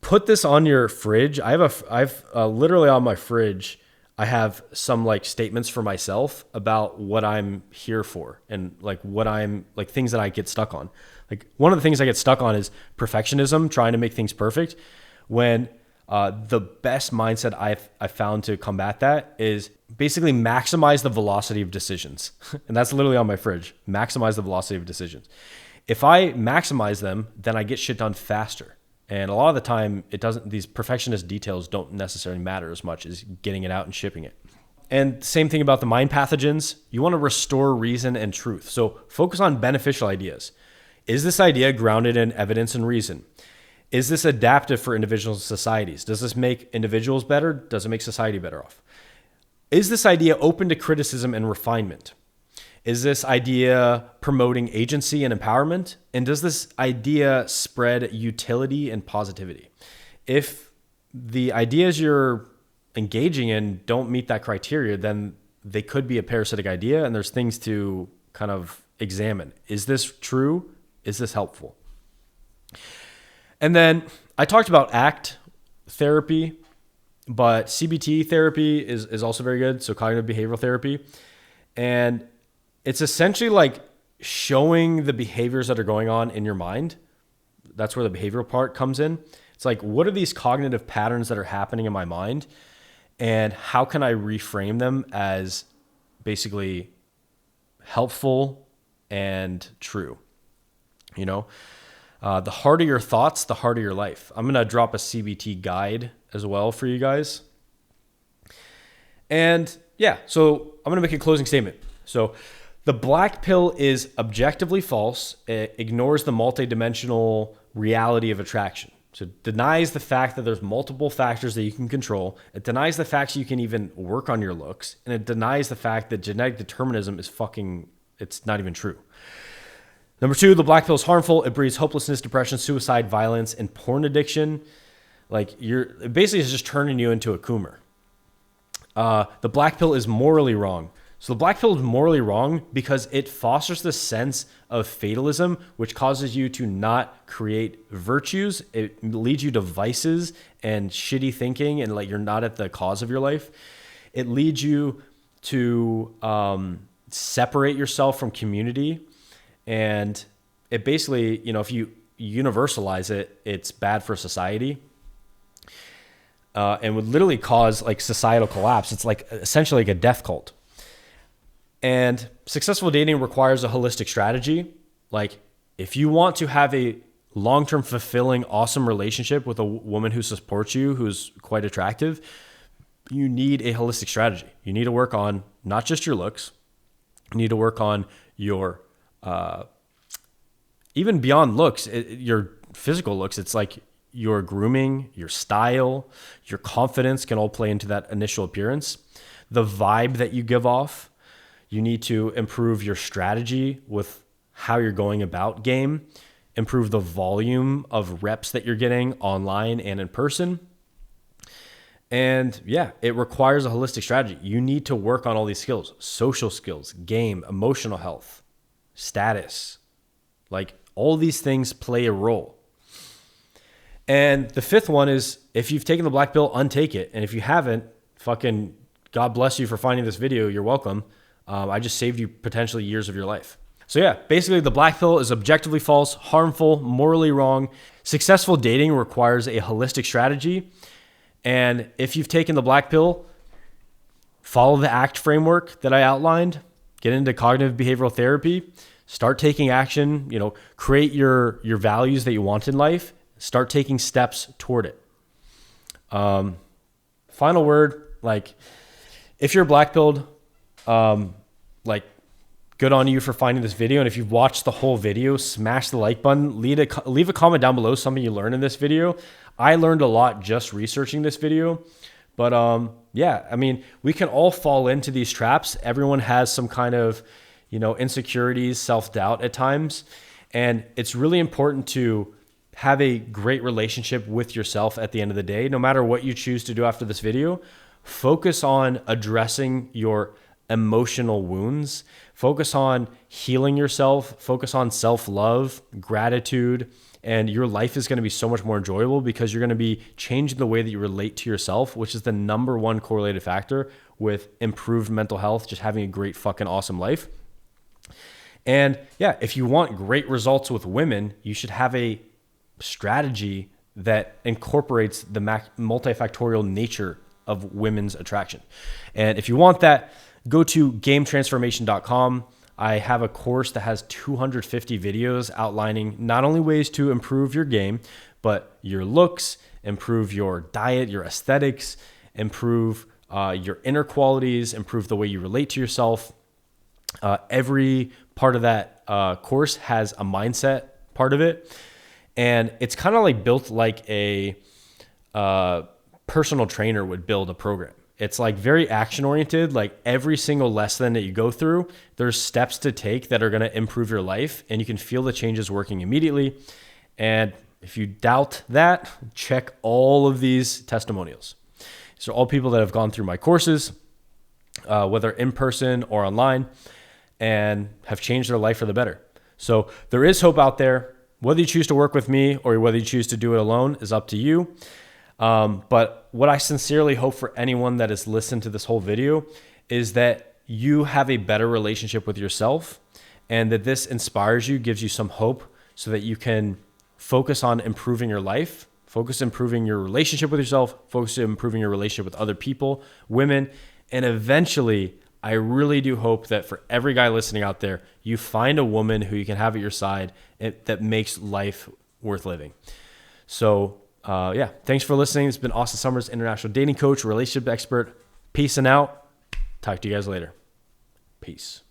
S1: put this on your fridge. I've literally on my fridge, I have some like statements for myself about what I'm here for and like what I'm like things that I get stuck on. Like one of the things I get stuck on is perfectionism, trying to make things perfect, when the best mindset I've found to combat that is basically maximize the velocity of decisions. And that's literally on my fridge. Maximize the velocity of decisions. If I maximize them, then I get shit done faster. And a lot of the time these perfectionist details don't necessarily matter as much as getting it out and shipping it. And same thing about the mind pathogens. You want to restore reason and truth. So focus on beneficial ideas. Is this idea grounded in evidence and reason? Is this adaptive for individuals and societies? Does this make individuals better? Does it make society better off? Is this idea open to criticism and refinement? Is this idea promoting agency and empowerment? And does this idea spread utility and positivity? If the ideas you're engaging in don't meet that criteria, then they could be a parasitic idea, and there's things to kind of examine. Is this true? Is this helpful? And then I talked about ACT therapy, but CBT therapy is also very good. So cognitive behavioral therapy. And it's essentially like showing the behaviors that are going on in your mind. That's where the behavioral part comes in. It's like, what are these cognitive patterns that are happening in my mind? And how can I reframe them as basically helpful and true? You know, the harder your thoughts, the harder your life. I'm going to drop a CBT guide as well for you guys. And yeah, so I'm going to make a closing statement. So the black pill is objectively false. It ignores the multidimensional reality of attraction. So it denies the fact that there's multiple factors that you can control. It denies the facts you can even work on your looks. And it denies the fact that genetic determinism is it's not even true. Number 2, the black pill is harmful. It breeds hopelessness, depression, suicide, violence, and porn addiction. Like it basically is just turning you into a coomer. The black pill is morally wrong. So the black pill is morally wrong because it fosters the sense of fatalism, which causes you to not create virtues. It leads you to vices and shitty thinking, and like you're not at the cause of your life. It leads you to separate yourself from community. And it basically, if you universalize it, it's bad for society. And would literally cause like societal collapse. It's like essentially like a death cult. And successful dating requires a holistic strategy. Like if you want to have a long-term fulfilling, awesome relationship with a woman who supports you, who's quite attractive, you need a holistic strategy. You need to work on not just your looks. You need to work on your, even beyond looks, your physical looks. It's like your grooming, your style, your confidence can all play into that initial appearance. The vibe that you give off. You need to improve your strategy with how you're going about game, improve the volume of reps that you're getting online and in person. And yeah, it requires a holistic strategy. You need to work on all these skills: social skills, game, emotional health, status. Like all these things play a role. And the 5th one is, if you've taken the black pill, untake it. And if you haven't, fucking God bless you for finding this video. You're welcome. I just saved you potentially years of your life. So yeah, basically the black pill is objectively false, harmful, morally wrong. Successful dating requires a holistic strategy. And if you've taken the black pill, follow the ACT framework that I outlined, get into cognitive behavioral therapy, start taking action, create your values that you want in life, start taking steps toward it. Final word, if you're black pilled, good on you for finding this video. And if you've watched the whole video, smash the like button, leave a comment down below, something you learned in this video. I learned a lot just researching this video, but we can all fall into these traps. Everyone has some kind of, insecurities, self-doubt at times. And it's really important to have a great relationship with yourself at the end of the day. No matter what you choose to do after this video, focus on addressing your emotional wounds, focus on healing yourself, focus on self-love, gratitude, and your life is going to be so much more enjoyable because you're going to be changing the way that you relate to yourself, which is the number one correlated factor with improved mental health, just having a great fucking awesome life. And if you want great results with women, you should have a strategy that incorporates the multi-factorial nature of women's attraction. And if you want that, go to gametransformation.com. I have a course that has 250 videos outlining not only ways to improve your game, but your looks, improve your diet, your aesthetics, improve your inner qualities, improve the way you relate to yourself. Every part of that course has a mindset part of it. And it's kind of built like a personal trainer would build a program. It's very action oriented. Every single lesson that you go through, there's steps to take that are going to improve your life, and you can feel the changes working immediately. And if you doubt that, check all of these testimonials. These are all people that have gone through my courses, whether in person or online, and have changed their life for the better. So there is hope out there. Whether you choose to work with me or whether you choose to do it alone is up to you. But what I sincerely hope for anyone that has listened to this whole video is that you have a better relationship with yourself, and that this inspires you, gives you some hope so that you can focus on improving your life, focus on improving your relationship with yourself, focus on improving your relationship with other people, women, and eventually, I really do hope that for every guy listening out there, you find a woman who you can have at your side that makes life worth living. So, thanks for listening. It's been Austen Summers, international dating coach, relationship expert. Peace and out. Talk to you guys later. Peace.